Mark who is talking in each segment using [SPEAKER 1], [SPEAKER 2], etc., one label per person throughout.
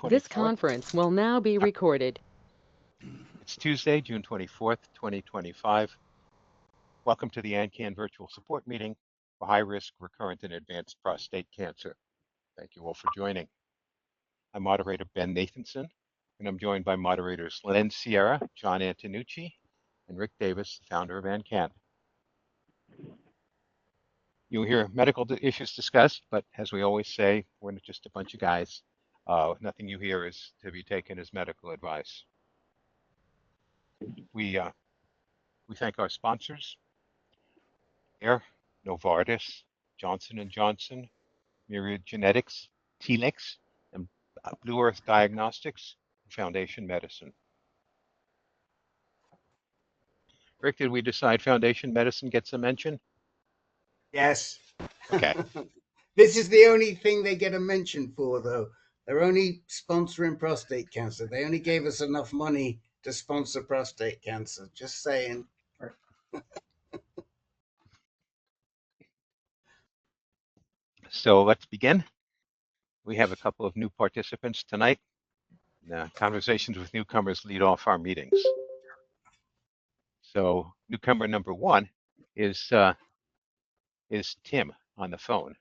[SPEAKER 1] This
[SPEAKER 2] 24th.
[SPEAKER 1] conference will now be recorded.
[SPEAKER 2] It's Tuesday, June 24th, 2025. Welcome to the AnCan virtual support meeting for high-risk recurrent and advanced prostate cancer. Thank you all for joining. I'm moderator Ben Nathanson, and I'm joined by moderators Len Sierra, John Antonucci, and Rick Davis, the founder of AnCan. You'll hear medical issues discussed, but as we always say, we're not just a bunch of guys. Nothing you hear is to be taken as medical advice. We thank our sponsors, Air, Novartis, Johnson & Johnson, Myriad Genetics, Telix, and Blue Earth Diagnostics, and Foundation Medicine. Rick, did we decide Foundation Medicine gets a mention?
[SPEAKER 3] Yes.
[SPEAKER 2] Okay.
[SPEAKER 3] This is the only thing they get a mention for, though. They're only sponsoring prostate cancer. They only gave us enough money to sponsor prostate cancer. Just saying.
[SPEAKER 2] So let's begin. We have a couple of new participants tonight. Conversations with newcomers lead off our meetings. So newcomer number one is Tim on the phone.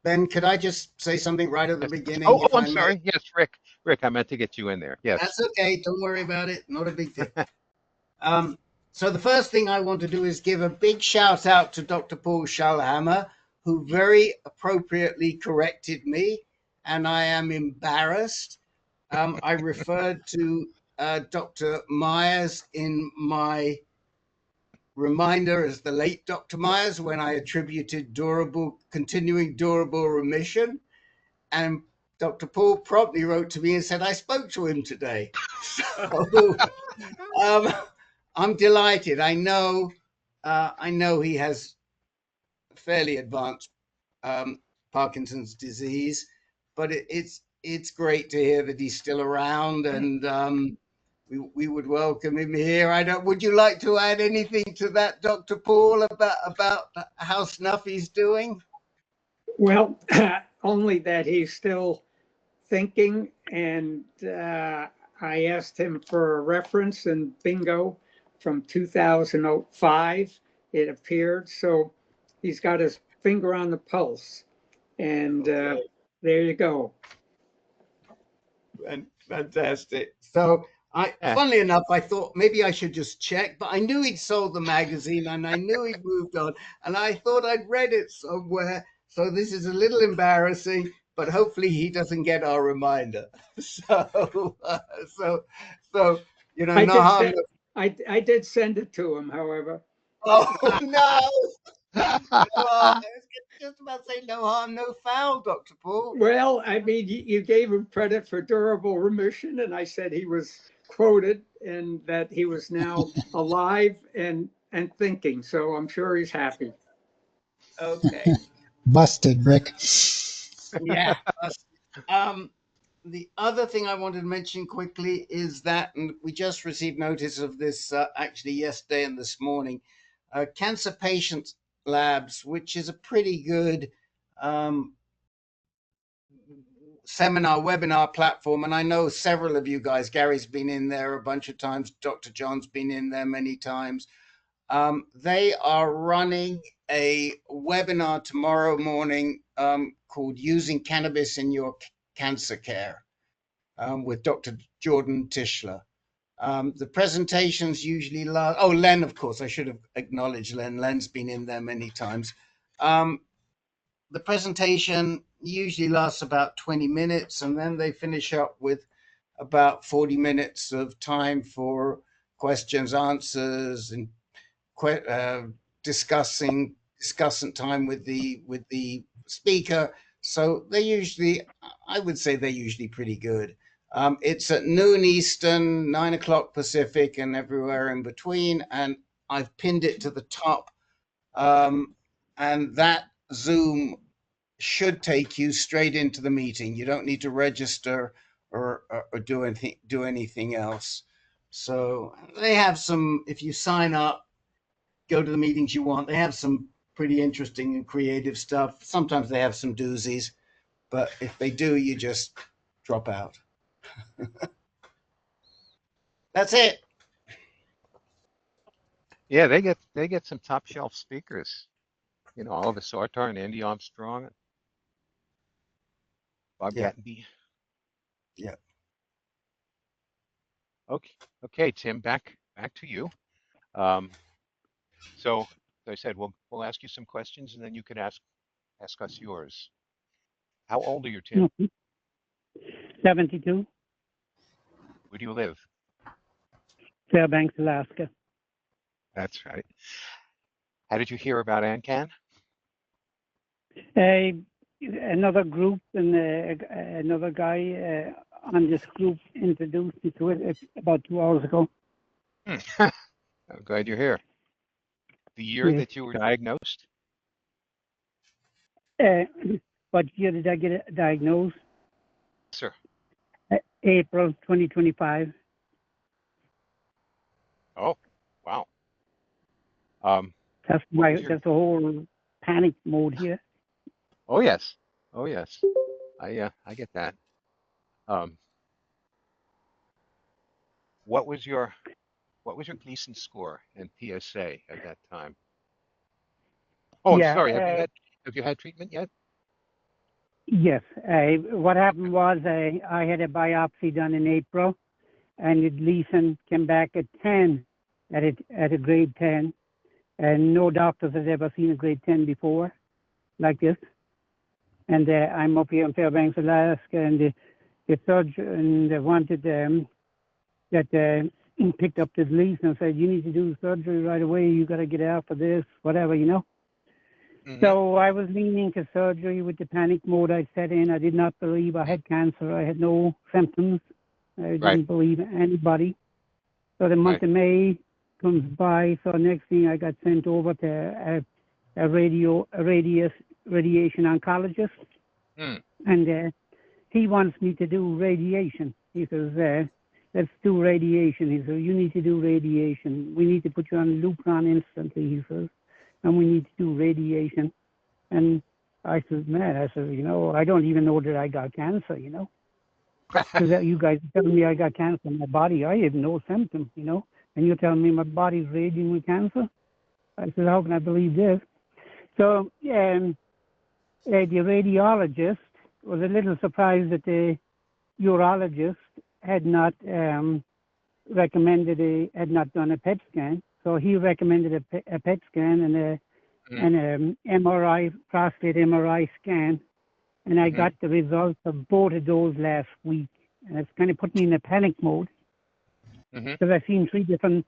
[SPEAKER 3] Ben, could I just say something right at the beginning?
[SPEAKER 2] Oh, I'm sorry. Yes, Rick. Rick, I meant to get you in there. Yes.
[SPEAKER 3] That's okay. Don't worry about it. Not a big deal. So the first thing I want to do is give a big shout out to Dr. Paul Schellhammer, who very appropriately corrected me, and I am embarrassed. I referred to Dr. Myers in my reminder as the late Dr. Myers when I attributed continuing durable remission. And Dr. Paul promptly wrote to me and said, I spoke to him today. So I'm delighted. I know he has fairly advanced Parkinson's disease, but it's great to hear that he's still around, and we would welcome him here. Would you like to add anything to that, Dr. Paul, about how Snuffy's doing?
[SPEAKER 4] Well, only that he's still thinking, and I asked him for a reference, and bingo, from 2005 it appeared. So he's got his finger on the pulse, and there you go.
[SPEAKER 3] Fantastic. So funnily enough, I thought maybe I should just check, but I knew he'd sold the magazine and I knew he'd moved on, and I thought I'd read it somewhere. So this is a little embarrassing, but hopefully he doesn't get our reminder. So you know,
[SPEAKER 4] I did send it to him, however.
[SPEAKER 3] Oh no! I was just about to say no harm, no foul, Dr. Paul.
[SPEAKER 4] Well, I mean, you gave him credit for durable remission, and I said he was quoted and that he was now alive and thinking. So I'm sure he's happy.
[SPEAKER 3] Okay.
[SPEAKER 5] Busted, Rick.
[SPEAKER 3] Yeah. The other thing I wanted to mention quickly is that, and we just received notice of this actually yesterday and this morning, Cancer Patients Labs, which is a pretty good webinar platform. And I know several of you guys, Gary's been in there a bunch of times, Dr. John's been in there many times. They are running a webinar tomorrow morning called Using Cannabis in Your Cancer Care with Dr. Jordan Tischler. The presentations usually last, Len, of course, I should have acknowledged Len. Len's been in there many times. The presentation usually lasts about 20 minutes, and then they finish up with about 40 minutes of time for questions, answers, and discussant time with the speaker. So I would say they're usually pretty good. It's at noon Eastern, 9 o'clock Pacific, and everywhere in between. And I've pinned it to the top. And that Zoom should take you straight into the meeting. You don't need to register or do anything else. So they have some, if you sign up, go to the meetings you want, they have some pretty interesting and creative stuff. Sometimes they have some doozies, but if they do, you just drop out. That's it.
[SPEAKER 2] Yeah, they get some top shelf speakers. You know, Oliver Sartor and Andy Armstrong, Bob
[SPEAKER 3] Yeah.
[SPEAKER 2] Gatenby.
[SPEAKER 3] Yeah.
[SPEAKER 2] Okay, okay, Tim, back to you. Um, so as I said, we'll ask you some questions, and then you can ask us yours. How old are you, Tim?
[SPEAKER 5] 72,
[SPEAKER 2] Where do you live?
[SPEAKER 5] Fairbanks, Alaska.
[SPEAKER 2] That's right. How did you hear about AnCan?
[SPEAKER 5] Another group and another guy on this group introduced me to it about 2 hours ago.
[SPEAKER 2] I'm glad you're here. The year
[SPEAKER 5] Yes.
[SPEAKER 2] that you were diagnosed?
[SPEAKER 5] What year did I get diagnosed?
[SPEAKER 2] Sir.
[SPEAKER 5] April 2025.
[SPEAKER 2] Oh, wow.
[SPEAKER 5] That's
[SPEAKER 2] What was your-
[SPEAKER 5] that's the whole panic mode here.
[SPEAKER 2] Oh yes. Oh yes. I get that. Um, what was your Gleason score and PSA at that time? Oh, I'm
[SPEAKER 5] Yeah.
[SPEAKER 2] sorry. Have you had treatment yet?
[SPEAKER 5] Yes. What happened was I had a biopsy done in April, and the Gleason came back at 10, at a grade 10, and no doctors had ever seen a grade 10 before, like this. And I'm up here in Fairbanks, Alaska, and the surgeon wanted that picked up the Gleason and said, "You need to do surgery right away. You got to get out for this, whatever, you know."
[SPEAKER 2] Mm-hmm.
[SPEAKER 5] So I was leaning to surgery with the panic mode I set in. I did not believe I had cancer. I had no symptoms. I didn't believe anybody. So the month of May comes by. So next thing I got sent over to a radiation oncologist.
[SPEAKER 2] Mm.
[SPEAKER 5] And he wants me to do radiation. He says, let's do radiation. He says, you need to do radiation. We need to put you on Lupron instantly, he says. And we need to do radiation. And I said, man, you know, I don't even know that I got cancer, you know. Because you guys are telling me I got cancer in my body. I have no symptoms, you know. And you're telling me my body's raging with cancer? I said, how can I believe this? So the radiologist was a little surprised that the urologist had not had not done a PET scan. So he recommended a PET scan and an MRI, prostate MRI scan. And I got the results of both of those last week. And it's kind of put me in a panic mode. Because I've seen three different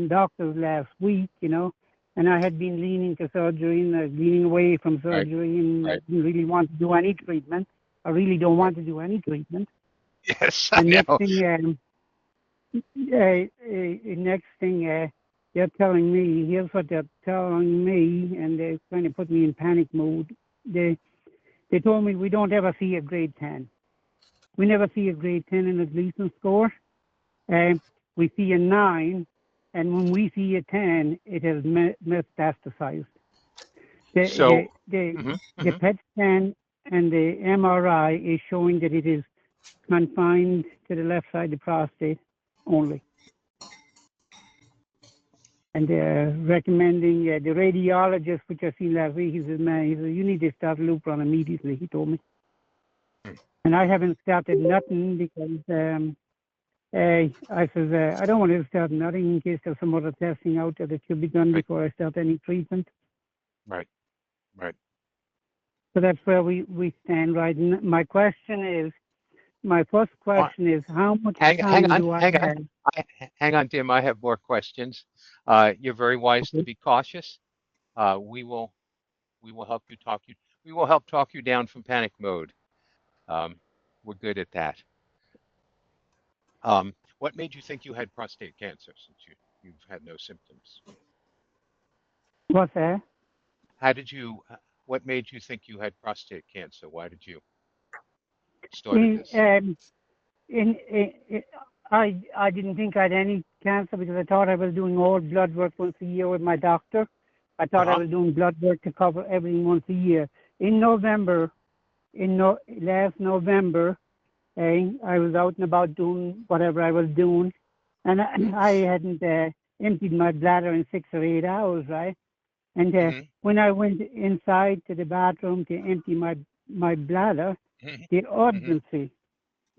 [SPEAKER 5] doctors last week, you know, and I had been leaning to surgery and leaning away from surgery, and I didn't really want to do any treatment. I really don't want to do any treatment.
[SPEAKER 2] Yes, I know.
[SPEAKER 5] Next thing, they're telling me, here's what they're telling me, and they kind of put me in panic mode. They told me we don't ever see a grade 10. We never see a grade 10 in a Gleason score. We see a 9, and when we see a 10, it has metastasized. The PET scan and the MRI is showing that it is confined to the left side of the prostate only. And they're recommending the radiologist, which I seen last week, he said, you need to start Lupron immediately, he told me. And I haven't started nothing because I said, I don't want to start nothing in case there's some other testing out there that should be done before I start any treatment.
[SPEAKER 2] Right.
[SPEAKER 5] So that's where we stand right now. My first question is, how much time do I have?
[SPEAKER 2] Hang on, Tim. I have more questions. You're very wise to be cautious. We will help talk you down from panic mode. We're good at that. What made you think you had prostate cancer since you've had no symptoms?
[SPEAKER 5] What's that?
[SPEAKER 2] What made you think you had prostate cancer? Why did you start this?
[SPEAKER 5] I didn't think I had any cancer because I thought I was doing all blood work once a year with my doctor. I thought I was doing blood work to cover everything once a year. In November, last November, I was out and about doing whatever I was doing, and I hadn't emptied my bladder in 6 or 8 hours, right? And when I went inside to the bathroom to empty my bladder, the urgency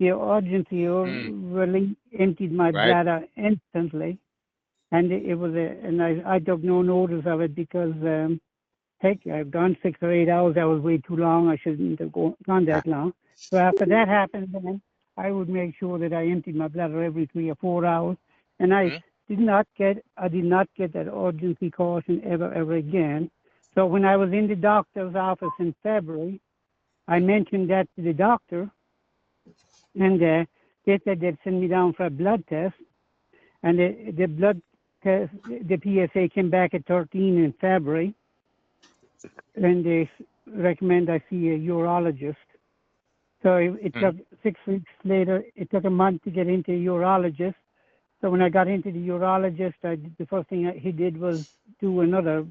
[SPEAKER 5] really emptied my
[SPEAKER 2] Right.
[SPEAKER 5] bladder instantly, and it was and I took no notice of it because heck, I've gone 6 or 8 hours. That was way too long. I shouldn't have gone that long. So after that happened, then I would make sure that I emptied my bladder every 3 or 4 hours, and I did not get that urgency caution ever again. So when I was in the doctor's office in February, I mentioned that to the doctor, and they said they'd send me down for a blood test, and the blood test, the PSA came back at 13 in February, and they recommend I see a urologist. So it took 6 weeks later, it took a month to get into a urologist. So when I got into the urologist, the first thing he did was do another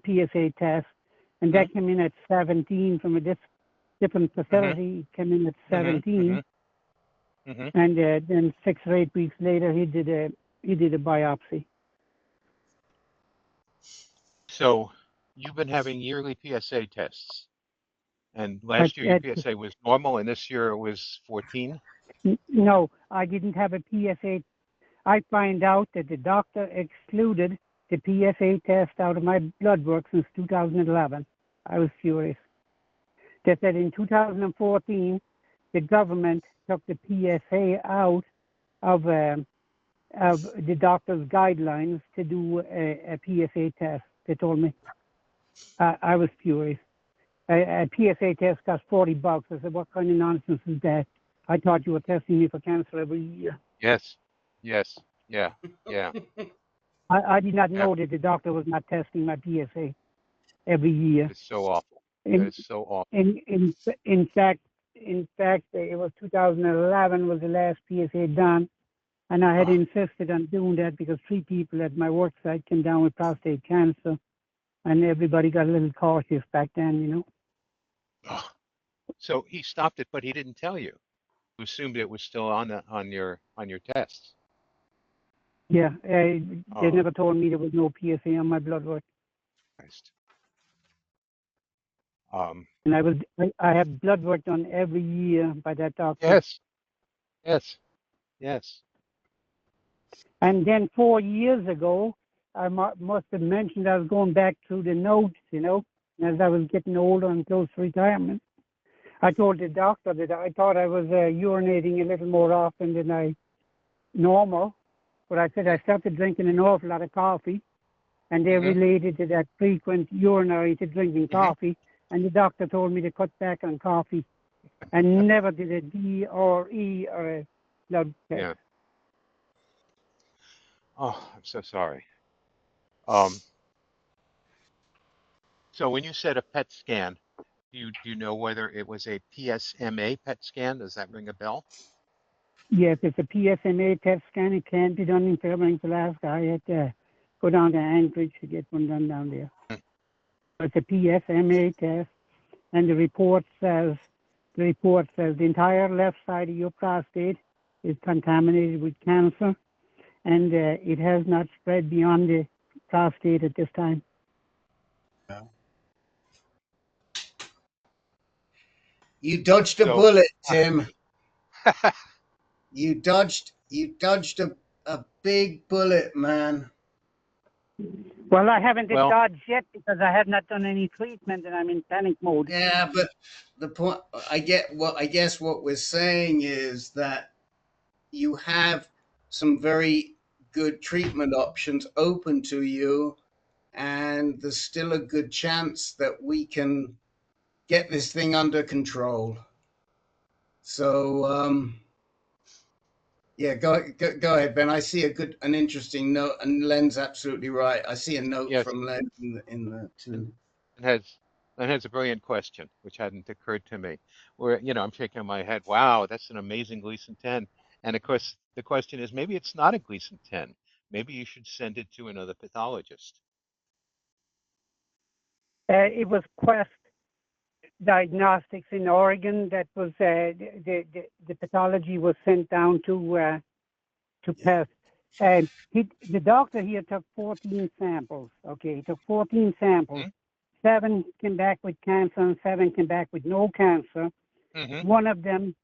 [SPEAKER 5] PSA test, and that came in at 17 from a different facility. It came in at 17, and then 6 or 8 weeks later, he did a biopsy.
[SPEAKER 2] So you've been having yearly PSA tests, and last year your PSA was normal, and this year it was 14?
[SPEAKER 5] No, I didn't have a PSA. I find out that the doctor excluded the PSA test out of my blood work since 2011. I was furious. They said in 2014, the government took the PSA out of the doctor's guidelines to do a PSA test. They told me. I was furious. A PSA test costs $40. I said, what kind of nonsense is that? I thought you were testing me for cancer every year.
[SPEAKER 2] Yes. Yeah.
[SPEAKER 5] I did not know that the doctor was not testing my PSA every year.
[SPEAKER 2] It's so awful. That is so awful.
[SPEAKER 5] In fact, it was 2011 was the last PSA done, and I had insisted on doing that because 3 people at my work site came down with prostate cancer, and everybody got a little cautious back then, you know.
[SPEAKER 2] So he stopped it, but he didn't tell you. You assumed it was still on your tests.
[SPEAKER 5] Yeah, they never told me there was no PSA on my blood work.
[SPEAKER 2] Christ.
[SPEAKER 5] And I have blood work done every year by that doctor.
[SPEAKER 2] Yes.
[SPEAKER 5] And then 4 years ago, I must have mentioned I was going back through the notes, you know, as I was getting older and close to retirement. I told the doctor that I thought I was urinating a little more often than normal, but I said I started drinking an awful lot of coffee, and they related to that frequent urinary to drinking coffee, and the doctor told me to cut back on coffee, and never did a D or E or a blood test.
[SPEAKER 2] Yeah. Oh, I'm so sorry. So when you said a PET scan, do you know whether it was a PSMA PET scan? Does that ring a bell?
[SPEAKER 5] Yes, it's a PSMA PET scan. It can't be done in Fairbanks, Alaska. I had to go down to Anchorage to get one done down there. It's a PSMA test, and the report says the entire left side of your prostate is contaminated with cancer, and it has not spread beyond the prostate at this time.
[SPEAKER 3] You dodged a bullet, Tim. You dodged a big bullet, man.
[SPEAKER 5] Well, I haven't dodged yet because I have not done any treatment and I'm in panic mode.
[SPEAKER 3] Yeah, but the point I guess what we're saying is that you have some very good treatment options open to you, and there's still a good chance that we can get this thing under control. So, yeah, go ahead, Ben. I see an interesting note, and Len's absolutely right. I see a note from Len in the too.
[SPEAKER 2] And has a brilliant question, which hadn't occurred to me. Where, I'm shaking my head. Wow, that's an amazing Gleason 10. And of course, the question is, maybe it's not a Gleason 10. Maybe you should send it to another pathologist.
[SPEAKER 5] It was Quest. diagnostics in Oregon. That was the pathology was sent down to test. And the doctor here took 14 samples. Okay, he took 14 samples.
[SPEAKER 2] Mhm.
[SPEAKER 5] 7 came back with cancer, and 7 came back with no cancer.
[SPEAKER 2] Mhm.
[SPEAKER 5] One of them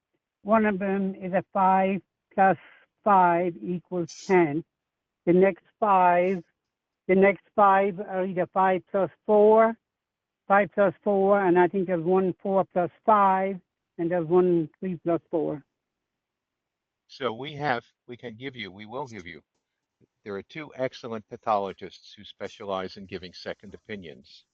[SPEAKER 5] is a 5 plus 5 equals 10. The next five are either 5 plus 4, 5 plus 4, and I think there's one 4 plus 5, and there's one 3 plus 4.
[SPEAKER 2] So we will give you. There are 2 excellent pathologists who specialize in giving second opinions,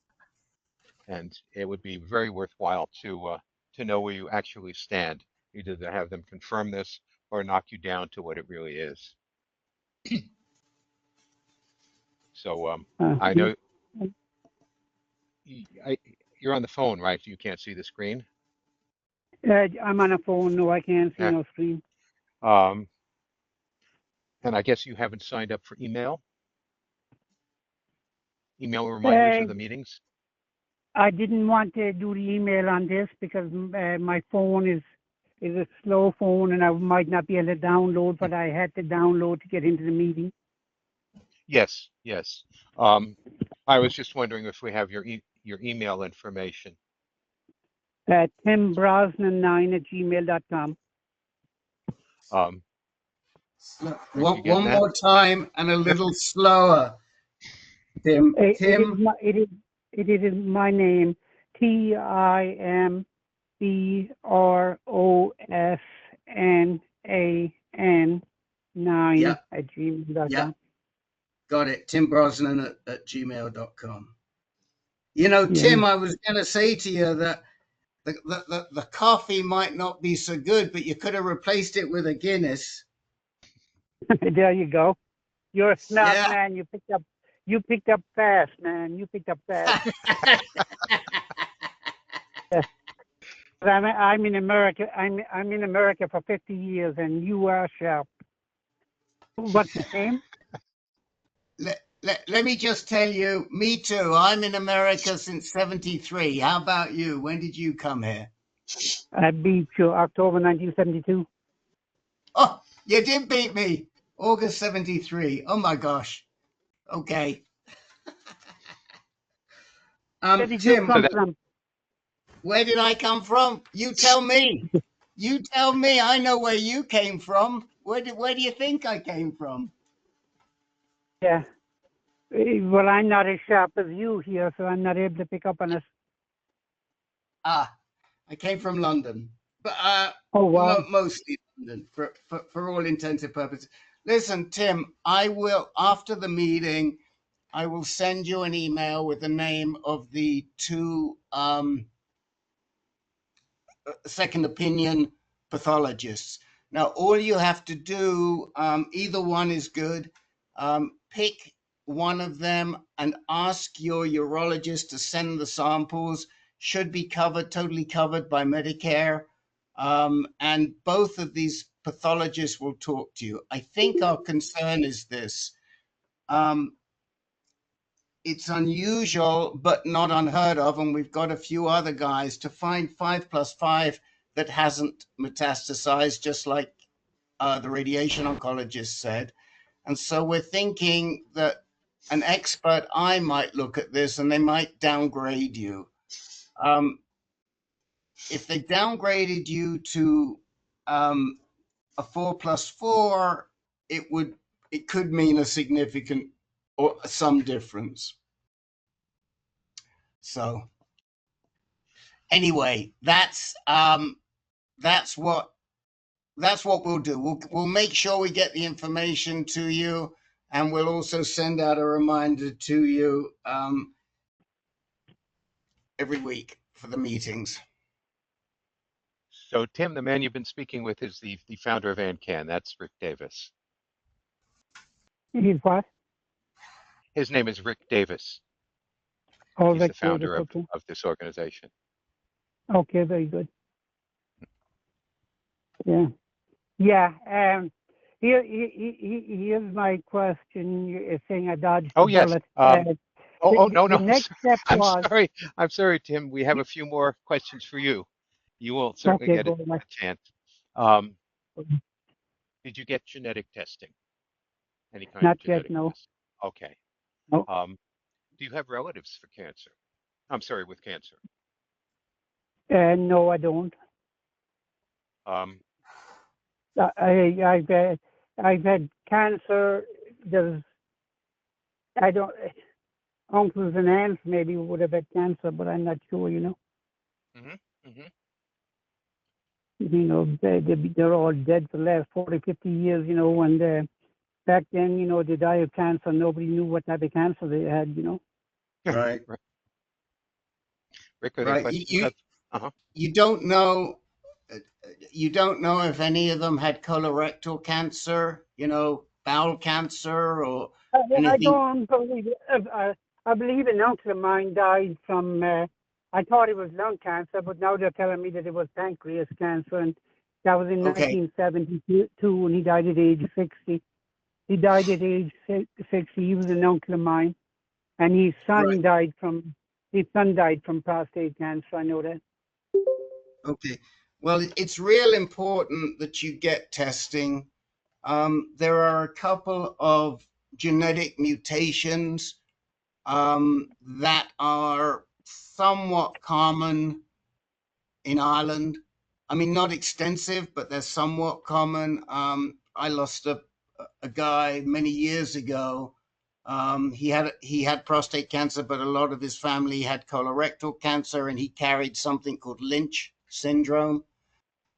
[SPEAKER 2] and it would be very worthwhile to know where you actually stand, either to have them confirm this or knock you down to what it really is. So I know you're on the phone, right? You can't see the screen.
[SPEAKER 5] I'm on a phone. No, I can't see
[SPEAKER 2] Yeah.
[SPEAKER 5] no screen.
[SPEAKER 2] And I guess you haven't signed up for email reminders of the meetings.
[SPEAKER 5] I didn't want to do the email on this because my phone is a slow phone, and I might not be able to download, but I had to download to get into the meeting.
[SPEAKER 2] Yes, yes. I was just wondering if we have your email information.
[SPEAKER 5] timbrosnan9@gmail.com.
[SPEAKER 3] One more time and a little slower. Tim.
[SPEAKER 5] It is my name. TimBrosnan9
[SPEAKER 3] Yeah. Got it. Tim Brosnan at gmail.com. You know, Tim, I was going to say to you that the coffee might not be so good, but you could have replaced it with a Guinness.
[SPEAKER 5] There you go. You're a smart man. You picked up fast, man. You picked up fast. I'm in America. I'm in America for 50 years, and you are sharp. What's your name?
[SPEAKER 3] Let me just tell you, me too. I'm in America since 73. How about you? When did you come here?
[SPEAKER 5] I beat you October 1972.
[SPEAKER 3] Oh, you did beat me. August 73. Oh my gosh. Okay.
[SPEAKER 5] Where did you come from?
[SPEAKER 3] Where did I come from? You tell me. You tell me. I know where you came from. Where do you think I came from?
[SPEAKER 5] Yeah. Well, I'm not as sharp as you here, so I'm not able to pick up on it.
[SPEAKER 3] I came from London, but
[SPEAKER 5] oh wow,
[SPEAKER 3] mostly London for all intents and purposes. Listen, Tim, I will after the meeting, I will send you an email with the name of the 2 second opinion pathologists. Now, all you have to do, either one is good. Pick one of them and ask your urologist to send the samples. Should be totally covered by Medicare. And both of these pathologists will talk to you. I think our concern is this. It's unusual, but not unheard of. And we've got a few other guys to find 5 plus 5 that hasn't metastasized, just like the radiation oncologist said. And so we're thinking that an expert eye might look at this and they might downgrade you. If they downgraded you to a 4 plus 4, it could mean a significant or some difference. So anyway, that's what we'll do. We'll make sure we get the information to you, and we'll also send out a reminder to you every week for the meetings.
[SPEAKER 2] So Tim, the man you've been speaking with is the founder of AnCan. That's Rick Davis.
[SPEAKER 5] He's what?
[SPEAKER 2] His name is Rick Davis.
[SPEAKER 5] Oh,
[SPEAKER 2] He's
[SPEAKER 5] Rick
[SPEAKER 2] the founder
[SPEAKER 5] Davis, okay.
[SPEAKER 2] of this organization.
[SPEAKER 5] Okay, very good. Yeah. Yeah. Here's my question. You're saying I dodged the
[SPEAKER 2] Oh yes.
[SPEAKER 5] bullet.
[SPEAKER 2] Oh, no,
[SPEAKER 5] The
[SPEAKER 2] no.
[SPEAKER 5] next step
[SPEAKER 2] I'm
[SPEAKER 5] was,
[SPEAKER 2] sorry. I'm sorry, Tim. We have a few more questions for you. You will certainly
[SPEAKER 5] okay,
[SPEAKER 2] get
[SPEAKER 5] go
[SPEAKER 2] a chance. Um, did you get genetic testing? Any kind of
[SPEAKER 5] Not yet,
[SPEAKER 2] genetic
[SPEAKER 5] no.
[SPEAKER 2] test? Okay.
[SPEAKER 5] No.
[SPEAKER 2] Do you have relatives for cancer? I'm sorry, with cancer.
[SPEAKER 5] No, I don't.
[SPEAKER 2] Um,
[SPEAKER 5] I've had cancer. There's, I don't, uncles and aunts maybe would have had cancer, but I'm not sure, you know.
[SPEAKER 2] mhm, mhm.
[SPEAKER 5] You know, they're all dead for the last 40, 50 years, you know, and back then, you know, they die of cancer. Nobody knew what type of cancer they had, you know.
[SPEAKER 3] Right.
[SPEAKER 2] Right. Rick, are there
[SPEAKER 3] Right.
[SPEAKER 2] questions about? Uh-huh.
[SPEAKER 3] You don't know. You don't know if any of them had colorectal cancer, you know, bowel cancer or
[SPEAKER 5] I
[SPEAKER 3] anything.
[SPEAKER 5] don't believe it. I believe an uncle of mine died from, I thought it was lung cancer, but now they're telling me that it was pancreas cancer, and that was in
[SPEAKER 3] Okay.
[SPEAKER 5] 1972, and he died at age 60. He died at age 60. He was an uncle of mine, and his son died from prostate cancer. I know that.
[SPEAKER 3] Okay. Well, it's real important that you get testing. There are a couple of genetic mutations that are somewhat common in Ireland. I mean, not extensive, but they're somewhat common. I lost a guy many years ago. He had prostate cancer, but a lot of his family had colorectal cancer, and he carried something called Lynch syndrome.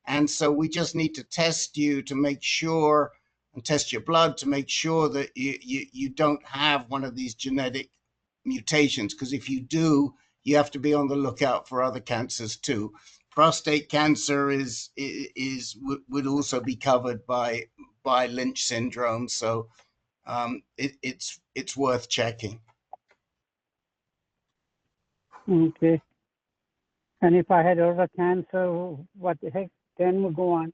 [SPEAKER 3] And so we just need to test you to make sure, and test your blood to make sure that you don't have one of these genetic mutations. Because if you do, you have to be on the lookout for other cancers too. Prostate cancer would also be covered by Lynch syndrome. So it's worth checking.
[SPEAKER 5] Okay. And if I had other cancer, what the heck? Then we'll go on.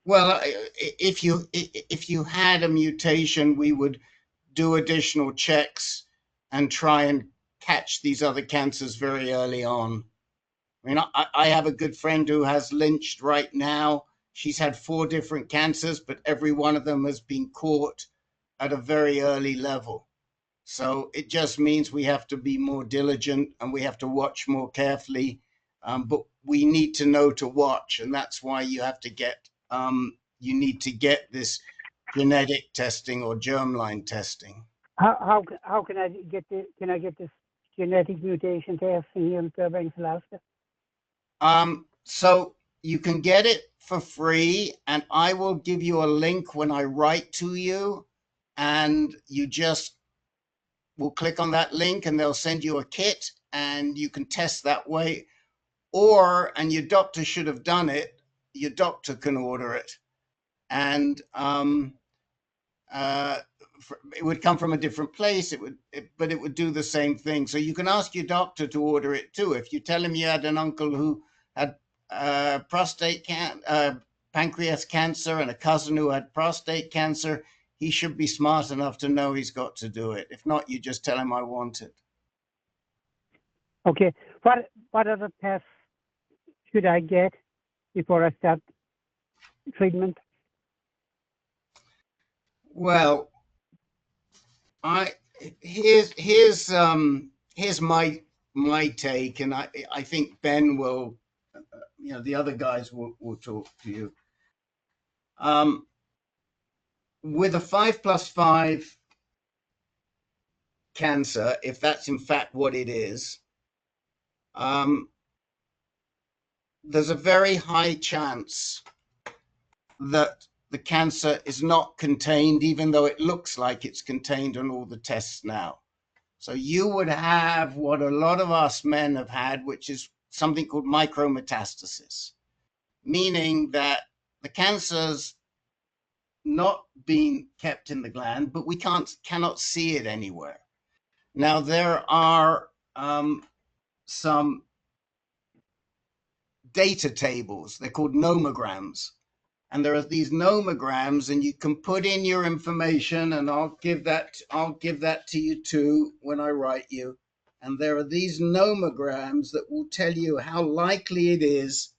[SPEAKER 3] Well, if you had a mutation, we would do additional checks and try and catch these other cancers very early on. I mean, I have a good friend who has lynched right now. She's had 4 different cancers, but every one of them has been caught at a very early level. So it just means we have to be more diligent and we have to watch more carefully. But we need to know to watch, and that's why you need to get this genetic testing or germline testing.
[SPEAKER 5] How can I get this genetic mutation test in here in Fairbanks, Alaska?
[SPEAKER 3] So you can get it for free, and I will give you a link when I write to you, and you just will click on that link and they'll send you a kit and you can test that way. Or, and your doctor should have done it, your doctor can order it. And it would come from a different place. But it would do the same thing. So you can ask your doctor to order it too. If you tell him you had an uncle who had pancreas cancer and a cousin who had prostate cancer, he should be smart enough to know he's got to do it. If not, you just tell him I want it.
[SPEAKER 5] Okay. What other tests should I get before I start treatment?
[SPEAKER 3] Well, here's my take, and I think Ben will, the other guys will talk to you. With a 5+5 cancer, if that's in fact what it is, there's a very high chance that the cancer is not contained, even though it looks like it's contained on all the tests now. So you would have what a lot of us men have had, which is something called micrometastasis, meaning that the cancer's not being kept in the gland, but we cannot see it anywhere. Now, there are some data tables, they're called nomograms, and there are these nomograms, and you can put in your information, and I'll give that to you too when I write you. And there are these nomograms that will tell you how likely it is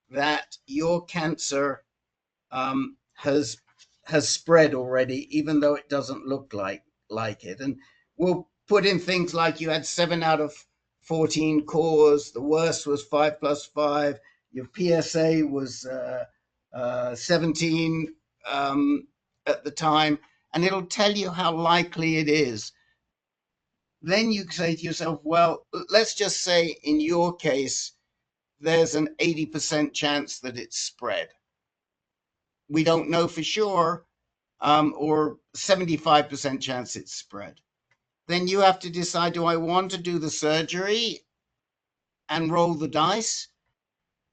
[SPEAKER 3] that your cancer has spread already, even though it doesn't look like it. And we'll put in things like you had 7 out of 14 cores. The worst was 5+5. Your PSA was 17 at the time, and it'll tell you how likely it is. Then you say to yourself, well, let's just say in your case, there's an 80% chance that it's spread. We don't know for sure, or 75% chance it's spread. Then you have to decide, do I want to do the surgery and roll the dice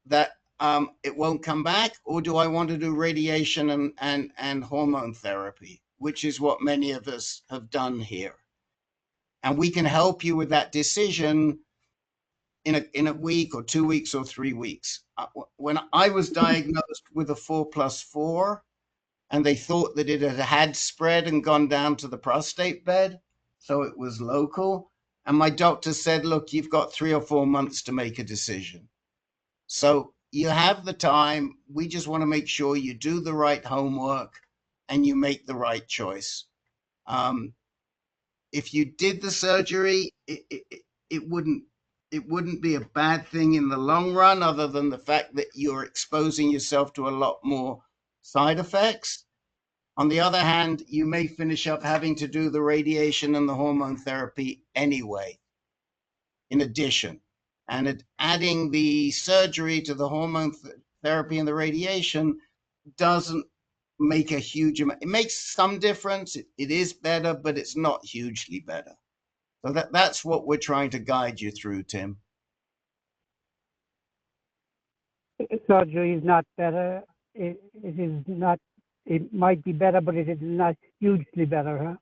[SPEAKER 3] that it won't come back, or do I want to do radiation and hormone therapy, which is what many of us have done here. And we can help you with that decision in a week or 2 weeks or 3 weeks. When I was diagnosed with a 4+4, and they thought that it had spread and gone down to the prostate bed, so it was local. And my doctor said, look, you've got 3 or 4 months to make a decision. So you have the time. We just want to make sure you do the right homework and you make the right choice. If you did the surgery, it wouldn't be a bad thing in the long run, other than the fact that you're exposing yourself to a lot more side effects. On the other hand, you may finish up having to do the radiation and the hormone therapy anyway, in addition. And adding the surgery to the hormone therapy and the radiation doesn't make a huge amount. It makes some difference. It is better, but it's not hugely better. So that's what we're trying to guide you through, Tim.
[SPEAKER 5] Surgery is not better. It is not. It might be better, but it is not hugely better, huh?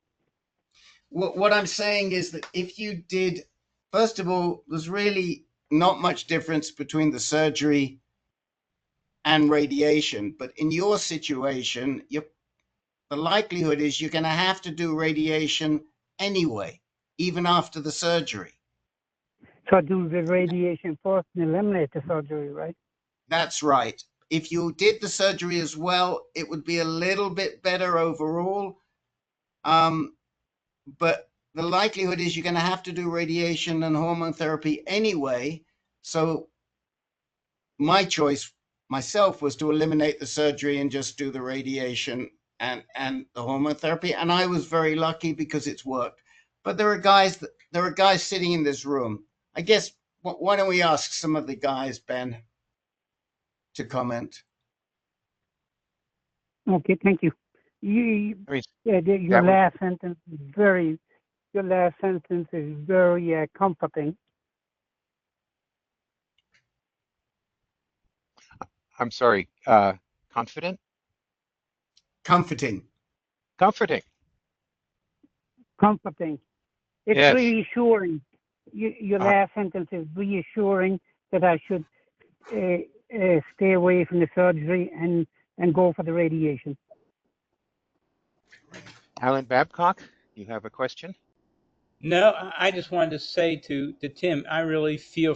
[SPEAKER 3] What I'm saying is that if you did, first of all, there's really not much difference between the surgery and radiation. But in your situation, the likelihood is you're going to have to do radiation anyway, even after the surgery.
[SPEAKER 5] So do the radiation first and eliminate the surgery, right?
[SPEAKER 3] That's right. If you did the surgery as well, it would be a little bit better overall. But the likelihood is you're going to have to do radiation and hormone therapy anyway. So my choice myself was to eliminate the surgery and just do the radiation and the hormone therapy. And I was very lucky because it's worked. But there are guys sitting in this room. I guess, why don't we ask some of the guys, Ben, to comment?
[SPEAKER 5] Okay, thank you. Your last sentence is very comforting.
[SPEAKER 2] I'm sorry, confident?
[SPEAKER 3] Comforting.
[SPEAKER 2] Comforting.
[SPEAKER 5] Comforting. It's
[SPEAKER 2] Yes.
[SPEAKER 5] reassuring. Your last sentence is reassuring that I should stay away from the surgery and go for the radiation.
[SPEAKER 2] Alan Babcock, you have a question?
[SPEAKER 6] No, I just wanted to say to Tim, I really feel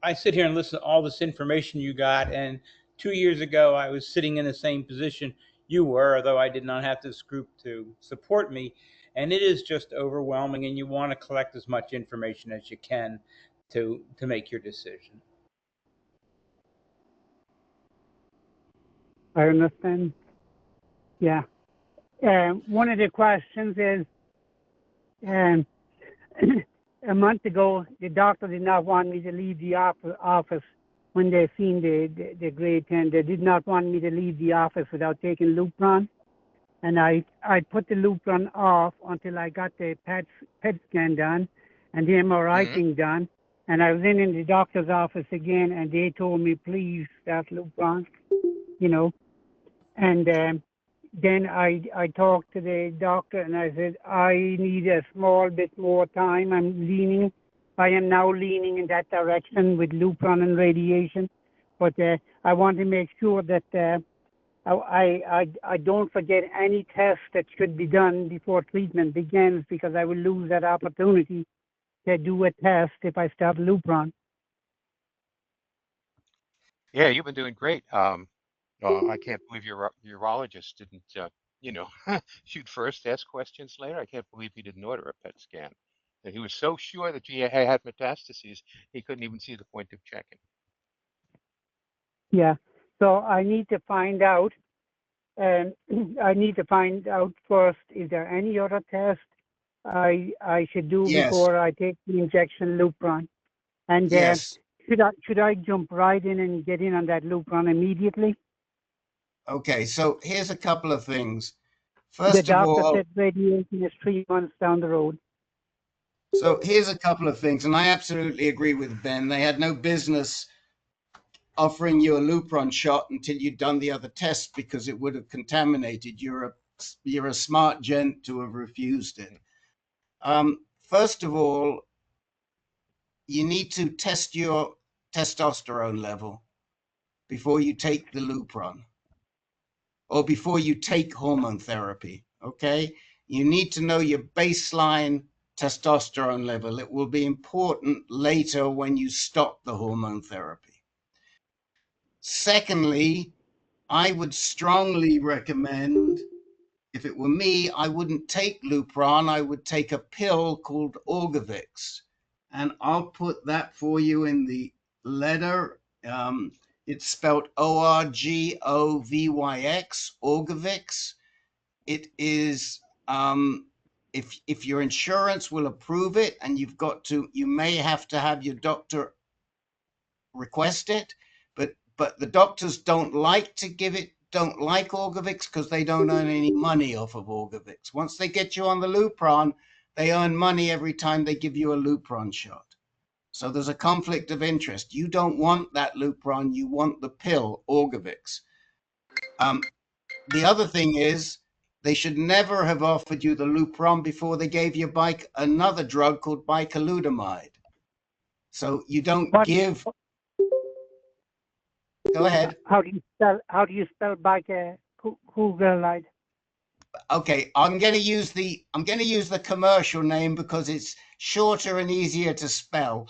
[SPEAKER 6] I sit here and listen to all this information you got, and 2 years ago I was sitting in the same position you were, although I did not have this group to support me, and it is just overwhelming, and you want to collect as much information as you can to make your decision.
[SPEAKER 5] I understand. Yeah. One of the questions is, a month ago, the doctor did not want me to leave the office when they seen the grade 10. They did not want me to leave the office without taking Lupron. And I put the Lupron off until I got the PET scan done and the MRI thing done. And I was in the doctor's office again, and they told me, please start Lupron, And then I talked to the doctor, and I said, I need a small bit more time. I am now leaning in that direction with Lupron and radiation. But I want to make sure that I don't forget any test that should be done before treatment begins, because I will lose that opportunity to do a test if I start Lupron.
[SPEAKER 2] Yeah, you've been doing great. I can't believe your urologist didn't, you know, shoot first, ask questions later. I can't believe he didn't order a PET scan. And he was so sure that you had metastases, he couldn't even see the point of checking.
[SPEAKER 5] Yeah. So I need to find out, and I need to find out first, is there any other test I should do
[SPEAKER 3] Yes.
[SPEAKER 5] before I take the injection Lupron? And
[SPEAKER 3] Yes.
[SPEAKER 5] should I jump right in and get in on that Lupron immediately?
[SPEAKER 3] Okay, so here's a couple of things.
[SPEAKER 5] The
[SPEAKER 3] First of
[SPEAKER 5] doctor
[SPEAKER 3] all,
[SPEAKER 5] said radiation is 3 months down the road.
[SPEAKER 3] so here's a couple of things, and I absolutely agree with Ben. They had no business offering you a Lupron shot until you'd done the other tests, because it would have contaminated. You're a smart gent to have refused it. First of all, you need to test your testosterone level before you take the Lupron, or before you take hormone therapy. Okay, you need to know your baseline testosterone level. It will be important later when you stop the hormone therapy. Secondly, I would strongly recommend, if it were me, I wouldn't take Lupron. I would take a pill called Orgovyx. And I'll put that for you in the letter. It's spelled Orgovyx, Orgovyx. It is, if your insurance will approve it, and you may have to have your doctor request it, but the doctors don't like Orgovyx, because they don't earn any money off of Orgovyx. Once they get you on the Lupron, they earn money every time they give you a Lupron shot. So there's a conflict of interest. You don't want that Lupron, you want the pill, Orgovyx. The other thing is, they should never have offered you the Lupron before they gave you another drug called bicalutamide. So you don't give. Go ahead.
[SPEAKER 5] How do you spell bicalutamide?
[SPEAKER 3] Okay, I'm going to use the commercial name because it's shorter and easier to spell.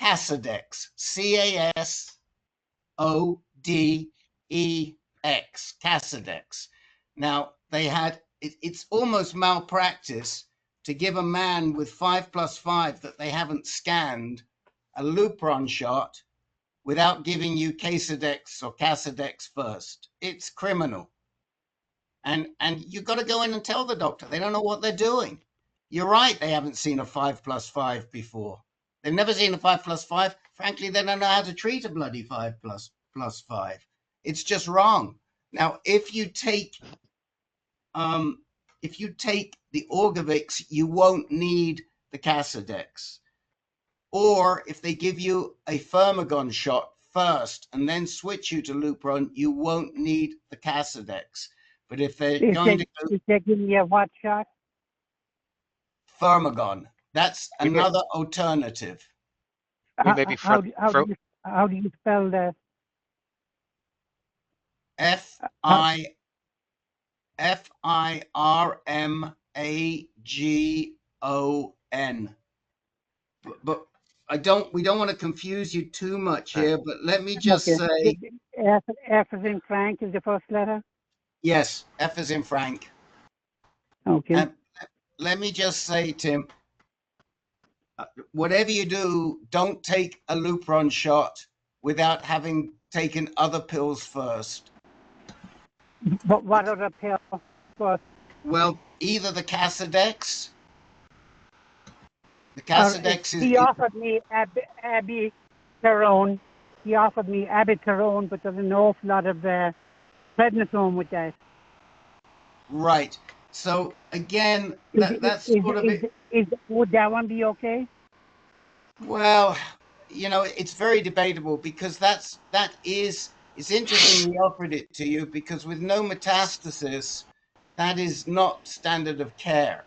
[SPEAKER 3] Casodex, Casodex, Casodex. Now it's almost malpractice to give a man with 5+5 that they haven't scanned a Lupron shot without giving you Casodex or Casodex first. It's criminal. And you've got to go in and tell the doctor. They don't know what they're doing. You're right, they haven't seen a 5+5 before. They've never seen a 5+5. Frankly, they don't know how to treat a bloody 5+5. It's just wrong. Now, if you take the Orgovyx, you won't need the Casodex. Or if they give you a Firmagon shot first and then switch you to Lupron, you won't need the Casodex. But if they're going to go,
[SPEAKER 5] Is they giving me a what shot?
[SPEAKER 3] Firmagon, that's another alternative.
[SPEAKER 2] We may be
[SPEAKER 5] How do you spell that?
[SPEAKER 3] Firmagon. But we don't want to confuse you too much here, but let me just say.
[SPEAKER 5] F as in Frank is the first letter?
[SPEAKER 3] Yes, F as in Frank.
[SPEAKER 5] Okay.
[SPEAKER 3] And let me just say, Tim, whatever you do, don't take a Lupron shot without having taken other pills first.
[SPEAKER 5] But what other pill first?
[SPEAKER 3] Well, either the Casodex. The Casodex is.
[SPEAKER 5] He offered me abiraterone. He offered me abiraterone, but there's an awful lot of prednisone with that.
[SPEAKER 3] Right. So again, that's sort of it.
[SPEAKER 5] Would that one be okay?
[SPEAKER 3] Well, it's very debatable, because it's interesting we offered it to you, because with no metastasis, that is not standard of care.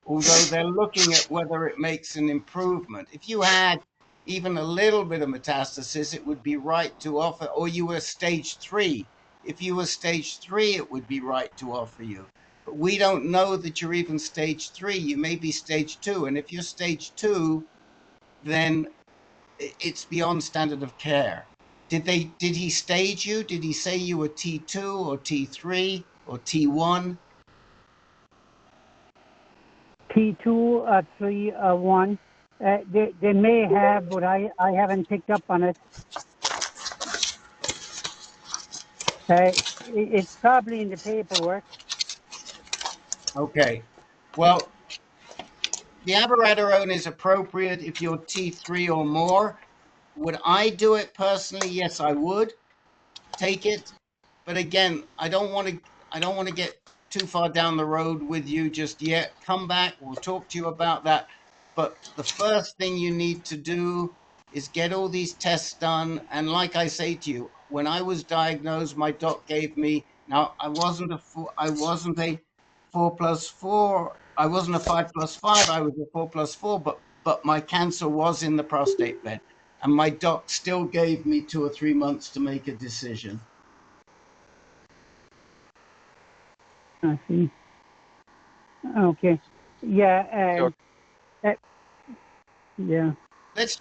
[SPEAKER 3] Although they're looking at whether it makes an improvement. If you had even a little bit of metastasis, it would be right to offer, or you were stage 3, If you were stage 3, it would be right to offer you. But we don't know that you're even stage 3. You may be stage 2. And if you're stage 2, then it's beyond standard of care. Did he stage you? Did he say you were T2 or T3 or T1?
[SPEAKER 5] T2 or 3 or 1. They may have, but I haven't picked up on it. It's probably in the paperwork.
[SPEAKER 3] Okay. Well, the abiraterone is appropriate if you're T3 or more. Would I do it personally? Yes, I would take it. But again, I don't want to get too far down the road with you just yet. Come back, we'll talk to you about that. But the first thing you need to do is get all these tests done. And like I say to you, when I was diagnosed, my doc gave me, now I wasn't a 4+4. I wasn't a 5+5. I was a 4+4, but my cancer was in the prostate bed. And my doc still gave me 2 or 3 months to make a decision.
[SPEAKER 5] I see. Okay. Yeah.
[SPEAKER 2] Sure.
[SPEAKER 5] Yeah.
[SPEAKER 3] Let's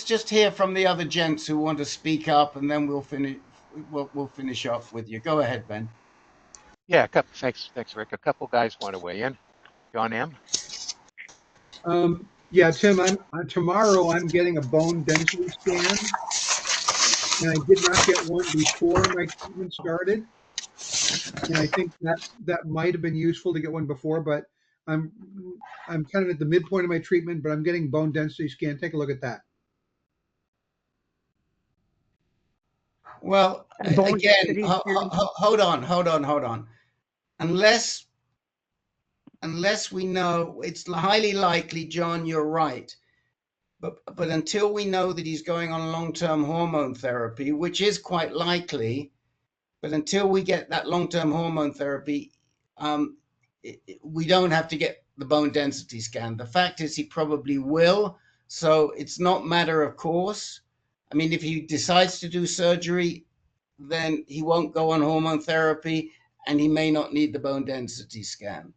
[SPEAKER 3] just hear from the other gents who want to speak up, and then we'll finish off with you. Go ahead, Ben.
[SPEAKER 2] Yeah, thanks, Rick. A couple guys want to weigh in. John M.
[SPEAKER 7] Yeah, Tim, tomorrow I'm getting a bone density scan, and I did not get one before my treatment started. And I think that might have been useful to get one before, but I'm kind of at the midpoint of my treatment, but I'm getting bone density scan. Take a look at that.
[SPEAKER 3] Well, again, hold on. Unless we know, it's highly likely, John, you're right. But until we know that he's going on long-term hormone therapy, which is quite likely, but until we get that long-term hormone therapy, we don't have to get the bone density scan. The fact is he probably will. So it's not matter of course. I mean, if he decides to do surgery, then he won't go on hormone therapy and he may not need the bone density scan.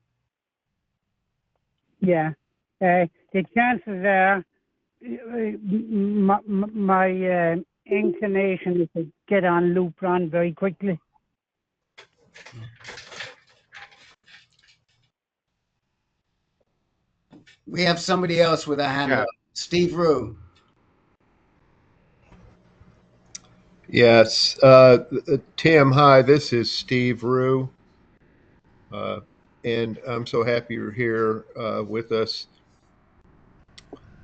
[SPEAKER 5] Yeah. The chances are, my inclination is to get on Lupron very quickly.
[SPEAKER 3] We have somebody else with a hand up. Steve Rue.
[SPEAKER 8] Yes. Tim, hi, this is Steve Rue. And I'm so happy you're here with us.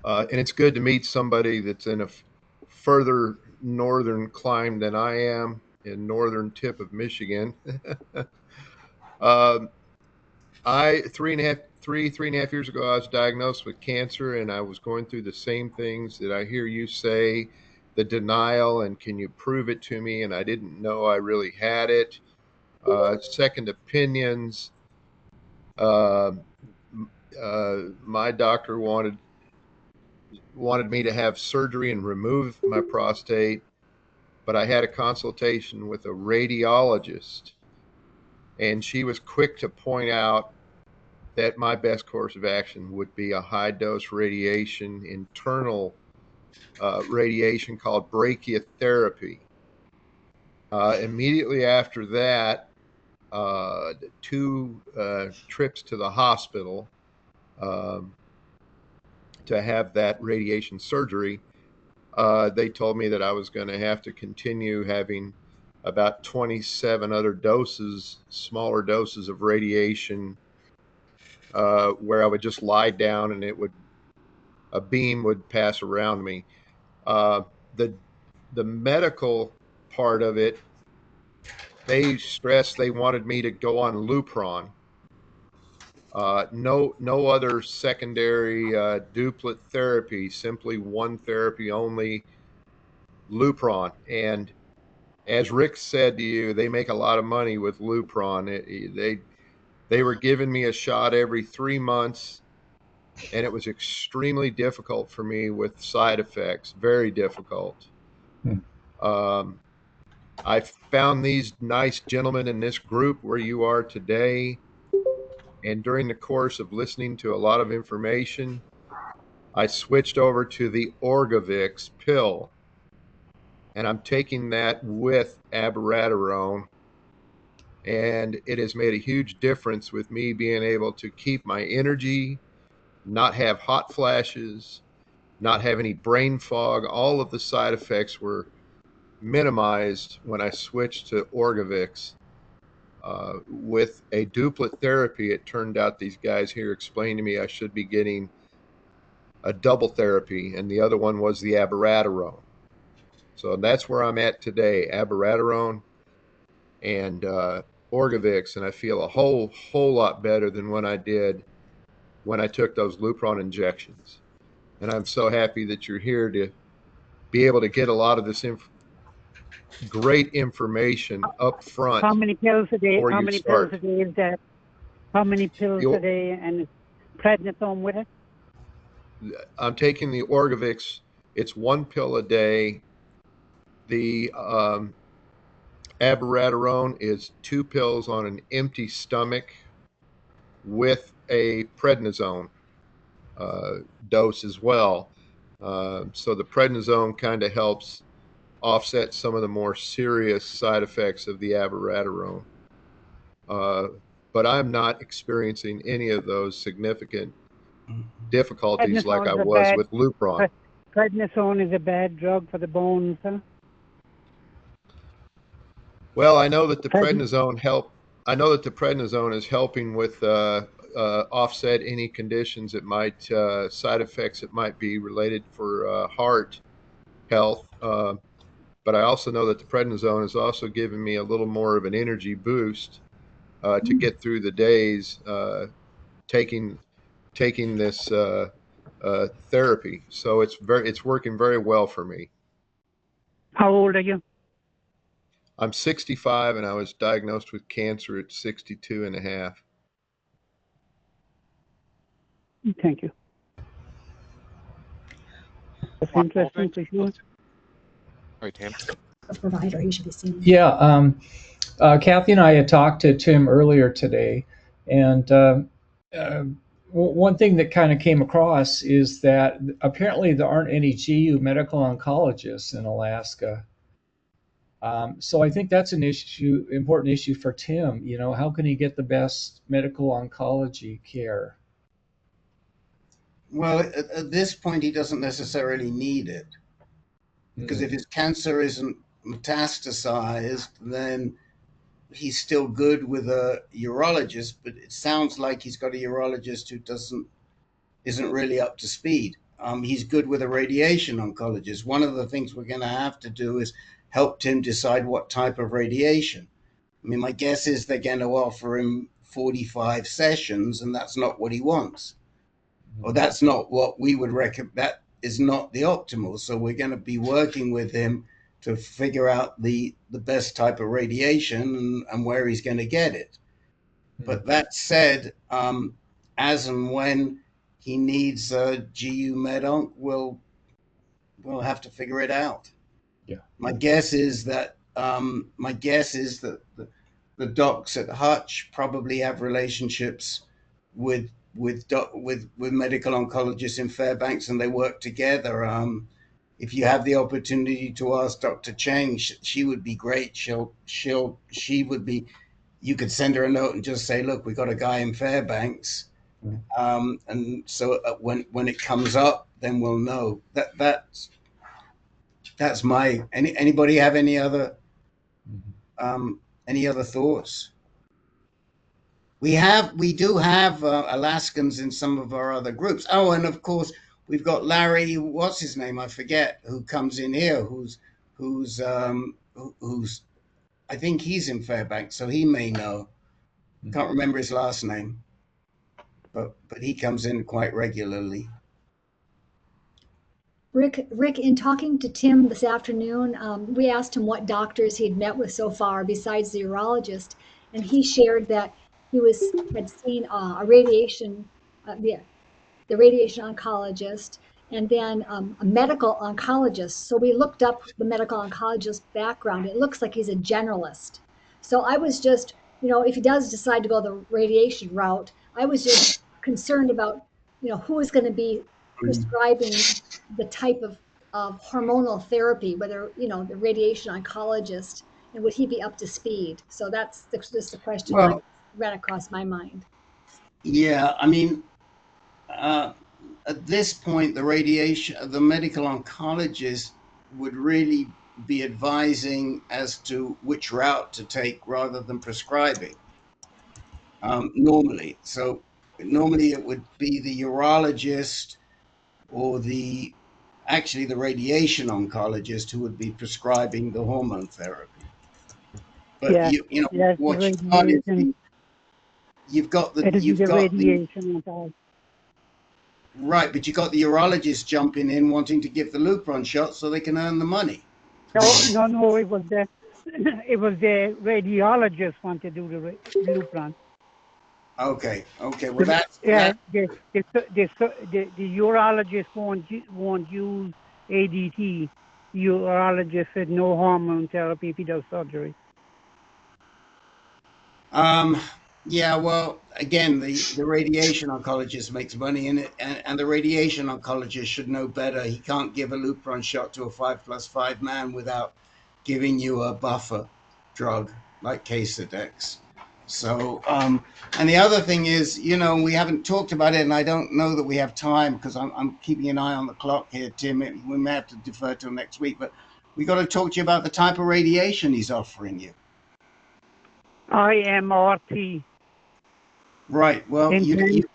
[SPEAKER 8] And it's good to meet somebody that's in a further northern climb than I am, in northern tip of Michigan. Three and a half years ago, I was diagnosed with cancer, and I was going through the same things that I hear you say, the denial, and can you prove it to me? And I didn't know I really had it. Second opinions. My doctor wanted me to have surgery and remove my prostate, but I had a consultation with a radiologist, and she was quick to point out that my best course of action would be a high dose radiation, internal radiation called brachytherapy. Immediately after that, 2 trips to the hospital to have that radiation surgery. They told me that I was going to have to continue having about 27 other doses, smaller doses of radiation, where I would just lie down and a beam would pass around me. The medical part of it, they stressed they wanted me to go on Lupron. No other secondary duplet therapy, simply one therapy only, Lupron. And as Rick said to you, they make a lot of money with Lupron. They were giving me a shot every 3 months, and it was extremely difficult for me with side effects, very difficult. I found these nice gentlemen in this group where you are today. And during the course of listening to a lot of information, I switched over to the Orgovyx pill. And I'm taking that with abiraterone. And it has made a huge difference with me being able to keep my energy, not have hot flashes, not have any brain fog. All of the side effects were minimized when I switched to Orgovyx. With a duplet therapy, it turned out these guys here explained to me I should be getting a double therapy, and the other one was the abiraterone. So that's where I'm at today, abiraterone and Orgovyx, and I feel a whole lot better than when I did when I took those Lupron injections. And I'm so happy that you're here to be able to get a lot of this great information up front.
[SPEAKER 5] How many pills a day?
[SPEAKER 8] Before
[SPEAKER 5] How
[SPEAKER 8] you
[SPEAKER 5] many
[SPEAKER 8] start.
[SPEAKER 5] pills a day is that? How many pills
[SPEAKER 8] The-
[SPEAKER 5] a day and prednisone with it?
[SPEAKER 8] I'm taking the Orgovyx. It's 1 pill a day. The abiraterone is 2 pills on an empty stomach with a prednisone dose as well. So the prednisone kind of helps offset some of the more serious side effects of the abiraterone. But I'm not experiencing any of those significant difficulties like I was with Lupron.
[SPEAKER 5] Prednisone is a bad drug for the bones, huh?
[SPEAKER 8] Well, I know that the prednisone is helping with offset any conditions that might side effects that might be related for heart health. But I also know that the prednisone is also giving me a little more of an energy boost to get through the days taking this therapy. So it's working very well for me.
[SPEAKER 5] How old are you?
[SPEAKER 8] I'm 65 and I was diagnosed with cancer at 62 and a half.
[SPEAKER 5] Thank you. That's
[SPEAKER 2] Paul,
[SPEAKER 5] interesting for sure.
[SPEAKER 2] All right, Tim.
[SPEAKER 9] A provider, he should be seen.
[SPEAKER 10] Yeah, Kathy and I had talked to Tim earlier today, and one thing that kind of came across is that apparently there aren't any GU medical oncologists in Alaska. So I think that's an important issue for Tim. You know, how can he get the best medical oncology care?
[SPEAKER 3] Well, at this point, he doesn't necessarily need it, because if his cancer isn't metastasized, then he's still good with a urologist. But it sounds like he's got a urologist who isn't really up to speed. He's good with a radiation oncologist. One of the things we're going to have to do is help Tim decide what type of radiation. I mean, my guess is they're going to offer him 45 sessions, and that's not what he wants. Or that's not what we would recommend. That is not the optimal. So we're going to be working with him to figure out the best type of radiation and where he's going to get it. But that said, as and when he needs a GU med-onc, we'll have to figure it out.
[SPEAKER 10] Yeah.
[SPEAKER 3] My guess is that the docs at Hutch probably have relationships with medical oncologists in Fairbanks, and they work together. If you have the opportunity to ask Dr. Cheng, she would be great. She would be. You could send her a note and just say, "Look, we got a guy in Fairbanks," and so when it comes up, then we'll know. That's my. Anybody have any other thoughts? We do have Alaskans in some of our other groups. Oh, and of course we've got Larry. What's his name? I forget. Who comes in here? Who's I think he's in Fairbanks, so he may know. Can't remember his last name, but he comes in quite regularly.
[SPEAKER 9] Rick, in talking to Tim this afternoon, we asked him what doctors he'd met with so far besides the urologist, and he shared that he had seen a radiation, the radiation oncologist, and then a medical oncologist. So we looked up the medical oncologist background. It looks like he's a generalist. So I was just, if he does decide to go the radiation route, I was just concerned about, who is going to be prescribing the type of hormonal therapy, whether, the radiation oncologist, and would he be up to speed? So that's just a question that
[SPEAKER 3] Well,
[SPEAKER 9] ran across my mind.
[SPEAKER 3] yeah, I mean, at this point, the medical oncologist would really be advising as to which route to take rather than prescribing, normally. So normally it would be the urologist or actually the radiation oncologist who would be prescribing the hormone therapy. But
[SPEAKER 5] Yeah, yes, the
[SPEAKER 3] what you've got is
[SPEAKER 5] radiation.
[SPEAKER 3] you've got the
[SPEAKER 5] It'll be
[SPEAKER 3] you've
[SPEAKER 5] the
[SPEAKER 3] got the
[SPEAKER 5] radiation and all.
[SPEAKER 3] right, but you've got the urologist jumping in wanting to give the Lupron shot so they can earn the money.
[SPEAKER 5] No, it was the it was the radiologist want to do the Lupron.
[SPEAKER 3] Okay. Well, that's
[SPEAKER 5] Yeah,
[SPEAKER 3] that.
[SPEAKER 5] the urologist won't use ADT. The urologist said no hormone therapy if he does surgery.
[SPEAKER 3] Yeah. Well, again, the radiation oncologist makes money in it, and the radiation oncologist should know better. He can't give a Lupron shot to a 5+5 man without giving you a buffer drug like Casodex. So, and the other thing is, we haven't talked about it, and I don't know that we have time because I'm keeping an eye on the clock here, Tim. We may have to defer till next week, but we got to talk to you about the type of radiation he's offering you.
[SPEAKER 5] IMRT.
[SPEAKER 3] Right. Well,
[SPEAKER 5] Intense.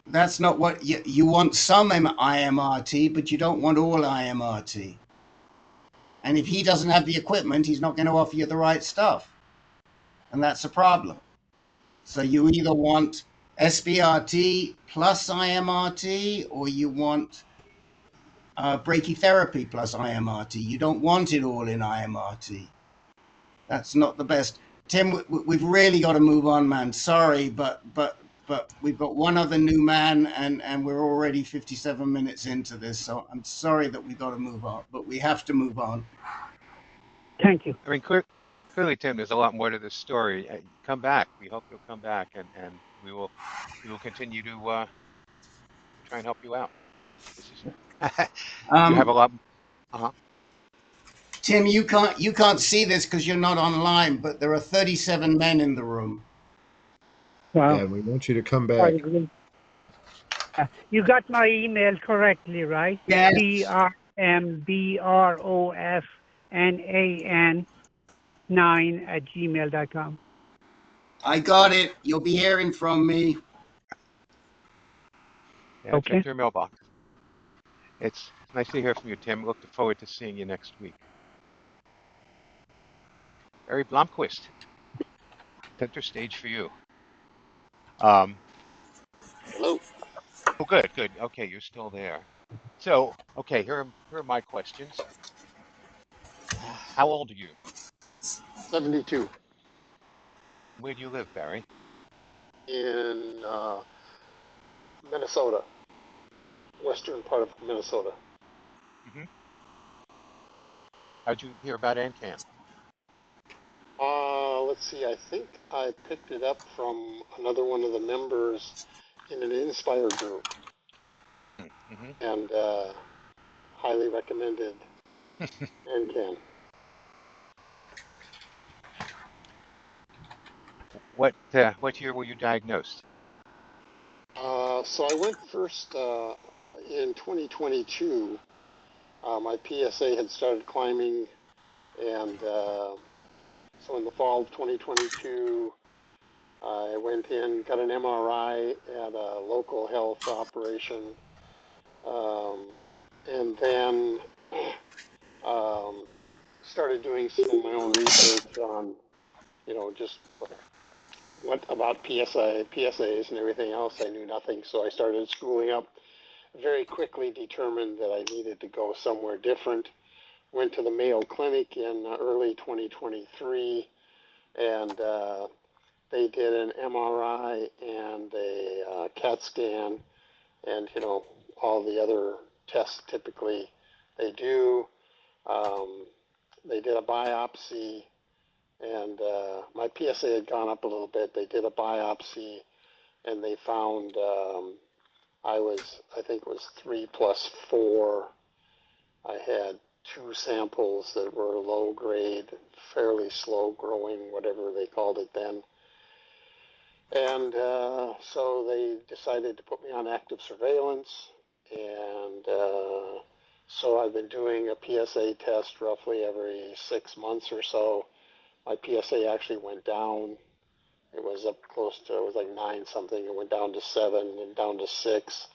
[SPEAKER 3] that's not what you want. Some IMRT, but you don't want all IMRT. And if he doesn't have the equipment, he's not going to offer you the right stuff. And that's a problem. So you either want SBRT plus IMRT, or you want brachytherapy plus IMRT. You don't want it all in IMRT. That's not the best. Tim, we've really got to move on, man. Sorry, but we've got one other new man, and we're already 57 minutes into this. So I'm sorry that we've got to move on, but we have to move on.
[SPEAKER 5] Thank you.
[SPEAKER 2] I mean, clearly, Tim, there's a lot more to this story. Come back. We hope you'll come back, and we will continue to try and help you out. This is you have a lot. Uh-huh.
[SPEAKER 3] Tim, you can't see this because you're not online, but there are 37 men in the room.
[SPEAKER 5] Wow.
[SPEAKER 8] Yeah, we want you to come back.
[SPEAKER 5] You got my email correctly, right?
[SPEAKER 3] Yes.
[SPEAKER 5] TRMBROSNAN9@gmail.com.
[SPEAKER 3] I got it. You'll be hearing from me.
[SPEAKER 2] Yeah,
[SPEAKER 5] Okay.
[SPEAKER 2] check your mailbox. It's nice to hear from you, Tim. Look forward to seeing you next week. Barry Blomquist, center stage for you.
[SPEAKER 11] Hello.
[SPEAKER 2] Oh, good. Okay, you're still there. So, okay, here are my questions. How old are you?
[SPEAKER 11] 72
[SPEAKER 2] Where do you live, Barry?
[SPEAKER 11] in Minnesota, western part of Minnesota.
[SPEAKER 2] Mm-hmm. How'd you hear about AnCan?
[SPEAKER 11] Let's see. I think I picked it up from another one of the members in an Inspire group,
[SPEAKER 2] Mm-hmm.
[SPEAKER 11] and highly recommended AnCan.
[SPEAKER 2] What year were you diagnosed?
[SPEAKER 11] So I went first in 2022. My PSA had started climbing, and so in the fall of 2022, I went in, got an MRI at a local health operation, and then started doing some of my own research on, just what about PSAs and everything else. I knew nothing, so I started schooling up. Very quickly determined that I needed to go somewhere different. Went to the Mayo Clinic in early 2023, and they did an MRI and a CAT scan and all the other tests typically they do. They did a biopsy, and my PSA had gone up a little bit. They did a biopsy, and they found I think it was 3+4. I had 2 samples that were low grade, fairly slow growing, whatever they called it then. And so they decided to put me on active surveillance. And so I've been doing a PSA test roughly every 6 months or so. My PSA actually went down. It was up close to, it was like 9 something. It went down to 7 and down to 6.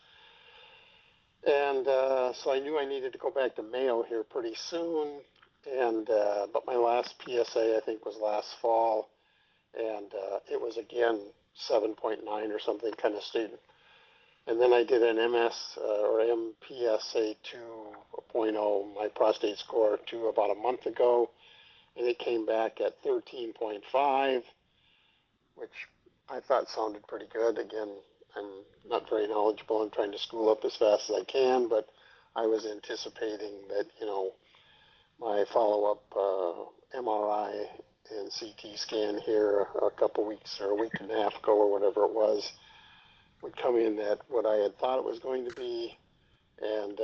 [SPEAKER 11] And so I knew I needed to go back to Mayo here pretty soon. And but my last PSA, I think, was last fall. And it was again 7.9 or something, kind of stayed. And then I did an MS or MPSA 2.0, my prostate score 2 about a month ago. And it came back at 13.5, which I thought sounded pretty good. Again, I'm not very knowledgeable. I'm trying to school up as fast as I can, but I was anticipating that, my follow-up MRI and CT scan here a couple weeks or a week and a half ago or whatever it was would come in at what I had thought it was going to be, and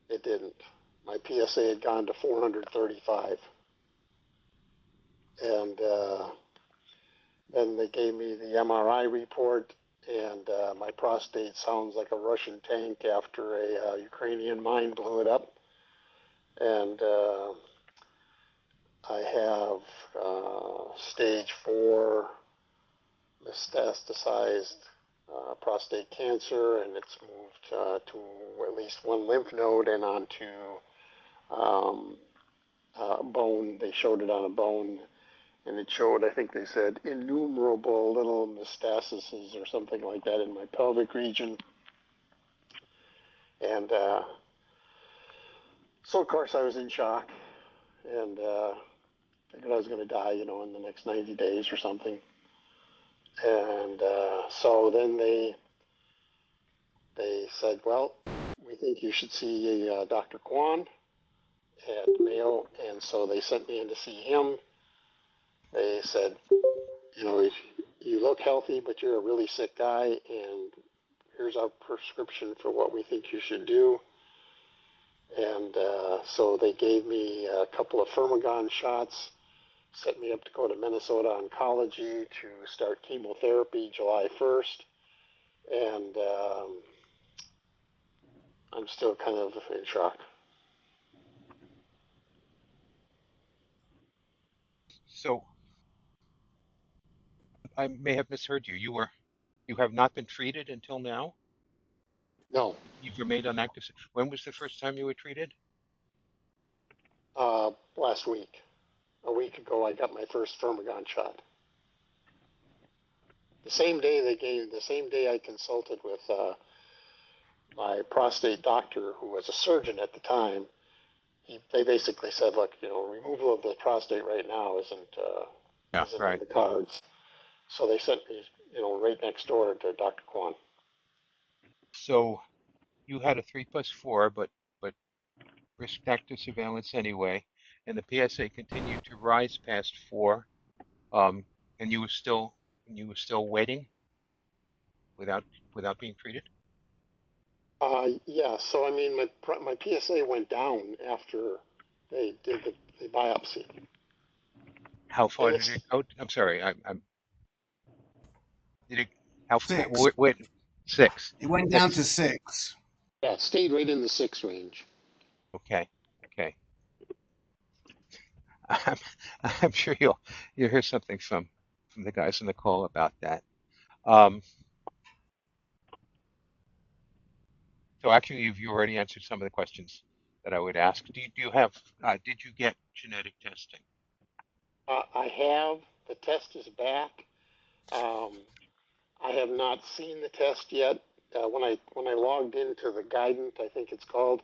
[SPEAKER 11] it didn't. My PSA had gone to 435. And then they gave me the MRI report, and my prostate sounds like a Russian tank after a Ukrainian mine blew it up. And I have stage 4 metastasized prostate cancer, and it's moved to at least 1 lymph node and onto bone. They showed it on a bone, and it showed, I think they said, innumerable little metastases or something like that in my pelvic region. And so, of course, I was in shock, and figured I was going to die, in the next 90 days or something. And so then they said, well, we think you should see Dr. Kwan at Mayo. And so they sent me in to see him. They said, you look healthy, but you're a really sick guy, and here's our prescription for what we think you should do. And so they gave me a couple of Firmagon shots, set me up to go to Minnesota Oncology to start chemotherapy July 1st. And I'm still kind of in shock.
[SPEAKER 2] So I may have misheard you. You have not been treated until now?
[SPEAKER 11] No,
[SPEAKER 2] You've remained on active. When was the first time you were treated?
[SPEAKER 11] last week. A week ago, I got my first Firmagon shot. The same day I consulted with my prostate doctor, who was a surgeon at the time. They basically said, look, removal of the prostate right now isn't
[SPEAKER 2] Right.
[SPEAKER 11] in the cards. So they sent me, right next door to Dr. Kwan.
[SPEAKER 2] So you had a 3+4, but risk factor surveillance anyway, and the PSA continued to rise past 4, and you were still waiting without being treated.
[SPEAKER 11] Yeah. So I mean, my PSA went down after they did the biopsy.
[SPEAKER 2] How far
[SPEAKER 11] And
[SPEAKER 2] did it go? I'm sorry. Did it? How
[SPEAKER 3] 6.
[SPEAKER 2] wait, 6.
[SPEAKER 3] It went down to 6.
[SPEAKER 11] yeah, it stayed right in the 6 range.
[SPEAKER 2] Okay. I'm, I'm sure you'll hear something from the guys on the call about that. So actually, you already answered some of the questions that I would ask. Do you have? Did you get genetic testing?
[SPEAKER 11] I have. The test is back. I have not seen the test yet. When I logged into the Guidant, I think it's called,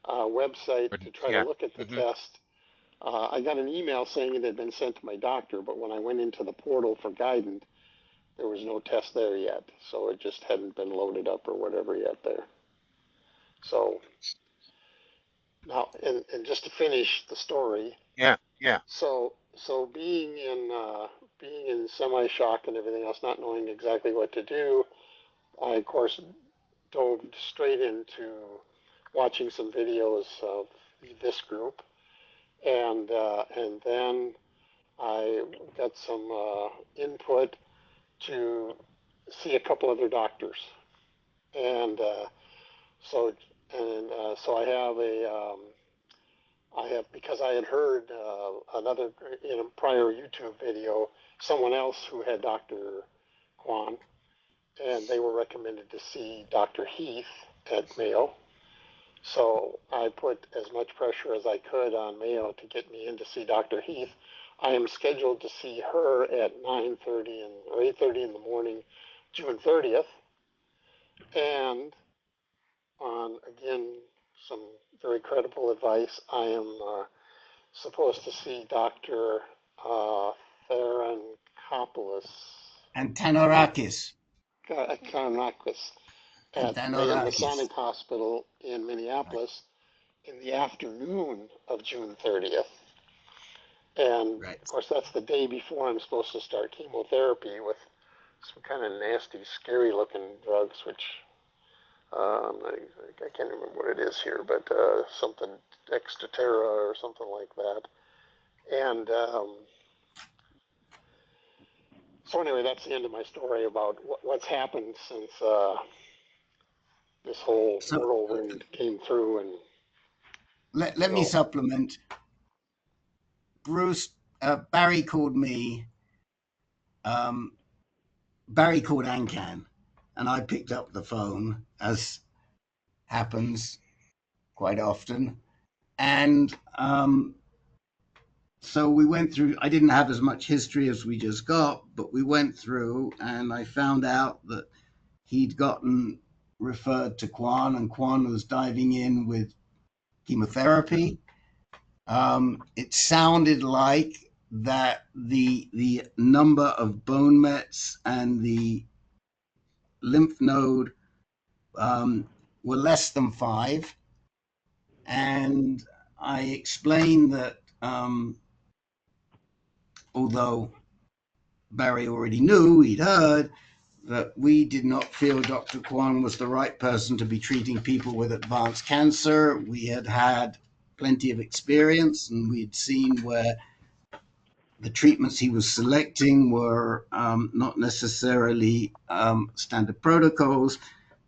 [SPEAKER 11] website to try to
[SPEAKER 2] Yeah.
[SPEAKER 11] look at the test, I got an email saying it had been sent to my doctor, but when I went into the portal for Guidant, there was no test there yet, so it just hadn't been loaded up or whatever yet there. So now, and just to finish the story,
[SPEAKER 2] Yeah.
[SPEAKER 11] so being in semi shock and everything else, not knowing exactly what to do, I of course dove straight into watching some videos of this group, and then I got some input to see a couple other doctors, and so I have, because I had heard another, in a prior YouTube video, someone else who had Dr. Kwan, and they were recommended to see Dr. Heath at Mayo. So I put as much pressure as I could on Mayo to get me in to see Dr. Heath. I am scheduled to see her at 9:30 or 8:30 in the morning, June 30th, and on, again, some very credible advice, I am supposed to see Dr. Therankopoulos,
[SPEAKER 3] Antonarakis.
[SPEAKER 11] Antonarakis, at the
[SPEAKER 3] Antonarakis.
[SPEAKER 11] Masonic Hospital in Minneapolis in the afternoon of June 30th. And
[SPEAKER 3] Right.
[SPEAKER 11] of course, that's the day before I'm supposed to start chemotherapy with some kind of nasty, scary looking drugs, which I can't remember what it is here, but something Extraterra or something like that. And so anyway, that's the end of my story about what's happened since this whole
[SPEAKER 3] So
[SPEAKER 11] whirlwind came through. And
[SPEAKER 3] let me supplement. Bruce, Barry called me. Barry called AnCan, and I picked up the phone, as happens quite often. And so we went through. I didn't have as much history as we just got, but we went through, and I found out that he'd gotten referred to Kwan, and Kwan was diving in with chemotherapy. It sounded like that the number of bone mets and the lymph node were less than 5, and I explained that although Barry already knew, he'd heard that we did not feel Dr. Kwan was the right person to be treating people with advanced cancer. We had had plenty of experience, and we'd seen where the treatments he was selecting were not necessarily standard protocols.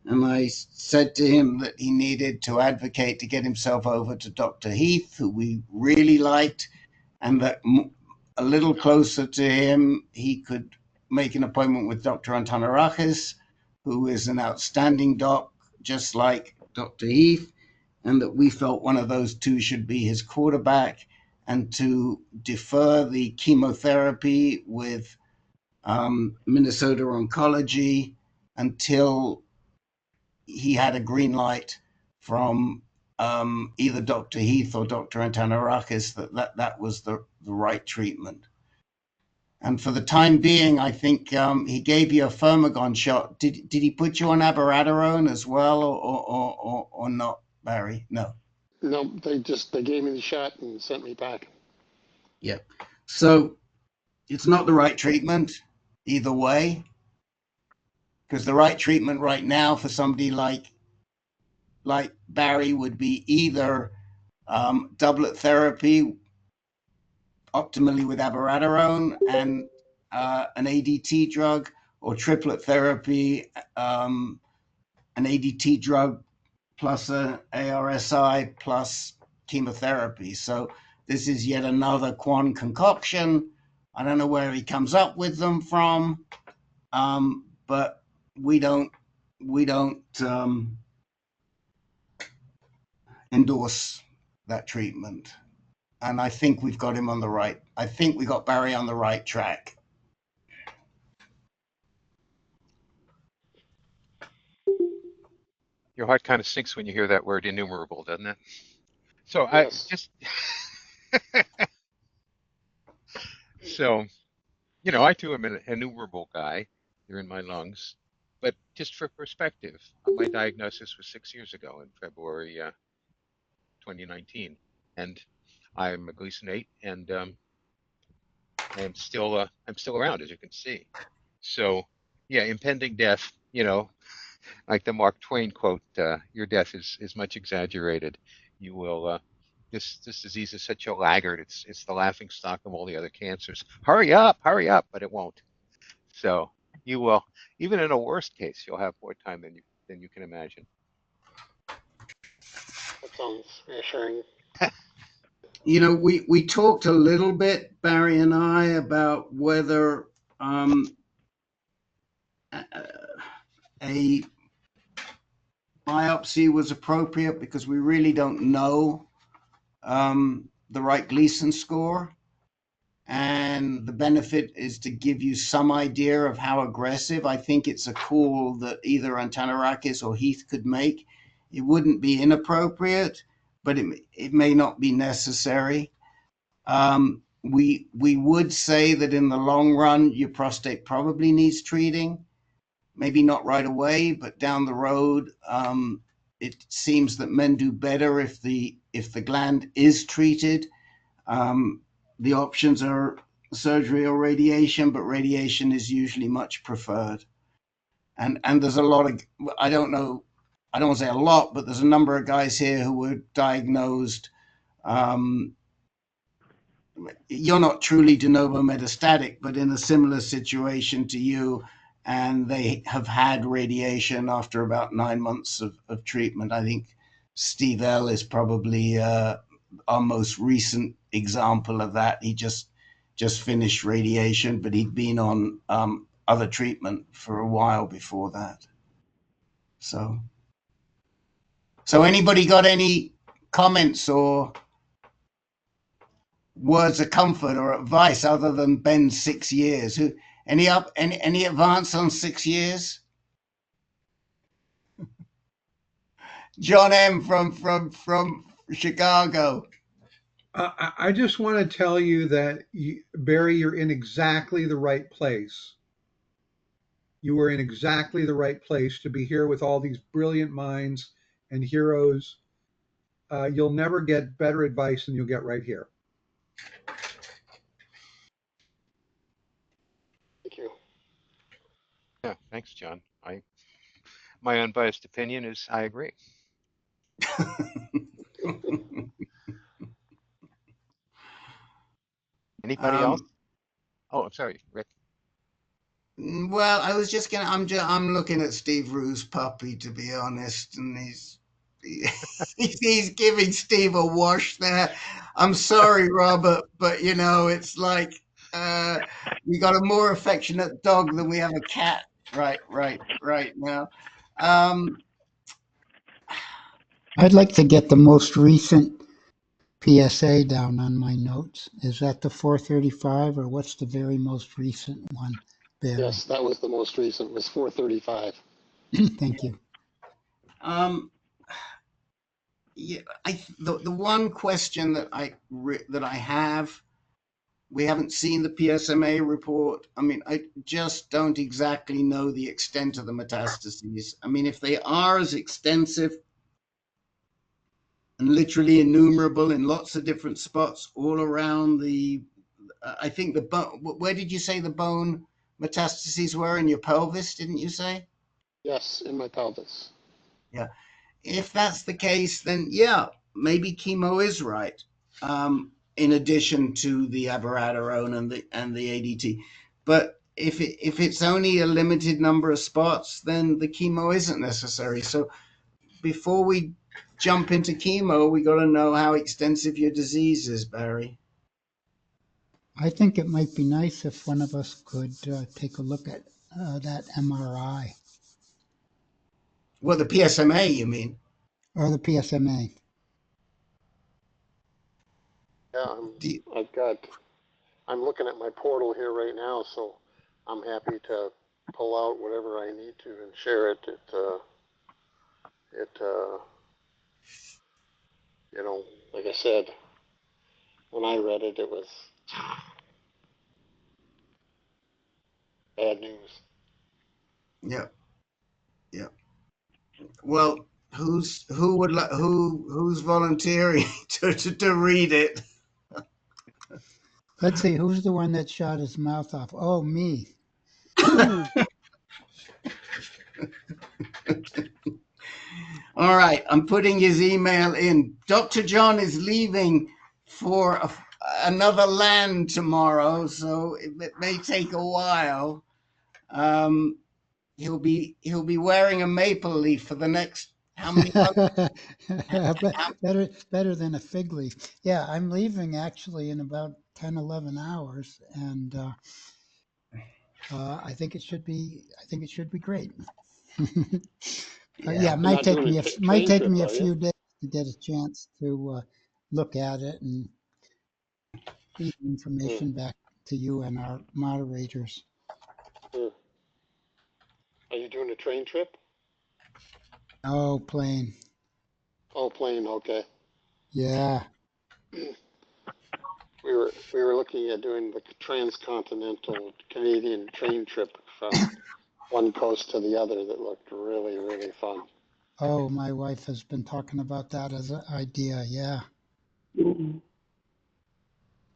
[SPEAKER 3] And I said to him that he needed to advocate to get himself over to Dr. Heath, who we really liked, and that a little closer to him, he could make an appointment with Dr. Antonarakis, who is an outstanding doc, just like Dr. Heath, and that we felt one of those two should be his quarterback, and to defer the chemotherapy with Minnesota Oncology until he had a green light from either Dr. Heath or Dr. Antonarakis that was the right treatment. And for the time being, I think he gave you a Firmagon shot. Did he put you on abiraterone as well, or not, Barry? No.
[SPEAKER 11] No, they gave me the shot and sent me back.
[SPEAKER 3] Yeah. So it's not the right treatment either way, because the right treatment right now for somebody like Barry would be either doublet therapy, optimally with abiraterone and an ADT drug, or triplet therapy, an ADT drug plus an ARSI plus chemotherapy. So this is yet another Kwan concoction. I don't know where he comes up with them from, but we don't endorse that treatment. And I think we've got him on the right. I think we got Barry on the right track.
[SPEAKER 2] Your heart kind of sinks when you hear that word innumerable, doesn't it? So
[SPEAKER 11] Yes.
[SPEAKER 2] So, I too am an innumerable guy. They're in my lungs. But just for perspective, my diagnosis was 6 years ago in February 2019, and I'm a Gleason 8, and I'm still around, as you can see. So, yeah, impending death. Like the Mark Twain quote, "Your death is much exaggerated. You will." This disease is such a laggard. It's the laughing stock of all the other cancers. Hurry up! But it won't. So you will, even in a worst case, you'll have more time than you can imagine.
[SPEAKER 11] That sounds reassuring.
[SPEAKER 3] We talked a little bit, Barry and I, about whether a biopsy was appropriate because we really don't know the right Gleason score. And the benefit is to give you some idea of how aggressive. I think it's a call that either Antonarakis or Heath could make. It wouldn't be inappropriate, but it may not be necessary. We would say that in the long run, your prostate probably needs treating. Maybe not right away, but down the road, it seems that men do better if the gland is treated. The options are surgery or radiation, but radiation is usually much preferred. And there's a lot of, I don't know, I don't want to say a lot, but there's a number of guys here who were diagnosed. You're not truly de novo metastatic, but in a similar situation to you, and they have had radiation after about 9 months of treatment. I think Steve L is probably our most recent example of that. He just finished radiation, but he'd been on other treatment for a while before that. So anybody got any comments or words of comfort or advice other than Ben's 6 years? Any advance on 6 years? John M from Chicago.
[SPEAKER 7] I just want to tell you that, Barry, you're in exactly the right place. You are in exactly the right place to be here with all these brilliant minds and heroes. You'll never get better advice than you'll get right here.
[SPEAKER 11] Thank you.
[SPEAKER 2] Yeah, thanks, John. My unbiased opinion is I agree. Anybody else? Oh, I'm sorry, Rick.
[SPEAKER 3] Well, I was just gonna. I'm looking at Steve Rue's puppy, to be honest, and he's giving Steve a wash there. I'm sorry, Robert, but it's like we got a more affectionate dog than we have a cat right now.
[SPEAKER 12] I'd like to get the most recent PSA down on my notes. Is that the 435 or what's the very most recent one, Barry?
[SPEAKER 11] Yes, that was the most recent, was 435.
[SPEAKER 12] Thank you.
[SPEAKER 3] Yeah, the one question that I have, we haven't seen the PSMA report. I mean, I just don't exactly know the extent of the metastases. I mean, if they are as extensive and literally innumerable in lots of different spots all around I think the bone, where did you say the bone metastases were? In your pelvis, didn't you say?
[SPEAKER 11] Yes, in my pelvis.
[SPEAKER 3] Yeah. If that's the case, then yeah, maybe chemo is right. In addition to the abiraterone and the ADT, but if it's only a limited number of spots, then the chemo isn't necessary. So before we jump into chemo, we got to know how extensive your disease is, Barry.
[SPEAKER 12] I think it might be nice if one of us could take a look at that MRI.
[SPEAKER 3] Well, the PSMA, you mean?
[SPEAKER 12] Or the PSMA.
[SPEAKER 11] Yeah, I'm looking at my portal here right now, so I'm happy to pull out whatever I need to and share it. Like I said, when I read it, it was bad news.
[SPEAKER 3] Yeah. Yeah. Well, who's who's volunteering to read it?
[SPEAKER 12] Let's see, who's the one that shot his mouth off? Oh, me.
[SPEAKER 3] All right, I'm putting his email in. Dr. John is leaving for another land tomorrow, so it may take a while. He'll be wearing a maple leaf for the next how many months?
[SPEAKER 12] Better than a fig leaf. Yeah, I'm leaving actually in about 10, 11 hours, and I think it should be great. Yeah,
[SPEAKER 3] Yeah.
[SPEAKER 12] it
[SPEAKER 11] You're
[SPEAKER 12] might
[SPEAKER 11] not
[SPEAKER 12] take
[SPEAKER 11] doing a
[SPEAKER 12] me
[SPEAKER 11] train trip,
[SPEAKER 12] a
[SPEAKER 11] are you?
[SPEAKER 12] few days to get a chance to look at it and feed
[SPEAKER 11] Hmm.
[SPEAKER 12] information back to you and our moderators.
[SPEAKER 11] Hmm. Are you doing a train trip?
[SPEAKER 12] Oh, plane.
[SPEAKER 11] Oh, plane. Okay.
[SPEAKER 12] Yeah.
[SPEAKER 11] We were looking at doing the transcontinental Canadian train trip from one coast to the other that looked really, really fun.
[SPEAKER 12] Oh, my wife has been talking about that as an idea. Yeah.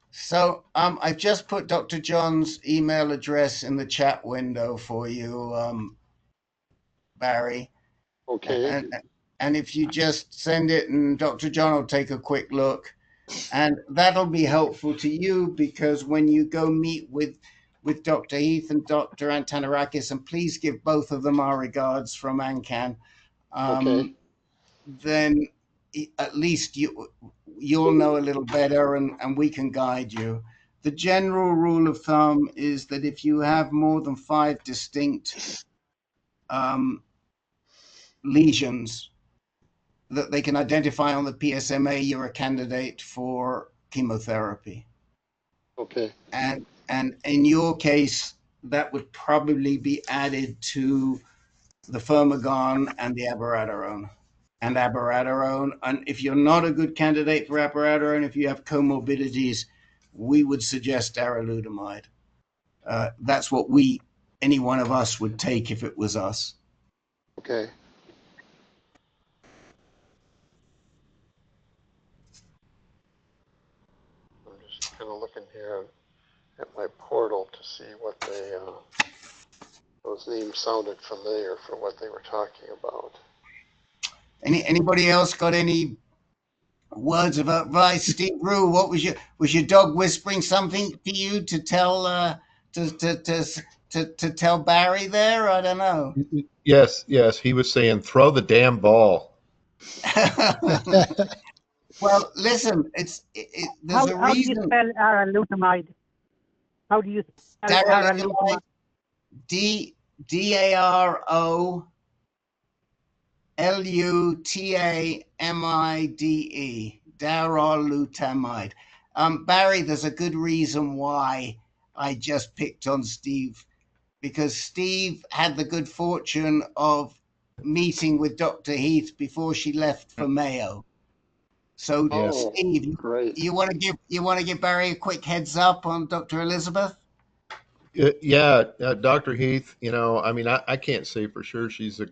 [SPEAKER 3] So I've just put Dr. John's email address in the chat window for you, Barry.
[SPEAKER 11] Okay.
[SPEAKER 3] And if you just send it and Dr. John will take a quick look. And that'll be helpful to you because when you go meet with Dr. Heath and Dr. Antonarakis, and please give both of them our regards from AnCan,
[SPEAKER 11] Okay.
[SPEAKER 3] then at least you'll know a little better and we can guide you. The general rule of thumb is that if you have more than 5 distinct lesions that they can identify on the PSMA, you're a candidate for chemotherapy.
[SPEAKER 11] Okay.
[SPEAKER 3] And in your case, that would probably be added to the Firmagon and the abiraterone. And if you're not a good candidate for abiraterone, if you have comorbidities, we would suggest darolutamide. That's what any one of us would take if it was us.
[SPEAKER 11] Okay. I'm just kind of looking here at my portal to see what those names sounded familiar for what they were talking about.
[SPEAKER 3] Anybody else got any words of advice? Steve Rue, what was your dog whispering something to you to tell to tell Barry there? I don't know.
[SPEAKER 8] Yes, yes. He was saying, throw the damn ball.
[SPEAKER 3] Well, listen, there's a
[SPEAKER 5] How do you
[SPEAKER 3] reason.
[SPEAKER 5] spell aralutamide? How do you spell
[SPEAKER 3] Darolutamide,
[SPEAKER 5] aralutamide?
[SPEAKER 3] DAROLUTAMIDE, darolutamide. Barry, there's a good reason why I just picked on Steve, because Steve had the good fortune of meeting with Dr. Heath before she left for Mayo. So,
[SPEAKER 8] Yes.
[SPEAKER 3] Steve,
[SPEAKER 11] Great.
[SPEAKER 3] you want to give Barry a quick heads up on Dr. Elizabeth?
[SPEAKER 8] Yeah, Dr. Heath, I mean, I can't say for sure she's the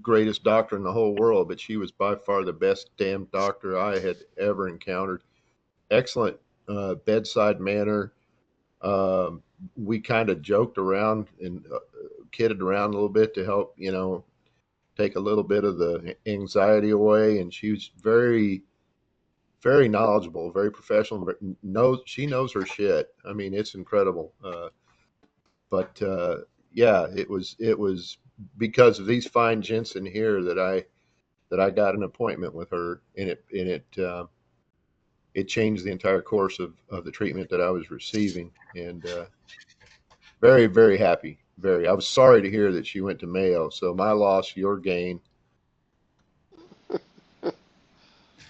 [SPEAKER 8] greatest doctor in the whole world, but she was by far the best damn doctor I had ever encountered. Excellent bedside manner. We kind of joked around and kidded around a little bit to help, take a little bit of the anxiety away. And she was very, very knowledgeable, very professional. She knows her shit. I mean, it's incredible. But yeah, it was because of these fine gents in here that I got an appointment with her, and it changed the entire course of the treatment that I was receiving, and very, very happy. Very. I was sorry to hear that she went to Mayo. So my loss, your gain.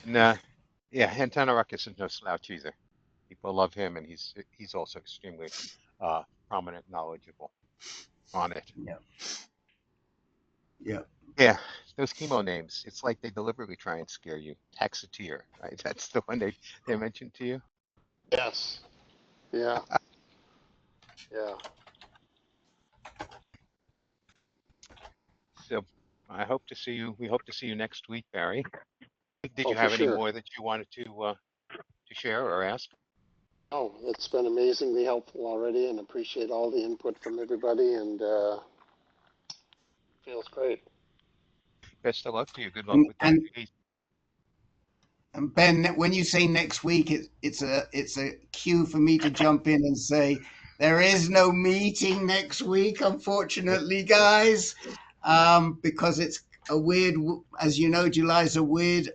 [SPEAKER 2] Nah, yeah, Antonarakis is no slouch either. People love him, and he's also extremely prominent, knowledgeable on it.
[SPEAKER 3] Yeah. Yeah.
[SPEAKER 2] Yeah, those chemo names. It's like they deliberately try and scare you. Taxotere, right? That's the one they mentioned to you.
[SPEAKER 11] Yes. Yeah. Yeah.
[SPEAKER 2] I hope to see you. We hope to see you next week, Barry. Did
[SPEAKER 11] Oh,
[SPEAKER 2] you
[SPEAKER 11] for
[SPEAKER 2] have any
[SPEAKER 11] sure.
[SPEAKER 2] more that you wanted to share or ask?
[SPEAKER 11] Oh, it's been amazingly helpful already, and appreciate all the input from everybody, and feels great.
[SPEAKER 2] Best of luck to you. Good luck with that case.
[SPEAKER 3] And Ben, when you say next week, it's a cue for me to jump in and say there is no meeting next week, unfortunately, guys, because it's a weird. As you know, July's a weird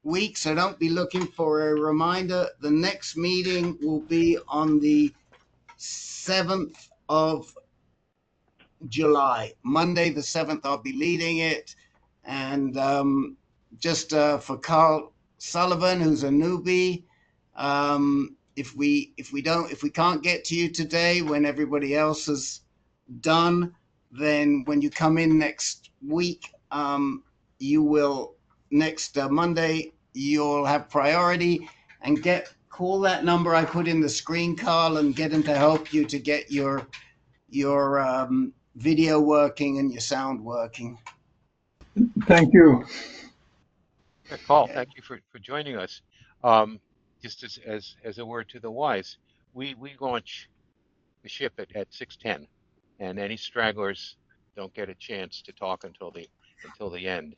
[SPEAKER 3] week, so don't be looking for a reminder. The next meeting will be on the 7th of July, Monday the 7th. I'll be leading it, and just for Carl Sullivan, who's a newbie, if we can't get to you today when everybody else is done, then when you come in next week, you will next Monday you'll have priority, and call that number I put in the screen, Carl, and get him to help you to get your video working and your sound working.
[SPEAKER 10] Thank you.
[SPEAKER 2] Paul, thank you for joining us. Just as a word to the wise, we launch the ship at 6:10, and any stragglers don't get a chance to talk until the end.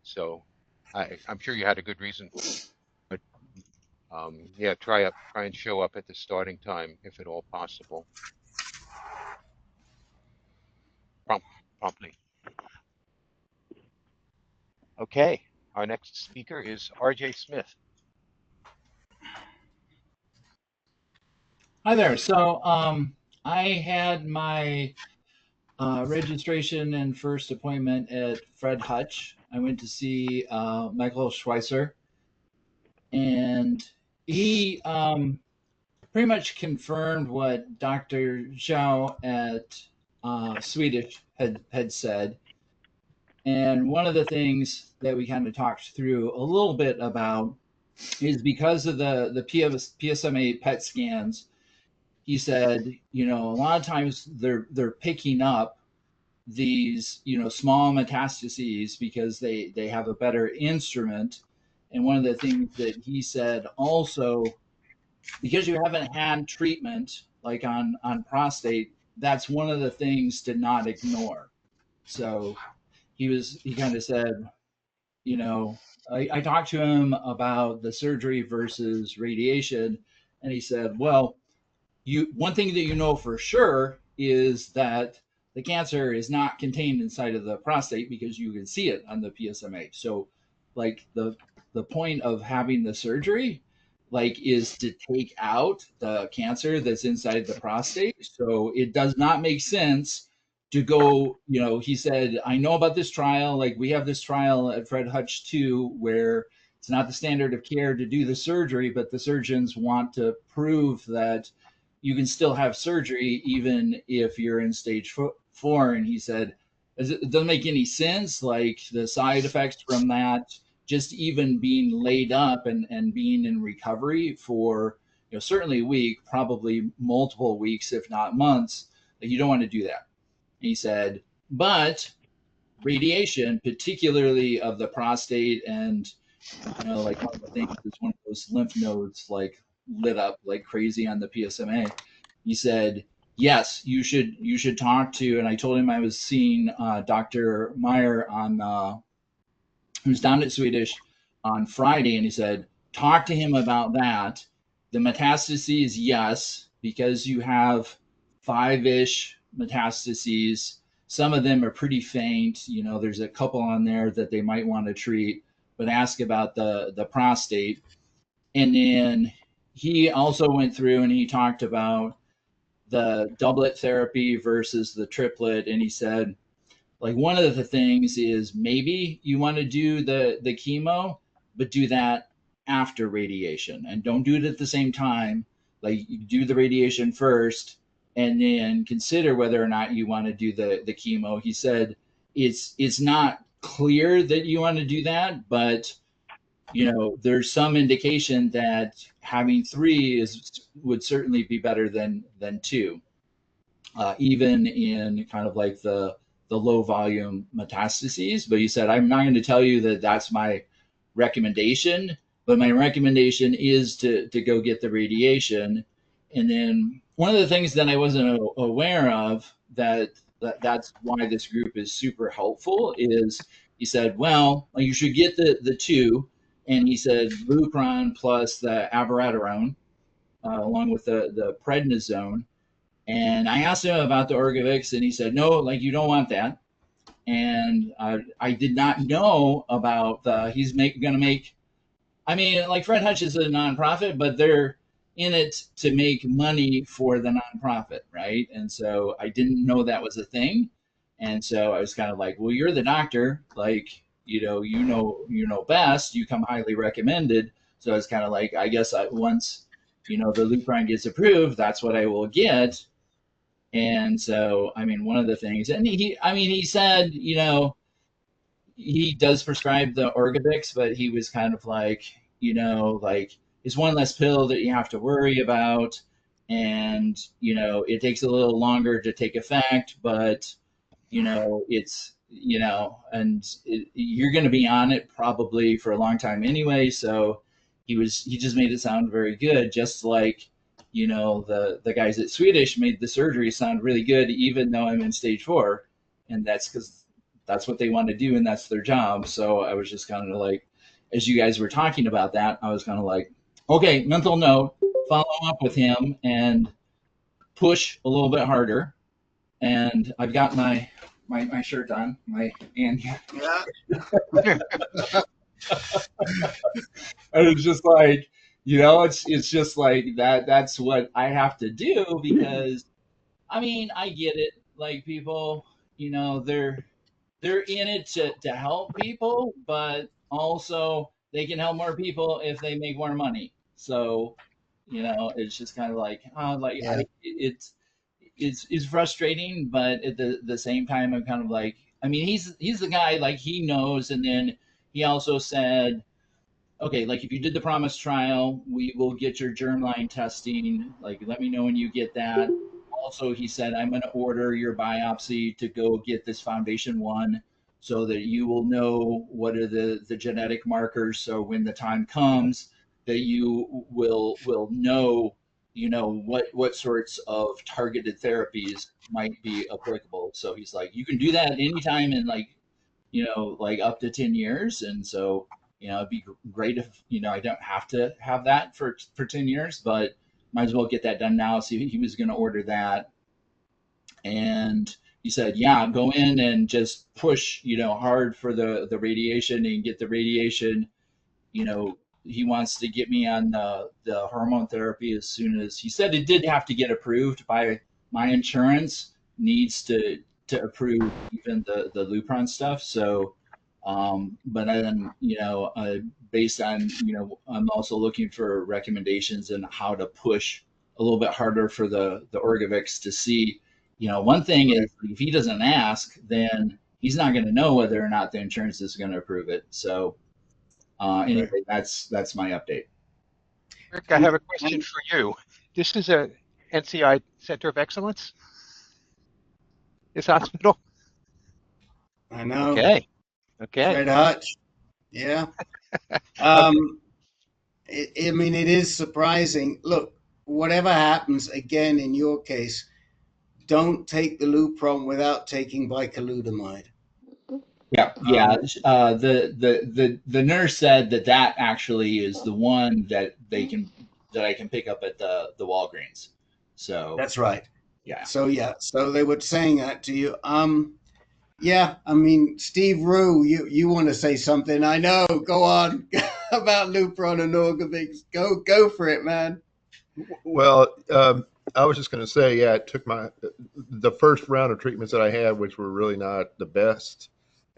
[SPEAKER 2] So I'm sure you had a good reason for it, but yeah, try and show up at the starting time if at all possible. Promptly. Okay, our next speaker is R.J. Smith.
[SPEAKER 13] Hi there. So I had my registration and first appointment at Fred Hutch. I went to see Michael Schweitzer, and he pretty much confirmed what Dr. Zhao at Swedish had said. And one of the things that we kind of talked through a little bit about is because of the PSMA PET scans. He said, a lot of times they're picking up these, small metastases because they have a better instrument. And one of the things that he said also, because you haven't had treatment like on prostate, that's one of the things to not ignore. So he kind of said, I talked to him about the surgery versus radiation, and he said, well, one thing that you know for sure is that the cancer is not contained inside of the prostate because you can see it on the PSMA. So like the point of having the surgery is to take out the cancer that's inside the prostate. So it does not make sense to go, he said, I know about this trial. Like we have this trial at Fred Hutch too, where it's not the standard of care to do the surgery, but the surgeons want to prove that you can still have surgery even if you're in stage 4. And he said, it doesn't make any sense. Like the side effects from that, just even being laid up and being in recovery for, certainly a week, probably multiple weeks, if not months, you don't want to do that. He said, but radiation, particularly of the prostate, and like one of the things is one of those lymph nodes lit up like crazy on the PSMA. He said, yes, you should talk to, and I told him I was seeing Dr. Meyer who's down at Swedish on Friday, and he said, talk to him about that. The metastases, yes, because you have 5-ish metastases. Some of them are pretty faint. There's a couple on there that they might want to treat, but ask about the prostate. And then he also went through and he talked about the doublet therapy versus the triplet. And he said, one of the things is maybe you want to do the chemo, but do that after radiation and don't do it at the same time. You do the radiation first and then consider whether or not you want to do the chemo. He said it's not clear that you want to do that, but there's some indication that having 3 would certainly be better than 2, even in kind of like the low volume metastases. But he said, I'm not going to tell you that that's my recommendation, but my recommendation is to go get the radiation. And then one of the things that I wasn't aware of that's why this group is super helpful is he said, well, you should get the two. And he said Lupron plus the abiraterone, along with the prednisone. And I asked him about the Orgovyx, and he said, no, like you don't want that. And I did not know about he's going to make, I mean, like Fred Hutch is a nonprofit, but they're in it to make money for the nonprofit, right? And so I didn't know that was a thing. And so I was kind of like, well, you're the doctor, like, you know best, you come highly recommended. So I was kind of like, I guess once, the Lupron gets approved, that's what I will get. And so, I mean, one of the things, and he said, he does prescribe the Orgovyx, but he was kind of like, like it's one less pill that you have to worry about. And, it takes a little longer to take effect, but, it's, and you're going to be on it probably for a long time anyway. So he just made it sound very good, just like, the guys at Swedish made the surgery sound really good, even though I'm in stage 4. And that's because that's what they want to do and that's their job. So I was just kind of like, as you guys were talking about that, I was kind of like, okay, mental note, follow up with him and push a little bit harder. And I've got my shirt on, my AnCan.
[SPEAKER 3] Yeah.
[SPEAKER 13] And it's just like, it's just like that's what I have to do because, I mean, I get it. Like people, they're in it to help people, but also they can help more people if they make more money. So, it's just kind of like,
[SPEAKER 3] Yeah.
[SPEAKER 13] it's frustrating, but at the same time, I'm kind of like, I mean, he's the guy, like he knows. And then he also said, okay, like if you did the PROMISE trial, we will get your germline testing. Like, let me know when you get that. Also, he said, I'm going to order your biopsy to go get this Foundation 1 so that you will know what are the genetic markers. So when the time comes that you will know, what sorts of targeted therapies might be applicable. So he's like, you can do that anytime in like up to 10 years. And so, it'd be great if, I don't have to have that for 10 years, but might as well get that done now. So he was going to order that. And he said, yeah, go in and just push, hard for the radiation and get the radiation. He wants to get me on the hormone therapy as soon as he said it did have to get approved by my insurance, needs to approve even the Lupron stuff. So, but then, based on, I'm also looking for recommendations and how to push a little bit harder for the Orgovyx to see, one thing is if he doesn't ask, then he's not going to know whether or not the insurance is going to approve it. So, anyway, that's my update.
[SPEAKER 2] Rick, I have a question for you. This is a NCI Center of Excellence? This hospital?
[SPEAKER 3] I know.
[SPEAKER 2] Okay.
[SPEAKER 3] Fred Hutch. Yeah. I mean, it is surprising. Look, whatever happens, again, in your case, don't take the Lupron without taking bicalutamide.
[SPEAKER 13] Yeah. The nurse said that actually is the one that I can pick up at the Walgreens. So
[SPEAKER 3] that's right.
[SPEAKER 13] Yeah.
[SPEAKER 3] So they were saying that to you. Yeah, I mean, Steve Rue, you want to say something? I know. Go on about Lupron and Orgovyx. Go for it, man.
[SPEAKER 8] Well, I was just going to say, yeah, it took the first round of treatments that I had, which were really not the best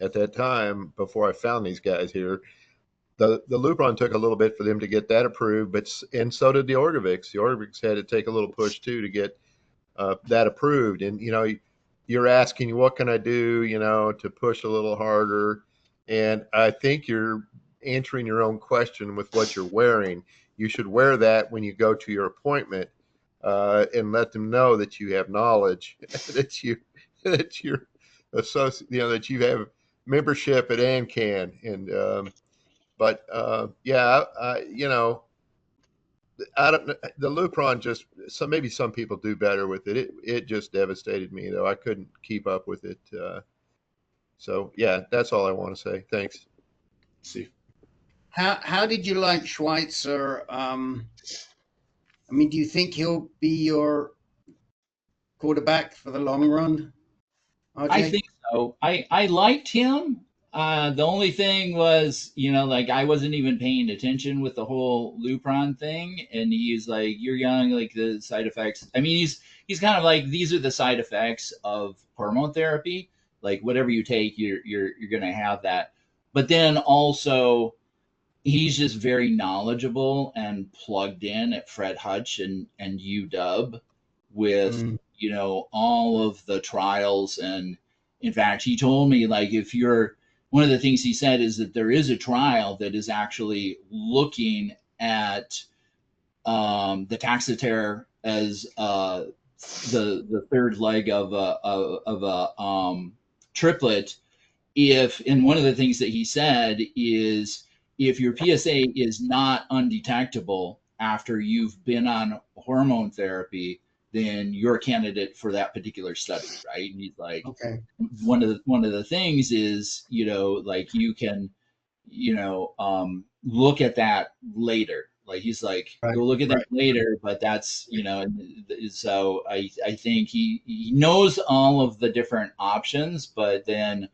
[SPEAKER 8] at that time before I found these guys here. The Lupron took a little bit for them to get that approved, and so did the Orgovyx. The Orgovyx had to take a little push too to get that approved. And you're asking, what can I do, to push a little harder? And I think you're answering your own question with what you're wearing. You should wear that when you go to your appointment, and let them know that you have knowledge, that you're that you have membership at AnCan, and but yeah, I don't. The Lupron just maybe some people do better with it. It just devastated me though. I couldn't keep up with it. So yeah, that's all I want to say. Thanks.
[SPEAKER 13] See.
[SPEAKER 3] How did you like Schweitzer? I mean, do you think he'll be your quarterback for the long run, RJ?
[SPEAKER 13] I think so. I liked him. The only thing was, like I wasn't even paying attention with the whole Lupron thing, and he's like, "You're young, like the side effects." I mean, he's kind of like, these are the side effects of hormone therapy. Like whatever you take, you're gonna have that. But then also, he's just very knowledgeable and plugged in at Fred Hutch and UW with all of the trials. And in fact, he told me, like, if you're one of the things he said is that there is a trial that is actually looking at the Taxotere as the third leg of a triplet. And one of the things that he said is, if your PSA is not undetectable after you've been on hormone therapy, then you're a candidate for that particular study, right? And he's like,
[SPEAKER 3] okay.
[SPEAKER 13] One of the things is, like you can, look at that later. Like he's like, go look at that later, but that's, so I think he knows all of the different options, but then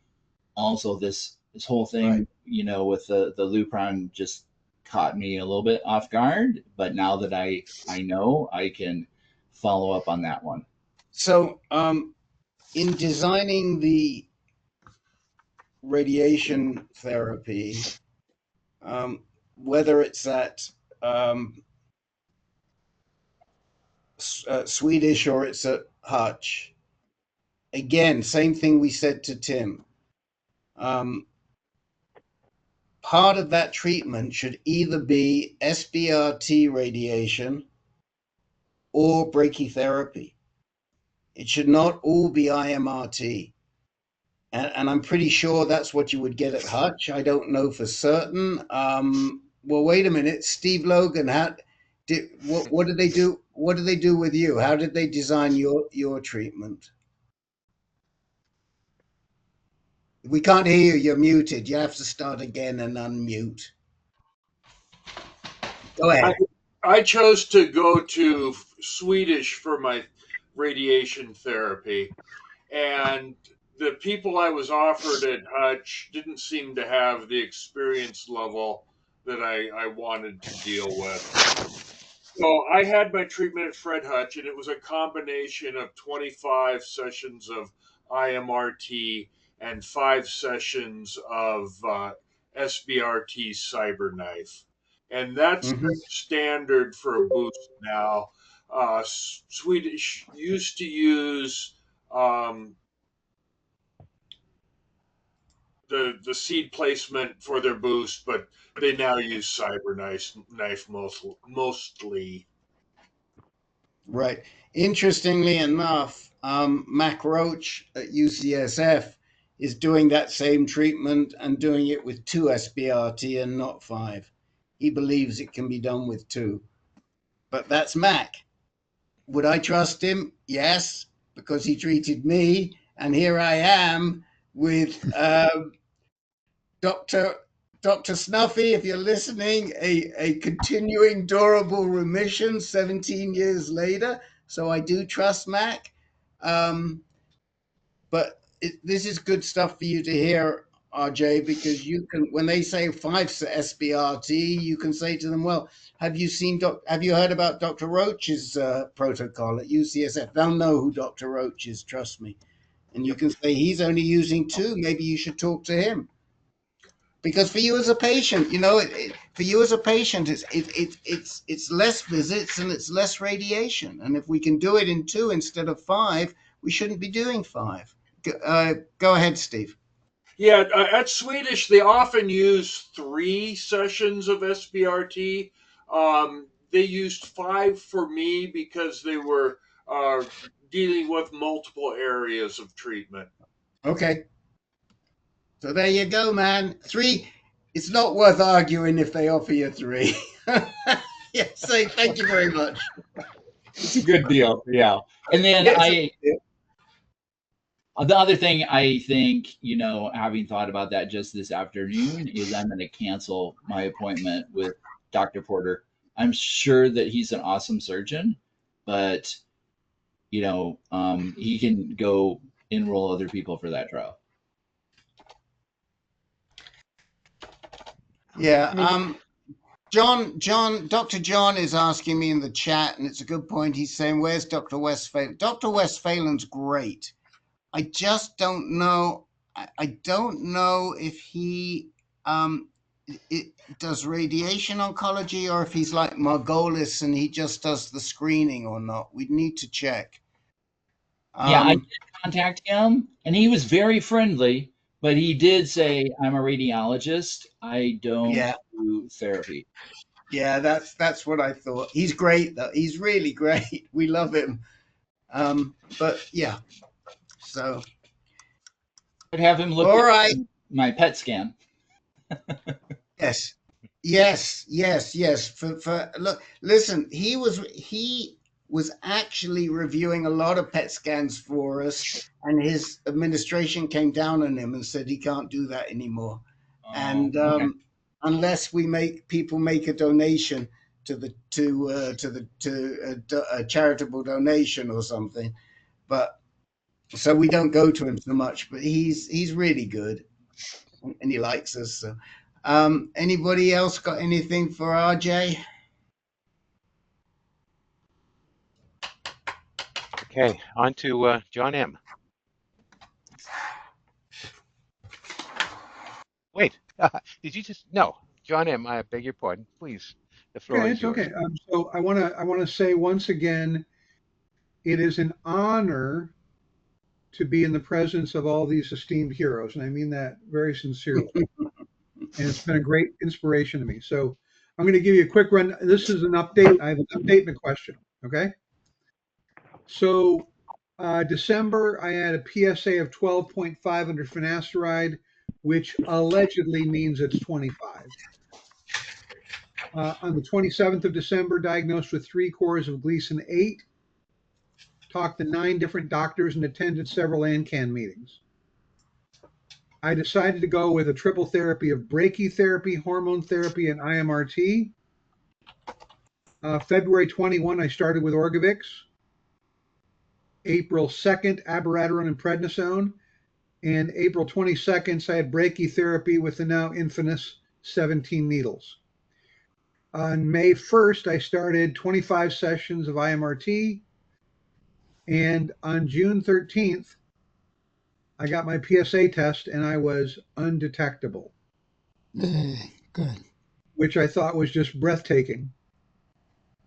[SPEAKER 13] also this whole thing, with the Lupron just caught me a little bit off guard. But now that I know, I can follow up on that one.
[SPEAKER 3] So, in designing the radiation therapy, whether it's at Swedish or it's at Hutch, again, same thing we said to Tim. Part of that treatment should either be SBRT radiation or brachytherapy. It should not all be IMRT. And I'm pretty sure that's what you would get at Hutch. I don't know for certain. Well, wait a minute, Steve Logan. What did they do? What did they do with you? How did they design your treatment? We can't hear you. You're muted. You have to start again and unmute. Go ahead.
[SPEAKER 14] I chose to go to Swedish for my radiation therapy, and the people I was offered at Hutch didn't seem to have the experience level that I wanted to deal with. So I had my treatment at Fred Hutch, and it was a combination of 25 sessions of IMRT and 5 sessions of SBRT CyberKnife. And that's standard for a boost now. Swedish used to use the seed placement for their boost, but they now use CyberKnife mostly.
[SPEAKER 3] Right. Interestingly enough, Mac Roach at UCSF is doing that same treatment and doing it with 2 SBRT and not 5. He believes it can be done with 2. But that's Mac. Would I trust him? Yes, because he treated me. And here I am with Dr. Snuffy, if you're listening, a continuing durable remission 17 years later. So I do trust Mac. But this is good stuff for you to hear, RJ, because you can, when they say 5 SBRT, you can say to them, well, have you heard about Dr. Roach's protocol at UCSF? They'll know who Dr. Roach is, trust me. And you can say he's only using 2. Maybe you should talk to him. Because for you as a patient, it's less visits and it's less radiation. And if we can do it in 2 instead of 5, we shouldn't be doing 5. Go ahead, Steve.
[SPEAKER 14] Yeah, at Swedish, they often use 3 sessions of SBRT. They used 5 for me because they were dealing with multiple areas of treatment.
[SPEAKER 3] Okay. So there you go, man. 3. It's not worth arguing if they offer you 3. Yeah, say thank you very much.
[SPEAKER 13] It's a good deal. Yeah. And then the other thing I think, having thought about that just this afternoon, is I'm going to cancel my appointment with Dr. Porter. I'm sure that he's an awesome surgeon, but he can go enroll other people for that trial.
[SPEAKER 3] Yeah. Dr. John is asking me in the chat, and it's a good point. He's saying, where's Dr. Westphalen? Dr. Westphalen's great. I just don't know. I don't know if he does radiation oncology or if he's like Margolis and he just does the screening or not. We'd need to check.
[SPEAKER 13] Yeah, I did contact him, and he was very friendly, but he did say, I'm a radiologist. I don't do therapy.
[SPEAKER 3] Yeah, that's what I thought. He's great, though. He's really great. We love him. But yeah, so
[SPEAKER 13] I'd have him look
[SPEAKER 3] all
[SPEAKER 13] at
[SPEAKER 3] right.
[SPEAKER 13] my PET scan.
[SPEAKER 3] Yes. For look, listen. He was actually reviewing a lot of PET scans for us, and his administration came down on him and said he can't do that anymore. And
[SPEAKER 13] Okay.
[SPEAKER 3] unless people make a donation to a charitable donation or something, but so we don't go to him so much. But he's really good, and he likes us. So, anybody else got anything for RJ?
[SPEAKER 2] Okay, on to John M. Wait, did you just no, John M. I beg your pardon. Please, the floor
[SPEAKER 7] Okay,
[SPEAKER 2] is
[SPEAKER 7] it's
[SPEAKER 2] yours.
[SPEAKER 7] okay. So I want to say once again, it is an honor to be in the presence of all these esteemed heroes, and I mean that very sincerely. And it's been a great inspiration to me. So I'm going to give you a quick run. This is an update. I have an update and a question. Okay. So December, I had a PSA of 12.5 under finasteride, which allegedly means it's 25. On the 27th of December, diagnosed with 3 cores of Gleason 8, talked to 9 different doctors and attended several AnCan meetings. I decided to go with a triple therapy of brachytherapy, hormone therapy, and IMRT. February 21, I started with Orgovyx. April 2nd, abiraterone and prednisone. And April 22nd, I had brachytherapy with the now infamous 17 needles. On May 1st, I started 25 sessions of IMRT. And on June 13th, I got my PSA test and I was undetectable.
[SPEAKER 12] Good.
[SPEAKER 7] Which I thought was just breathtaking.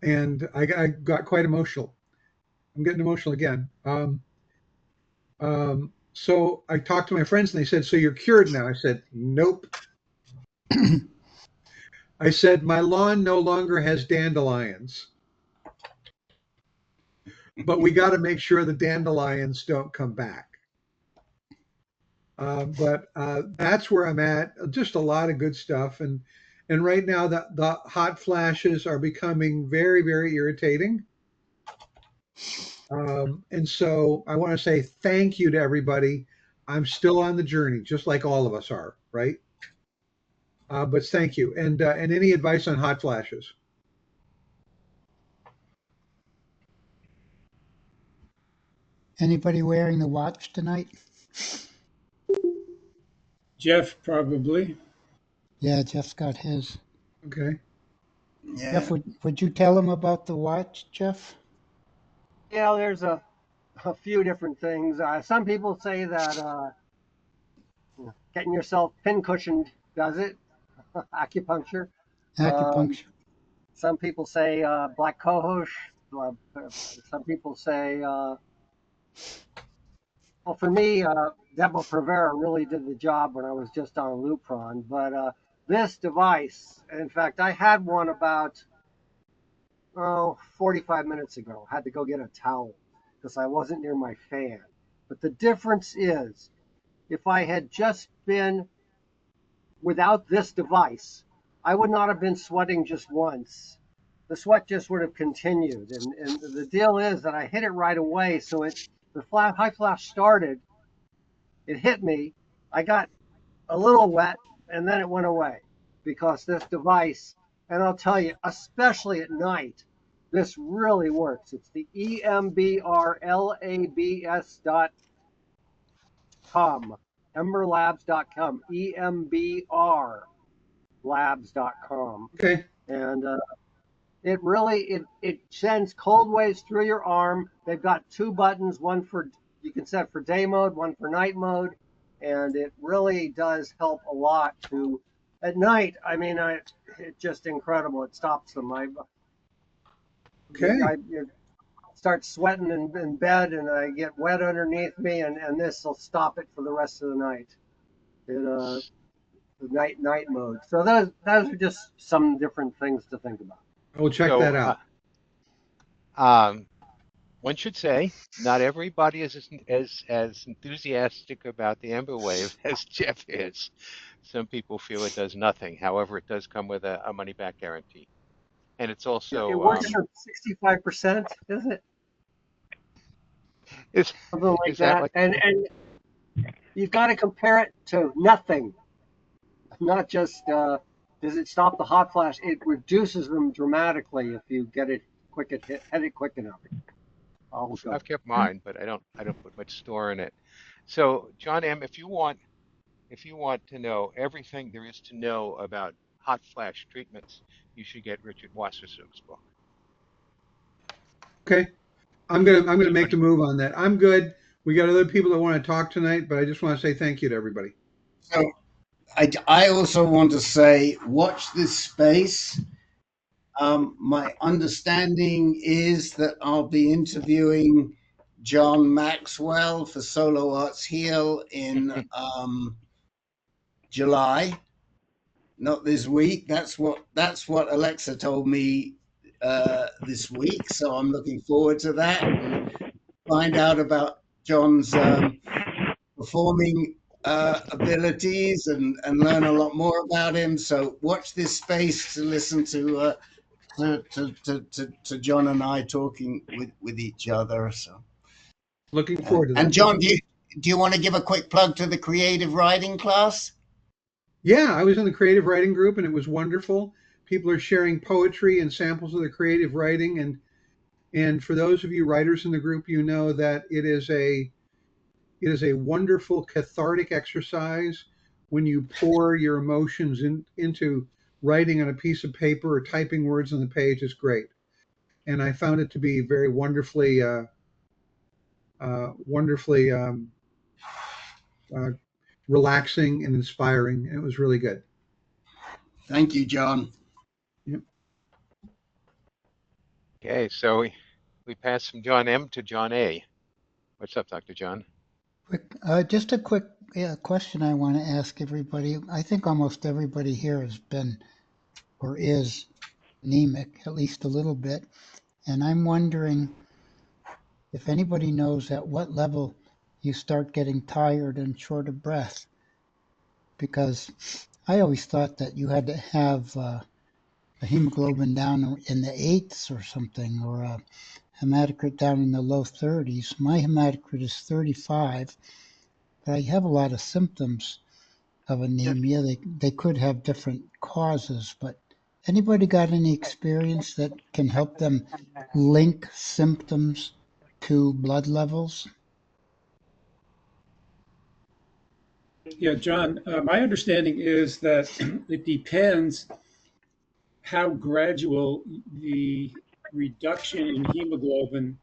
[SPEAKER 7] And I got quite emotional. I'm getting emotional again. So I talked to my friends and they said, so you're cured now? I said, nope. I said, my lawn no longer has dandelions. But we got to make sure the dandelions don't come back. But that's where I'm at. Just a lot of good stuff. And right now the hot flashes are becoming very, very irritating. And so I want to say thank you to everybody. I'm still on the journey, just like all of us are, right? But thank you. And any advice on hot flashes?
[SPEAKER 12] Anybody wearing the watch tonight?
[SPEAKER 4] Jeff, probably.
[SPEAKER 12] Yeah, Jeff's got his.
[SPEAKER 7] Okay.
[SPEAKER 3] Yeah.
[SPEAKER 12] Jeff, would you tell him about the watch, Jeff?
[SPEAKER 15] Yeah, there's a few different things. Some people say that getting yourself pincushioned does it, acupuncture.
[SPEAKER 12] Acupuncture.
[SPEAKER 15] Some people say black cohosh. Some people say, well, for me, Depo-Provera really did the job when I was just on Lupron. But this device, in fact, I had one about 45 minutes ago. Had to go get a towel because I wasn't near my fan. But the difference is if I had just been without this device, I would not have been sweating just once. The sweat just would have continued. And the deal is that I hit it right away. So the high flash started, it hit me. I got a little wet and then it went away because this device, and I'll tell you, especially at night, this really works. It's the EMBRLABS.com, emberlabs.com, EMBRlabs.com.
[SPEAKER 7] Okay.
[SPEAKER 15] And it really, it sends cold waves through your arm. They've got 2 buttons, one for, you can set for day mode, one for night mode. And it really does help a lot to, at night, I mean, it's just incredible. It stops them. I start sweating in bed and I get wet underneath me and this will stop it for the rest of the night. The night mode. So those are just some different things to think about.
[SPEAKER 7] I will check that out.
[SPEAKER 2] One should say, not everybody is as enthusiastic about the Ember Wave as Jeff is. Some people feel it does nothing. However, it does come with a money-back guarantee. And it's also...
[SPEAKER 15] It works for 65%, isn't it? Something like that. And you've got to compare it to nothing. Not just, does it stop the hot flash? It reduces them dramatically if you get it quick enough.
[SPEAKER 2] I've kept mine, but I don't put much store in it. So, John M., if you want to know everything there is to know about hot flash treatments, you should get Richard Wasserstrom book.
[SPEAKER 7] Okay, I'm gonna make the move on that. I'm good. We got other people that want to talk tonight, but I just want to say thank you to everybody.
[SPEAKER 3] So, I also want to say, watch this space. My understanding is that I'll be interviewing John Maxwell for Solo Arts Heal in July. Not this week. That's what Alexa told me this week. So I'm looking forward to that and find out about John's performing abilities and learn a lot more about him. So watch this space to listen to John and I talking with each other. So
[SPEAKER 7] looking forward to that.
[SPEAKER 3] And John, do you want to give a quick plug to the creative writing class?
[SPEAKER 7] Yeah, I was in the creative writing group and it was wonderful. People are sharing poetry and samples of their creative writing, and for those of you writers in the group, you know that it is a wonderful cathartic exercise when you pour your emotions into writing on a piece of paper or typing words on the page. Is great. And I found it to be very wonderfully relaxing and inspiring. It was really good.
[SPEAKER 3] Thank you, John.
[SPEAKER 7] Yep.
[SPEAKER 2] Okay, so we pass from John M. to John A. What's up, Dr. John?
[SPEAKER 12] Just a quick question I want to ask everybody. I think almost everybody here has been or is anemic, at least a little bit. And I'm wondering if anybody knows at what level you start getting tired and short of breath. Because I always thought that you had to have a hemoglobin down in the 8s or something, or a hematocrit down in the low 30s. My hematocrit is 35, but I have a lot of symptoms of anemia. They could have different causes, but anybody got any experience that can help them link symptoms to blood levels?
[SPEAKER 16] Yeah, John, my understanding is that it depends how gradual the reduction in hemoglobin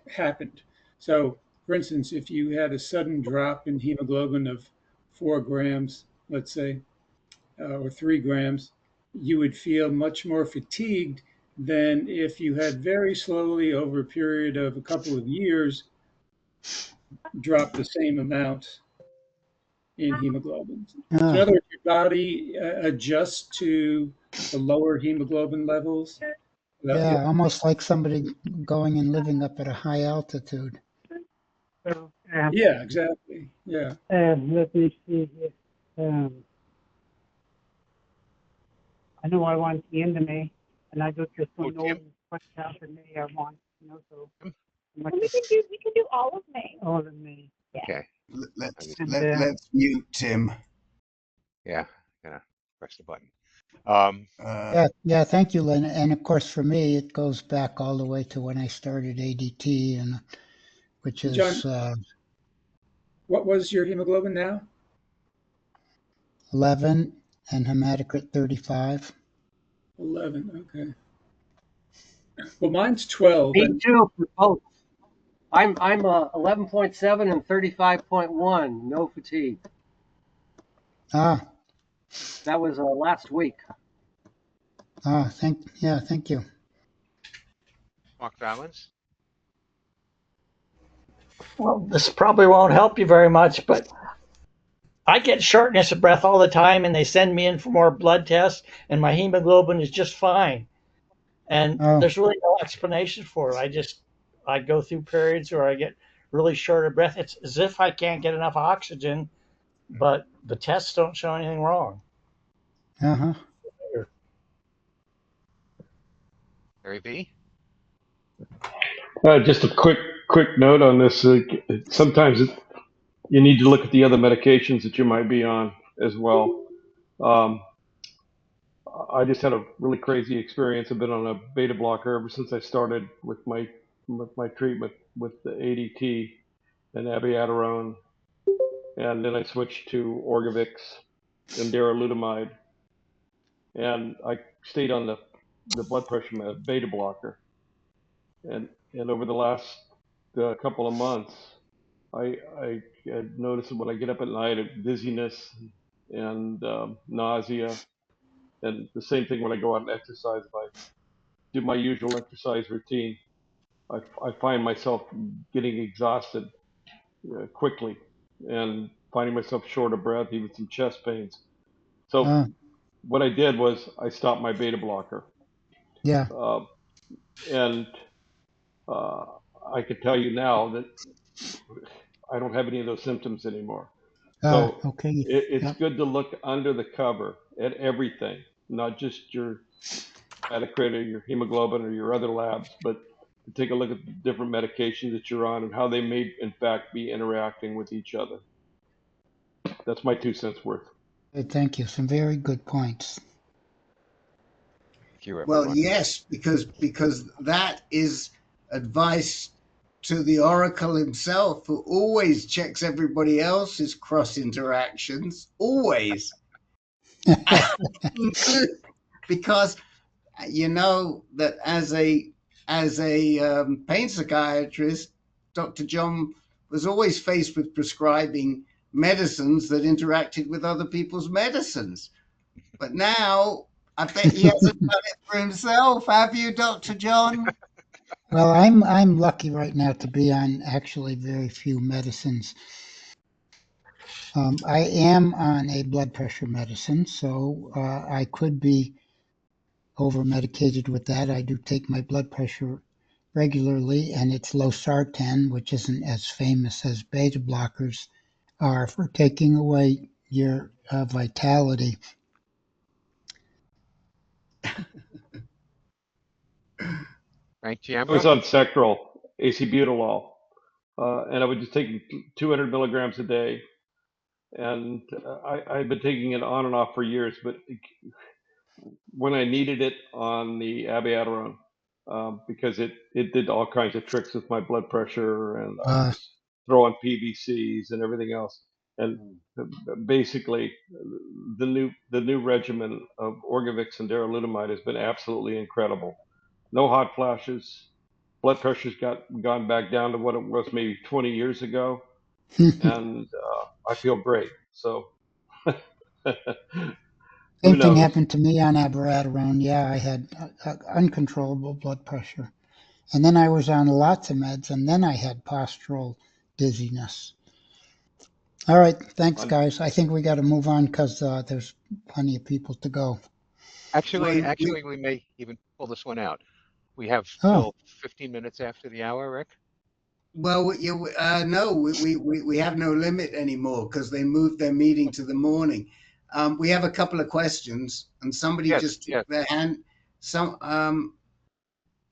[SPEAKER 16] happened. So, for instance, if you had a sudden drop in hemoglobin of 4 grams, let's say, or 3 grams, you would feel much more fatigued than if you had very slowly, over a period of a couple of years, dropped the same amount in hemoglobin. So in other words, your body adjusts to the lower hemoglobin levels.
[SPEAKER 12] Yeah, almost like somebody going and living up at a high altitude.
[SPEAKER 16] Yeah, exactly. Yeah.
[SPEAKER 5] Let me see here. I know I want the end of May, and I just don't know
[SPEAKER 2] Tim?
[SPEAKER 5] what half of May I want. So
[SPEAKER 17] We can do all of May.
[SPEAKER 5] all of May.
[SPEAKER 17] Yeah.
[SPEAKER 2] Okay.
[SPEAKER 3] Let's mute Tim.
[SPEAKER 2] Yeah, gonna press the button.
[SPEAKER 12] Yeah, thank you, Lynn. And of course, for me, it goes back all the way to when I started ADT, and which is
[SPEAKER 16] John, what was your hemoglobin now?
[SPEAKER 12] 11 and hematocrit 35.
[SPEAKER 16] 11. Okay. Well, mine's 12.
[SPEAKER 15] Me too for both. I'm 11.7 and 35.1. No fatigue.
[SPEAKER 12] Ah,
[SPEAKER 15] That was last week.
[SPEAKER 12] thank you.
[SPEAKER 2] Mark Valens?
[SPEAKER 18] Well, this probably won't help you very much, but I get shortness of breath all the time, and they send me in for more blood tests, and my hemoglobin is just fine. And there's really no explanation for it. I go through periods where I get really short of breath. It's as if I can't get enough oxygen, but the tests don't show anything wrong.
[SPEAKER 12] Uh-huh.
[SPEAKER 2] Gary V?
[SPEAKER 19] Just a quick note on this. Sometimes you need to look at the other medications that you might be on as well. I just had a really crazy experience. I've been on a beta blocker ever since I started with my treatment with the ADT and abiraterone, and then I switched to Orgovyx and darolutamide, and I stayed on the blood pressure beta blocker, and over the last couple of months, I had noticed that when I get up at night, dizziness and nausea, and the same thing when I go out and exercise. If I do my usual exercise routine, I find myself getting exhausted quickly and finding myself short of breath, even some chest pains. So what I did was I stopped my beta blocker.
[SPEAKER 12] Yeah.
[SPEAKER 19] And I can tell you now that I don't have any of those symptoms anymore. So
[SPEAKER 12] okay.
[SPEAKER 19] It's good to look under the cover at everything, not just your hematocrit or your hemoglobin or your other labs, but to take a look at the different medications that you're on and how they may, in fact, be interacting with each other. That's my 2 cents worth.
[SPEAKER 12] Thank you. Some very good points.
[SPEAKER 2] Thank you,
[SPEAKER 3] Well,
[SPEAKER 2] everyone.
[SPEAKER 3] yes, because that is advice to the Oracle himself, who always checks everybody else's cross interactions, always. Because you know that as a pain psychiatrist, Dr. John was always faced with prescribing medicines that interacted with other people's medicines. But now I bet he hasn't done it for himself, have you, Dr. John?
[SPEAKER 12] Well, I'm lucky right now to be on actually very few medicines. I am on a blood pressure medicine, so I could be over medicated with that. I do take my blood pressure regularly, and it's losartan, which isn't as famous as beta blockers are for taking away your vitality.
[SPEAKER 2] Frank
[SPEAKER 19] I was on Sectrol, acebutolol, and I was just taking 200 milligrams a day. And I've been taking it on and off for years, but when I needed it on the abiraterone, because it did all kinds of tricks with my blood pressure, and I was throwing PVCs and everything else. And basically, the new regimen of Orgovyx and darolutamide has been absolutely incredible. No hot flashes. Blood pressure's gone back down to what it was maybe 20 years ago, and I feel great. So
[SPEAKER 12] Same thing happened to me on abiraterone. Yeah, I had uncontrollable blood pressure. And then I was on lots of meds, and then I had postural dizziness. All right, thanks, guys. I think we got to move on because there's plenty of people to go.
[SPEAKER 2] Actually, we may even pull this one out. We have till 15 minutes after the hour, Rick.
[SPEAKER 3] Well, no, we have no limit anymore because they moved their meeting to the morning. We have a couple of questions, and somebody
[SPEAKER 2] Yes,
[SPEAKER 3] just took
[SPEAKER 2] yes.
[SPEAKER 3] their hand.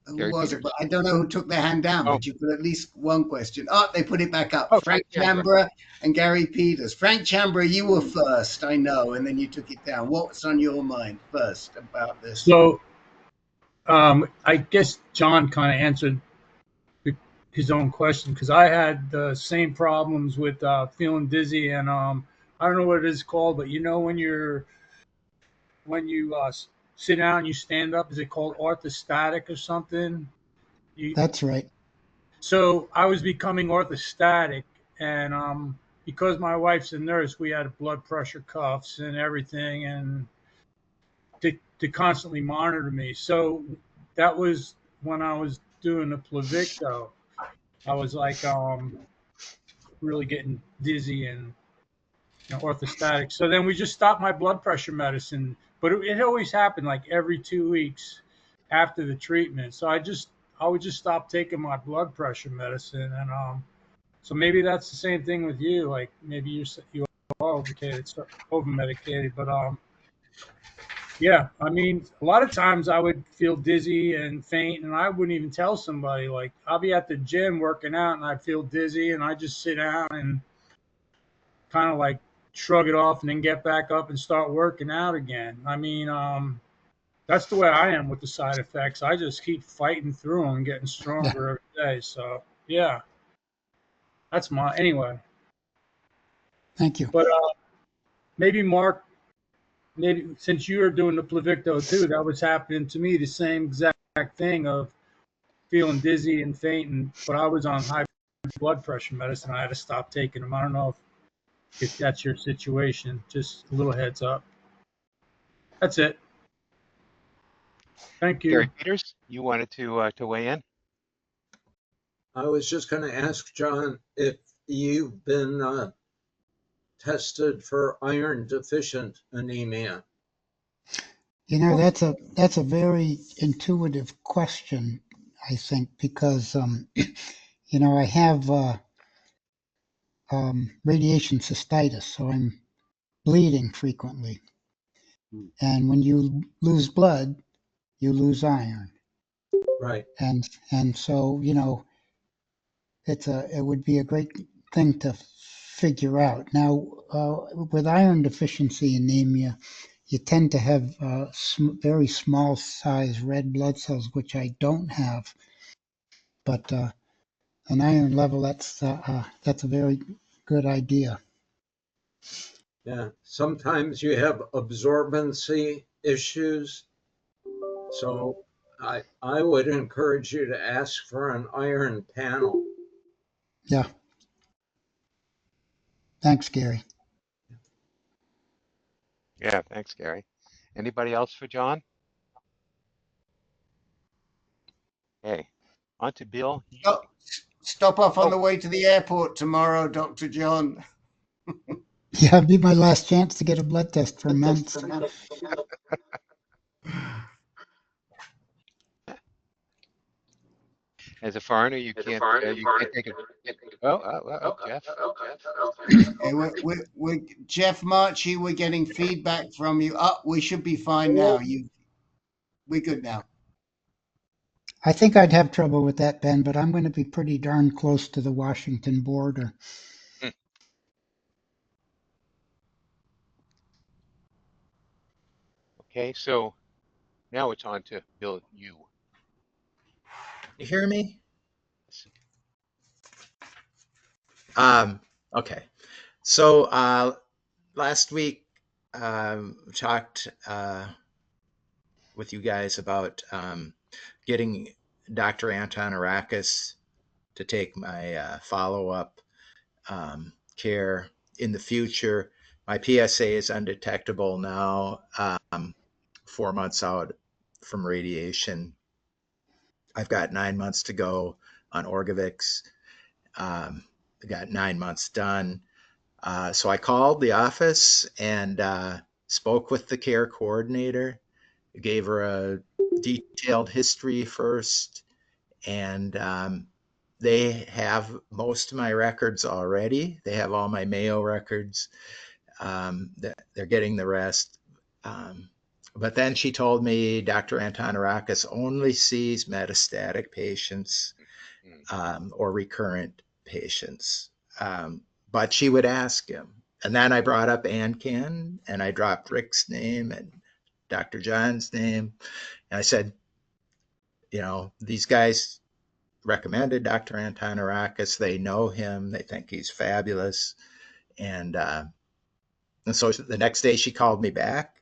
[SPEAKER 3] Who
[SPEAKER 2] Gary
[SPEAKER 3] was it? But
[SPEAKER 2] Peters.
[SPEAKER 3] I don't know who took their hand down,
[SPEAKER 2] Oh,
[SPEAKER 3] but you put at least one question. Oh, they put it back up.
[SPEAKER 2] oh,
[SPEAKER 3] Frank
[SPEAKER 2] Frank Chambra.
[SPEAKER 3] Chambra and Gary Peters. Frank Chambra, you were first, I know, and then you took it down. What's on your mind first about this?
[SPEAKER 16] So I guess John kind of answered his own question because I had the same problems with feeling dizzy and I don't know what it is called, but you know when you sit down, you stand up. Is it called orthostatic or something? You,
[SPEAKER 12] That's right.
[SPEAKER 16] so I was becoming orthostatic, and because my wife's a nurse, we had blood pressure cuffs and everything, and to constantly monitor me. So that was when I was doing the Pluvicto. I was like really getting dizzy and orthostatic. So then we just stopped my blood pressure medicine, but it always happened like every 2 weeks after the treatment. So I would just stop taking my blood pressure medicine, and so maybe that's the same thing with you. Like maybe you are over medicated, but yeah, I mean, a lot of times I would feel dizzy and faint, and I wouldn't even tell somebody. Like, I'll be at the gym working out, and I feel dizzy, and I just sit down and kind of like shrug it off, and then get back up and start working out again. I mean, that's the way I am with the side effects. I just keep fighting through them and getting
[SPEAKER 12] Yeah.
[SPEAKER 16] stronger every day. So, yeah, that's my anyway.
[SPEAKER 12] Thank you.
[SPEAKER 16] But maybe Mark, maybe since you were doing the Pluvicto too, that was happening to me the same exact thing of feeling dizzy and fainting, but I was on high blood pressure medicine. I had to stop taking them. I don't know if that's your situation. Just a little heads up. That's it. Thank
[SPEAKER 2] Gary
[SPEAKER 16] you.
[SPEAKER 2] Peters, you wanted to weigh in?
[SPEAKER 20] I was just going to ask John if you've been tested for iron deficient anemia.
[SPEAKER 12] You know, that's a very intuitive question, I think, because you know, I have radiation cystitis, so I'm bleeding frequently. And when you lose blood, you lose iron.
[SPEAKER 20] Right.
[SPEAKER 12] And so, you know, it would be a great thing to figure out. Now, with iron deficiency anemia, you tend to have very small size red blood cells, which I don't have. But an iron level, that's a very good idea.
[SPEAKER 20] Yeah. Sometimes you have absorbency issues. So I would encourage you to ask for an iron panel.
[SPEAKER 12] Yeah. Thanks, Gary.
[SPEAKER 2] Yeah, thanks, Gary. Anybody else for John? Hey, on to Bill.
[SPEAKER 3] Stop off on
[SPEAKER 2] Oh,
[SPEAKER 3] the way to the airport tomorrow, Dr. John.
[SPEAKER 12] Yeah, it'd be my last chance to get a blood test for months.
[SPEAKER 2] as a foreigner, you can't take it. Jeff.
[SPEAKER 3] Okay, we're Jeff Marchi. We're getting feedback from you. Oh, we should be fine now. We're good now.
[SPEAKER 12] I think I'd have trouble with that, Ben, but I'm going to be pretty darn close to the Washington border.
[SPEAKER 2] Okay, so now it's on to Bill. You.
[SPEAKER 13] You hear me? Okay. So last week talked with you guys about getting Dr. Antonarakis to take my follow-up care in the future. My PSA is undetectable now, 4 months out from radiation. I've got 9 months to go on Orgovyx. I got 9 months done. So I called the office and spoke with the care coordinator, gave her a detailed history first, and
[SPEAKER 21] they have most of my records already. They have all my Mayo records. They're getting the rest. But then she told me Dr. Antonarakis only sees metastatic patients or recurrent patients. But she would ask him. And then I brought up AnCan, and I dropped Rick's name and Dr. John's name. And I said, you know, these guys recommended Dr. Antonarakis. They know him. They think he's fabulous. And so the next day she called me back,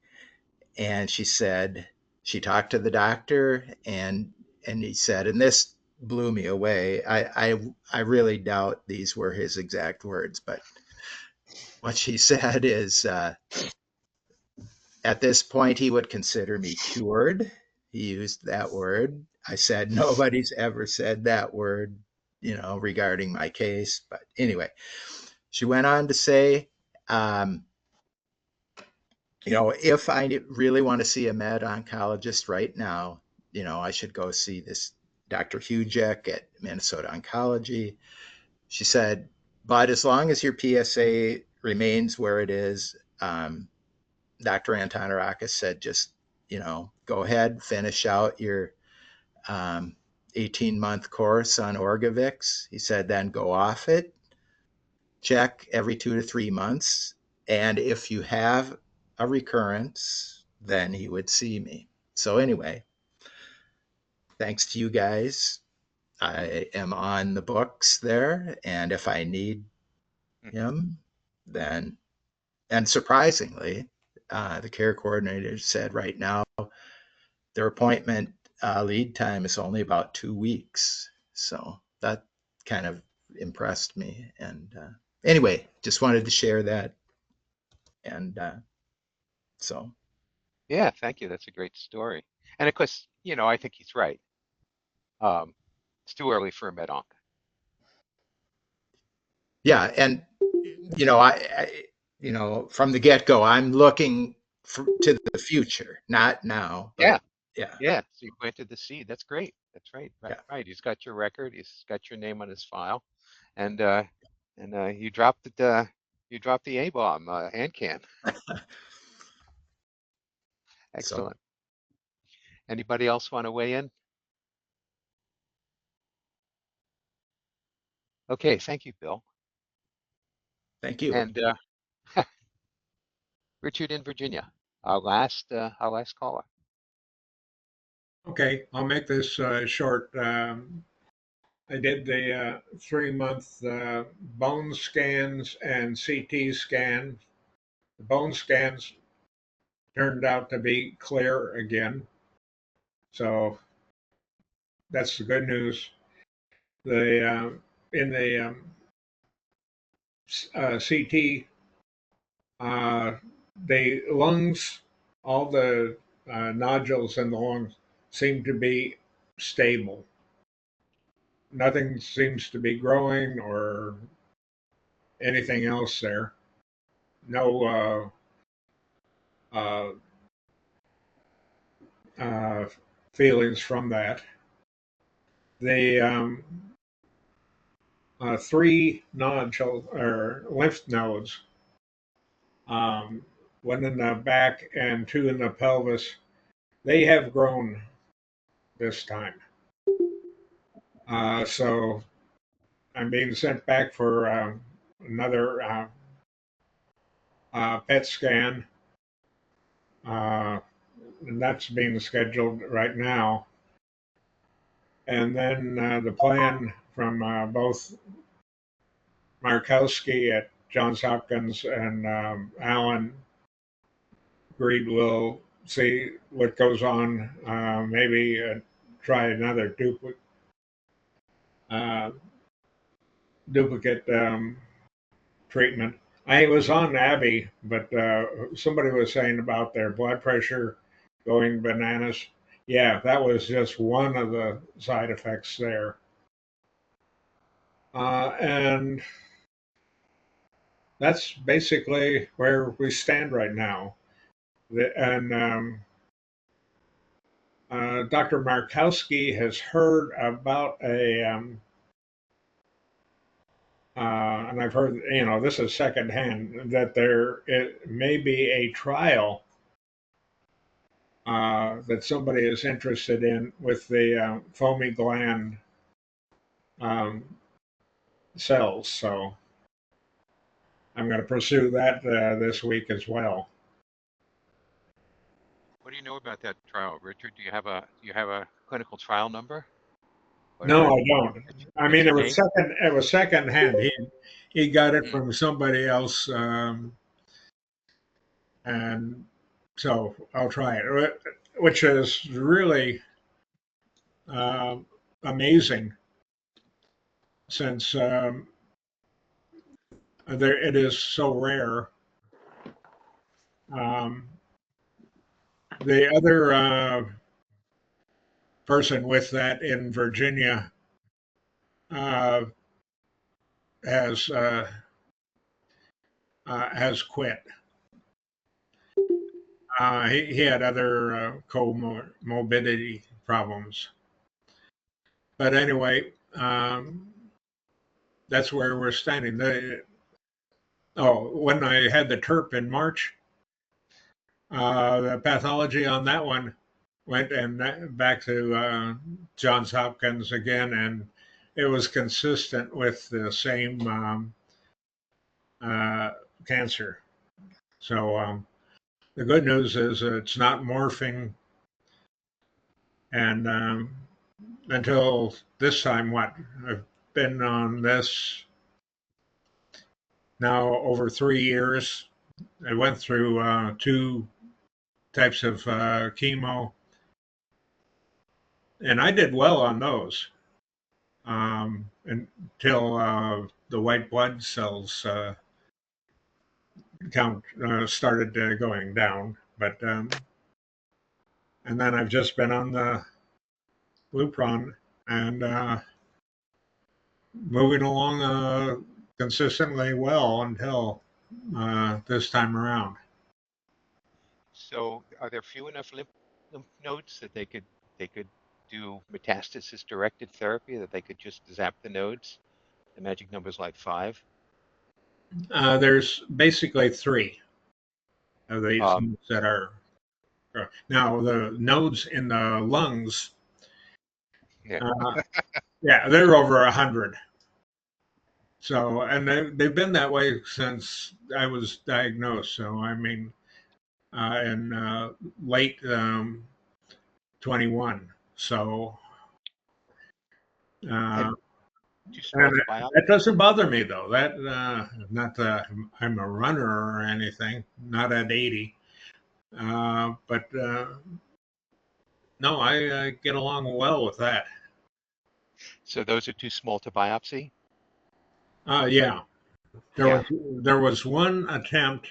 [SPEAKER 21] and she said she talked to the doctor, and he said, and this blew me away. I really doubt these were his exact words, but what she said is, at this point, he would consider me cured. He used that word. I said, nobody's ever said that word, you know, regarding my case. But anyway, she went on to say, you know, if I really want to see a med oncologist right now, you know, I should go see this Dr. Hujek at Minnesota Oncology. She said, but as long as your PSA remains where it is, Dr. Antonarakis said, just, you know, go ahead, finish out your 18-month course on Orgovyx. He said, then go off it, check every 2 to 3 months. And if you have a recurrence, then he would see me. So anyway, thanks to you guys, I am on the books there. And if I need him, then, and surprisingly, the care coordinator said right now their appointment lead time is only about 2 weeks. So that kind of impressed me. And anyway, just wanted to share that. And so.
[SPEAKER 2] Yeah, thank you. That's a great story. And of course, you know, I think he's right. It's too early for a med onc.
[SPEAKER 21] Yeah, and you know, you know, from the get-go, I'm looking to the future, not now. But
[SPEAKER 2] Yeah. So you planted the seed. That's great. That's right. Right. He's got your record. He's got your name on his file, and you dropped it. You dropped the A bomb. AnCan. Excellent. Anybody else want to weigh in? Okay. Thank you, Bill.
[SPEAKER 21] Thank you.
[SPEAKER 2] And Richard in Virginia, our last caller.
[SPEAKER 22] Okay, I'll make this short. I did the 3-month bone scans and CT scan. The bone scans turned out to be clear again. So that's the good news. In the CT, the lungs, all the nodules in the lungs seem to be stable. Nothing seems to be growing or anything else there. No feelings from that. The 3 nodule or lymph nodes, one in the back and 2 in the pelvis, they have grown this time. So I'm being sent back for another PET scan, and that's being scheduled right now. And then the plan from both Markowski at Johns Hopkins and Allen agreed we'll see what goes on. Maybe try another duplicate treatment. I was on Abby, but somebody was saying about their blood pressure going bananas. Yeah, that was just one of the side effects there. And that's basically where we stand right now. And Dr. Markowski has heard about a and I've heard, this is secondhand, that there it may be a trial that somebody is interested in with the foamy gland um, cells. So I'm going to pursue that this week as well.
[SPEAKER 2] What do you know about that trial, Richard? Do you have a clinical trial number?
[SPEAKER 22] No,
[SPEAKER 2] Or
[SPEAKER 22] I don't. I
[SPEAKER 2] it's
[SPEAKER 22] mean,
[SPEAKER 2] a name?
[SPEAKER 22] it was secondhand. He got it
[SPEAKER 2] Hmm.
[SPEAKER 22] from somebody else, and so I'll try it, which is really um amazing since it is so rare. Um, the other person with that in Virginia uh, has quit. He had other comorbidity problems, but anyway, that's where we're standing. When I had the TERP in March, the pathology on that one went back to Johns Hopkins again, and it was consistent with the same uh, cancer. So the good news is it's not morphing, and until this time, I've been on this now over 3 years. I went through two types of chemo, and I did well on those until the white blood cells count started going down. But and then I've just been on the Lupron and moving along consistently well until this time around.
[SPEAKER 2] So are there few enough lymph nodes that they could do metastasis directed therapy, that they could just zap the nodes? The magic number is like 5.
[SPEAKER 22] There's basically 3 of these that are now the nodes in the lungs.
[SPEAKER 2] Yeah.
[SPEAKER 22] Yeah, they're over 100. So, and they've been that way since I was diagnosed. So, I mean, in late 21. So,
[SPEAKER 2] And
[SPEAKER 22] uh,
[SPEAKER 2] too small
[SPEAKER 22] and
[SPEAKER 2] to biopsy?
[SPEAKER 22] that doesn't bother me though. That not that I'm a runner or anything, not at 80. But no, I get along well with that.
[SPEAKER 2] So those are too small to biopsy?
[SPEAKER 22] Yeah,
[SPEAKER 2] Yeah.
[SPEAKER 22] there was one attempt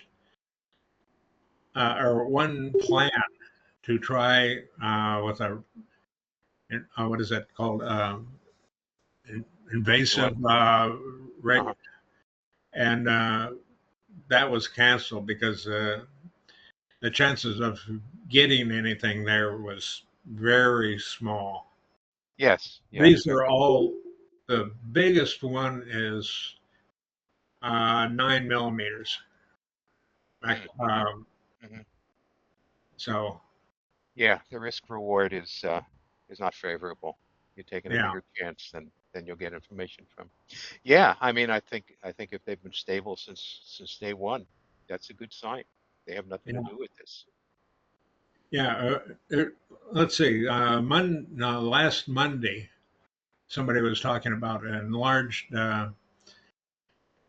[SPEAKER 22] or one plan to try with a what is that called invasive
[SPEAKER 2] Uh-huh.
[SPEAKER 22] and that was canceled because the chances of getting anything there was very small.
[SPEAKER 2] Yes. Yes.
[SPEAKER 22] These are all, the biggest one is 9 millimeters.
[SPEAKER 2] Mm-hmm.
[SPEAKER 22] So
[SPEAKER 2] Yeah, the risk reward is not favorable. You're taking a
[SPEAKER 22] yeah,
[SPEAKER 2] bigger chance than you'll get information from. Yeah, I mean, I think if they've been stable since day one, that's a good sign. They have nothing to
[SPEAKER 22] yeah,
[SPEAKER 2] do with this.
[SPEAKER 22] yeah. Let's see. Last Monday, somebody was talking about an enlarged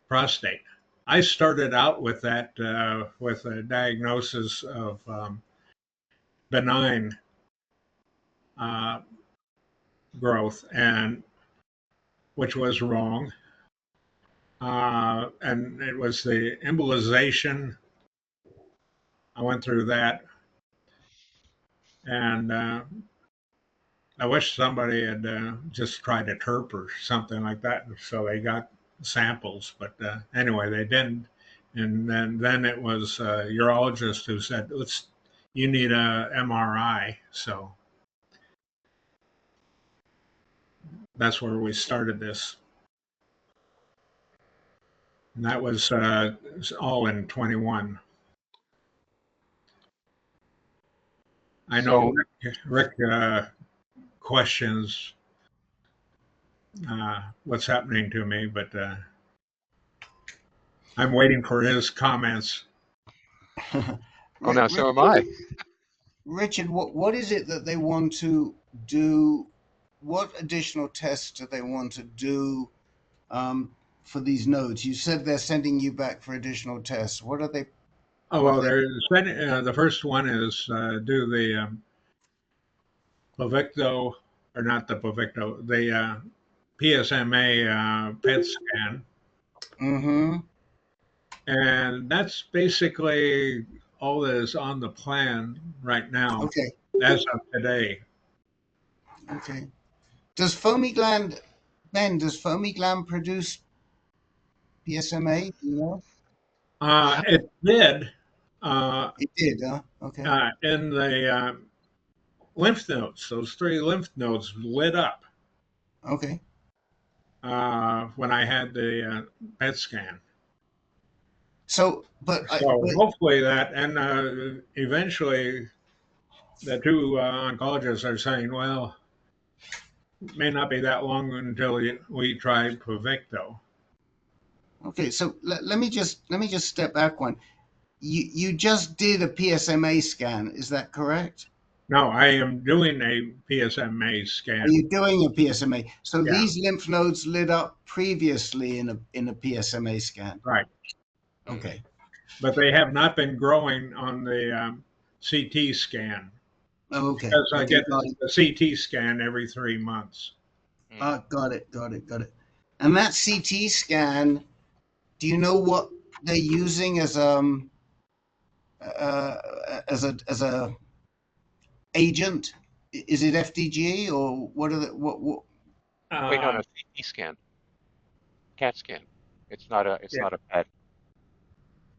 [SPEAKER 22] prostate. I started out with that with a diagnosis of benign uh, growth, and which was wrong. And it was the embolization. I went through that, and I wish somebody had just tried a TERP or something like that, so they got samples. But anyway, they didn't. And then it was a urologist who said, you need a MRI." So that's where we started this. And that was all in 21. I know
[SPEAKER 2] So,
[SPEAKER 22] Rick questions what's happening to me, but I'm waiting for his comments.
[SPEAKER 2] oh, now so am I.
[SPEAKER 3] Richard, what is it that they want to do? What additional tests do they want to do for these nodes? You said they're sending you back for additional tests. What are they?
[SPEAKER 22] Oh, well, the first one is do the Pluvicto, or not the Pluvicto, the PSMA PET scan.
[SPEAKER 3] Mm-hmm.
[SPEAKER 22] And that's basically all that is on the plan right now,
[SPEAKER 3] Okay.
[SPEAKER 22] as of today.
[SPEAKER 3] Okay. Does foamy gland, Ben, does foamy gland produce PSMA? Do you know?
[SPEAKER 22] It did.
[SPEAKER 3] It did, huh? Okay.
[SPEAKER 22] In the lymph nodes, those 3 lymph nodes lit up
[SPEAKER 3] Okay.
[SPEAKER 22] when I had the PET scan.
[SPEAKER 3] So,
[SPEAKER 22] but hopefully that, and eventually the 2 oncologists are saying, well, it may not be that long until we try Pluvicto.
[SPEAKER 3] Okay, so let me just step back one. You just did a PSMA scan, is that correct?
[SPEAKER 22] No, I am doing a PSMA scan.
[SPEAKER 3] Are you doing a PSMA? So
[SPEAKER 22] Yeah.
[SPEAKER 3] these lymph nodes lit up previously in a PSMA scan.
[SPEAKER 22] Right.
[SPEAKER 3] Okay.
[SPEAKER 22] But they have not been growing on the CT scan.
[SPEAKER 3] Okay.
[SPEAKER 22] Because I get
[SPEAKER 3] got
[SPEAKER 22] the CT scan every 3 months.
[SPEAKER 3] Got it. And that CT scan, do you know what they're using as a agent? Is it FDG or what are the what?
[SPEAKER 2] Wait, no, CT scan, CAT scan. It's not a PET.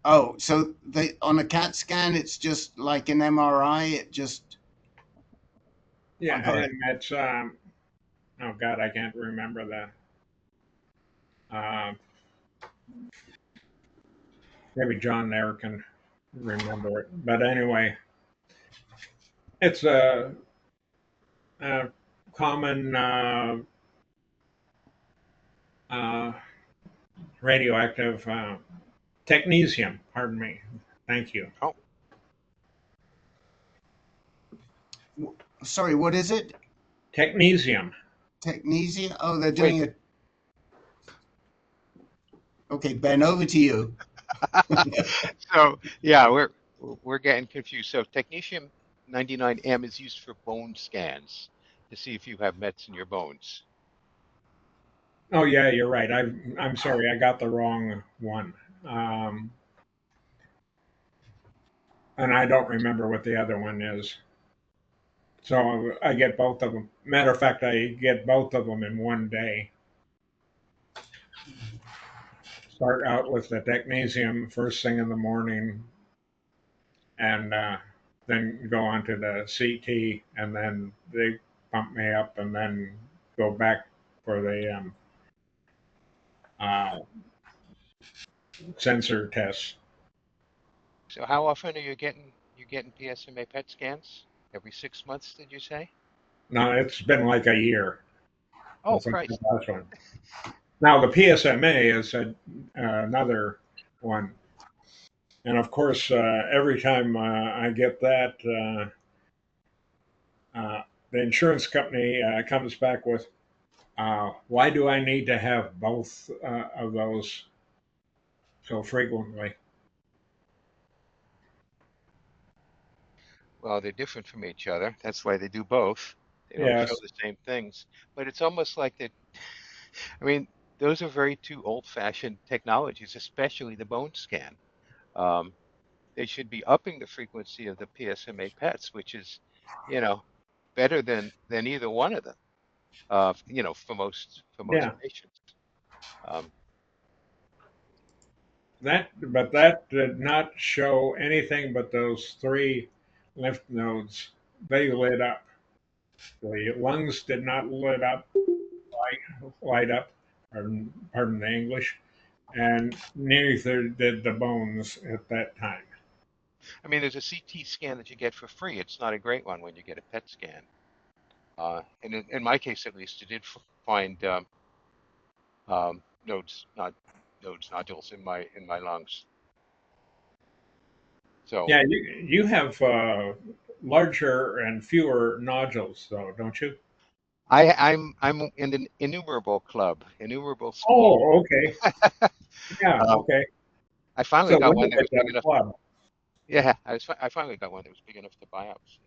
[SPEAKER 3] Oh, so they on a CAT scan, it's just like an MRI. It just
[SPEAKER 22] yeah, and that's oh God, I can't remember that. Maybe John there can remember it, but anyway, it's a common radioactive technetium. Pardon me. Thank you.
[SPEAKER 2] Oh.
[SPEAKER 3] Sorry, what is it?
[SPEAKER 22] Technetium.
[SPEAKER 3] Technetium? Oh, they're doing it. Okay, Ben, over to you.
[SPEAKER 2] So yeah, we're getting confused. So technetium 99M is used for bone scans to see if you have mets in your bones.
[SPEAKER 22] Oh yeah, you're right. I'm sorry, I got the wrong one. And I don't remember what the other one is. So I get both of them. Matter of fact, I get both of them in one day. Start out with the technetium first thing in the morning, and then go on to the CT, and then they pump me up, and then go back for the sensor tests.
[SPEAKER 2] So how often are you getting PSMA PET scans? Every 6 months, did you say?
[SPEAKER 22] No, it's been like a year.
[SPEAKER 2] Oh, Christ.
[SPEAKER 22] Last one. Now the PSMA is another one, and of course, every time I get that, the insurance company comes back with, "Why do I need to have both of those so frequently?"
[SPEAKER 2] Well, they're different from each other. That's why they do both. They don't show
[SPEAKER 22] Yes.
[SPEAKER 2] the same things. But it's almost like that. I mean, those are very 2 old-fashioned technologies, especially the bone scan. Um, they should be upping the frequency of the PSMA PETs, which is, you know, better than either one of them. For most
[SPEAKER 22] Yeah.
[SPEAKER 2] patients.
[SPEAKER 22] But that did not show anything but those 3 lymph nodes. They lit up. The lungs did not light up. Pardon the English. and neither did the bones at that time.
[SPEAKER 2] I mean, there's a CT scan that you get for free. It's not a great one when you get a PET scan. And in my case, at least, it did find nodules in my lungs. So
[SPEAKER 22] yeah, you have larger and fewer nodules, though, don't you?
[SPEAKER 2] I'm in an innumerable club, innumerable school.
[SPEAKER 22] Oh, okay. Yeah,
[SPEAKER 2] Um,
[SPEAKER 22] okay.
[SPEAKER 2] I finally
[SPEAKER 22] So
[SPEAKER 2] got
[SPEAKER 22] when
[SPEAKER 2] one
[SPEAKER 22] you
[SPEAKER 2] that
[SPEAKER 22] get
[SPEAKER 2] was big
[SPEAKER 22] that
[SPEAKER 2] enough.
[SPEAKER 22] club.
[SPEAKER 2] Yeah, I finally got one that was big enough to biopsy.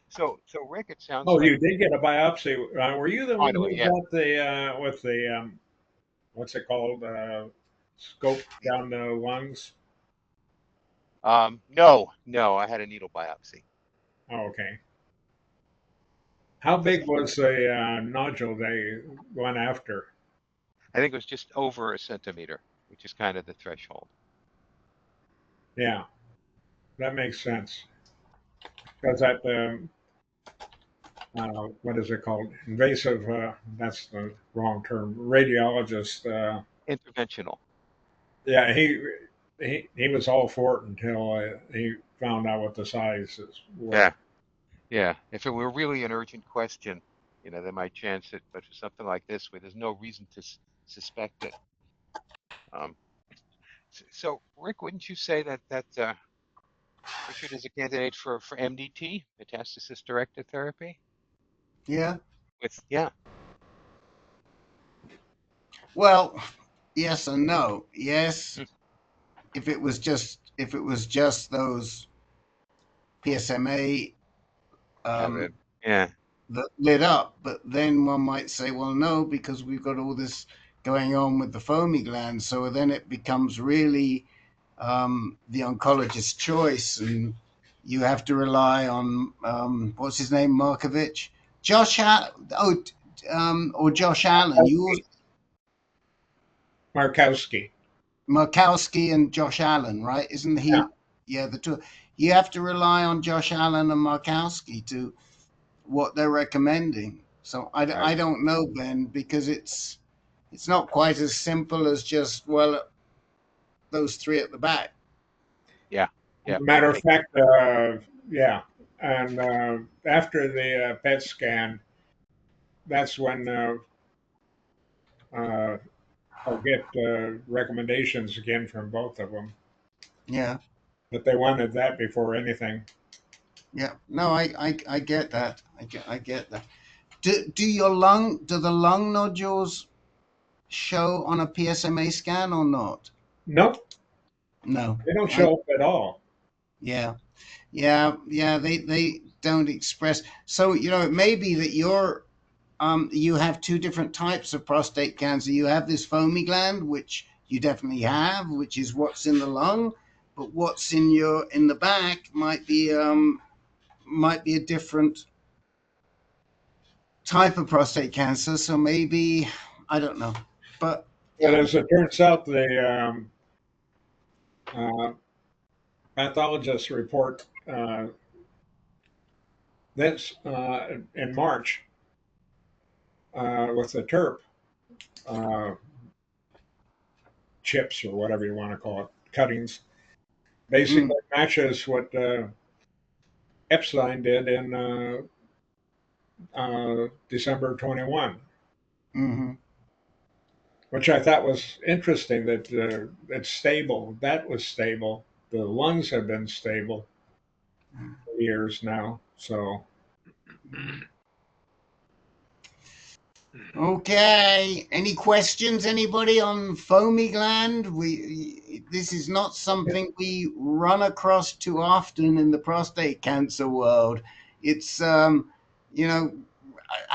[SPEAKER 2] So Rick, it sounds
[SPEAKER 22] Oh,
[SPEAKER 2] like
[SPEAKER 22] you did get a biopsy. Were you the one
[SPEAKER 2] finally,
[SPEAKER 22] who
[SPEAKER 2] yeah.
[SPEAKER 22] got the with the what's it called? Scope down the lungs?
[SPEAKER 2] No, I had a needle biopsy.
[SPEAKER 22] Oh, okay. How big was the nodule they went after?
[SPEAKER 2] I think it was just over a centimeter, which is kind of the threshold.
[SPEAKER 22] Yeah, that makes sense. Because that what is it called? Invasive. That's the wrong term. Radiologist.
[SPEAKER 2] Interventional.
[SPEAKER 22] Yeah, he was all for it until he found out what the sizes were.
[SPEAKER 2] Yeah, yeah. If it were really an urgent question, they might chance it. But for something like this, where there's no reason to suspect it. Um, so, Rick, wouldn't you say that Richard is a candidate for MDT, metastasis-directed therapy?
[SPEAKER 3] Yeah.
[SPEAKER 2] Yeah.
[SPEAKER 3] Well, yes and no. Yes,
[SPEAKER 2] Hmm.
[SPEAKER 3] if it was just those PSMA
[SPEAKER 2] Yeah. Yeah.
[SPEAKER 3] that lit up, but then one might say, well, no, because we've got all this going on with the foamy gland, so then it becomes really the oncologist's choice, and you have to rely on what's his name, Markovich, or Josh Allen.
[SPEAKER 22] Markowski.
[SPEAKER 3] Markowski and Josh Allen, right? Isn't he?
[SPEAKER 22] Yeah.
[SPEAKER 3] Yeah, the two. You have to rely on Josh Allen and Markowski to what they're recommending. So I don't know, Ben, because it's not quite as simple as just, well, those three at the back.
[SPEAKER 2] Yeah. Yeah.
[SPEAKER 22] Matter of fact, yeah. And after the PET scan, that's when I'll get recommendations again from both of them.
[SPEAKER 3] Yeah.
[SPEAKER 22] But they wanted that before anything.
[SPEAKER 3] Yeah. No, I get that. I get that. Do the lung nodules show on a PSMA scan or not?
[SPEAKER 22] Nope.
[SPEAKER 3] No.
[SPEAKER 22] They don't show up at all.
[SPEAKER 3] Yeah. Yeah, they don't express. So, it may be that you have two different types of prostate cancer. You have this foamy gland, which you definitely have, which is what's in the lung, but what's in the back might be a different type of prostate cancer. So maybe, I don't know, but
[SPEAKER 22] as it turns out, the pathologists report this in March with the TERP chips or whatever you want to call it, cuttings, basically matches what Epstein did in December 21.
[SPEAKER 3] Mm-hmm.
[SPEAKER 22] Which I thought was interesting that it's stable. That was stable. The lungs have been stable for years now. So.
[SPEAKER 3] Okay. Any questions, anybody, on foamy gland? This is not something we run across too often in the prostate cancer world. It's I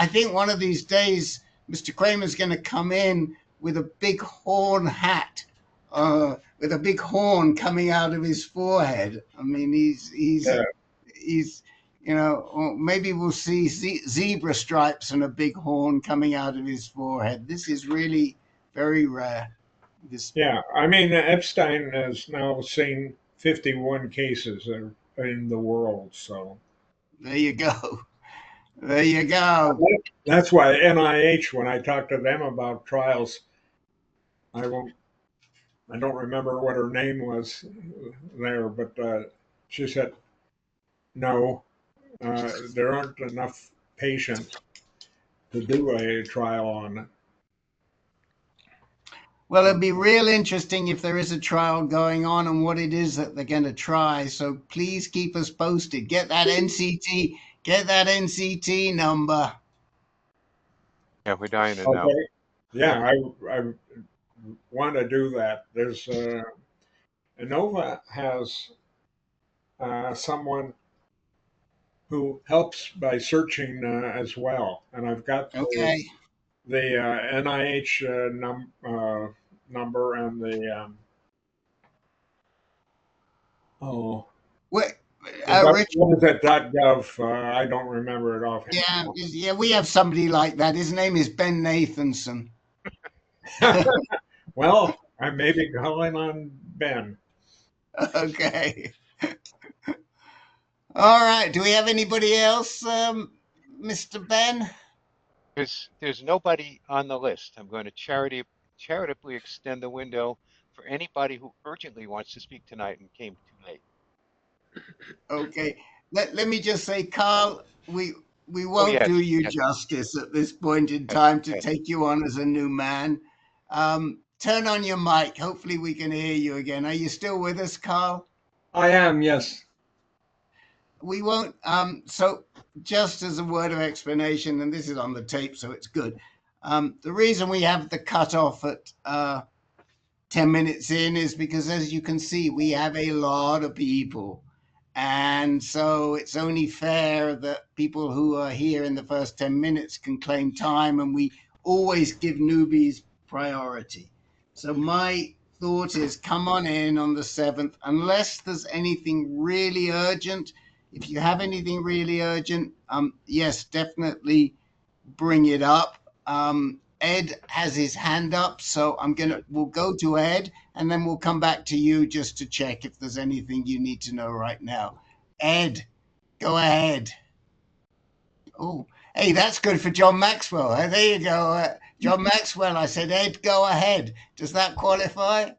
[SPEAKER 3] think one of these days Mr. Kramer's going to come in with a big horn hat, with a big horn coming out of his forehead. I mean, he's or maybe we'll see zebra stripes and a big horn coming out of his forehead. This is really very rare.
[SPEAKER 22] Yeah, I mean, Epstein has now seen 51 cases in the world. So
[SPEAKER 3] there you go. There you go.
[SPEAKER 22] That's why NIH, when I talk to them about trials, I won't I don't remember what her name was there, but she said, no, there aren't enough patients to do a trial on it.
[SPEAKER 3] Well, it'd be real interesting if there is a trial going on and what it is that they're going to try. So please keep us posted. Get that NCT number.
[SPEAKER 2] Yeah, we're dying to know.
[SPEAKER 22] Okay. Yeah, I want to do that. There's Inova has someone who helps by searching as well, and I've got
[SPEAKER 3] Okay.
[SPEAKER 22] the NIH number and the
[SPEAKER 3] What,
[SPEAKER 22] what
[SPEAKER 3] Richard?
[SPEAKER 22] is it, .gov? I don't remember it offhand.
[SPEAKER 3] Yeah, we have somebody like that. His name is Ben Nathanson.
[SPEAKER 22] Well, I may be calling on Ben.
[SPEAKER 3] Okay. All right. Do we have anybody else, Mr. Ben?
[SPEAKER 2] There's nobody on the list. I'm going to charitably extend the window for anybody who urgently wants to speak tonight and came too late.
[SPEAKER 3] Okay. Let me just say, Carl, we won't
[SPEAKER 2] yes,
[SPEAKER 3] do you
[SPEAKER 2] yes.
[SPEAKER 3] justice at this point in time to take you on as a new man. Turn on your mic. Hopefully we can hear you again. Are you still with us, Carl?
[SPEAKER 1] I am, yes.
[SPEAKER 3] We won't. So just as a word of explanation, and this is on the tape, so it's good. The reason we have the cutoff at 10 minutes in is because, as you can see, we have a lot of people. And so it's only fair that people who are here in the first 10 minutes can claim time, and we always give newbies priority. So my thought is come on in on the 7th, unless there's anything really urgent. If you have anything really urgent, yes, definitely bring it up. Ed has his hand up, so we'll go to Ed, and then we'll come back to you just to check if there's anything you need to know right now. Ed, go ahead. Oh, hey, that's good for John Maxwell. There you go. John Maxwell, I said, Ed, go ahead. Does that qualify?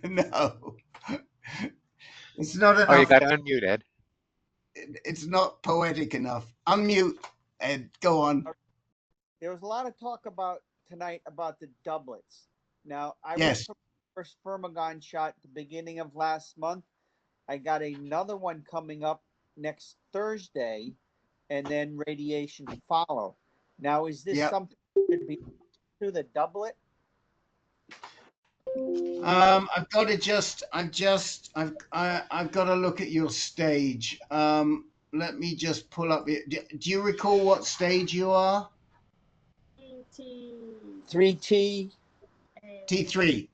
[SPEAKER 3] No. It's not enough.
[SPEAKER 2] Oh, you got to unmute, Ed.
[SPEAKER 3] It's not poetic enough. Unmute, Ed. Go on.
[SPEAKER 6] There was a lot of talk tonight about the doublets. Now, I
[SPEAKER 3] Yes.
[SPEAKER 6] went for first Firmagon shot at the beginning of last month. I got another one coming up next Thursday, and then radiation to follow. Now, is this something that should be to the doublet?
[SPEAKER 3] I've got to look at your stage. Let me just pull up. Do you recall what stage you are?
[SPEAKER 6] 3T.
[SPEAKER 3] T3.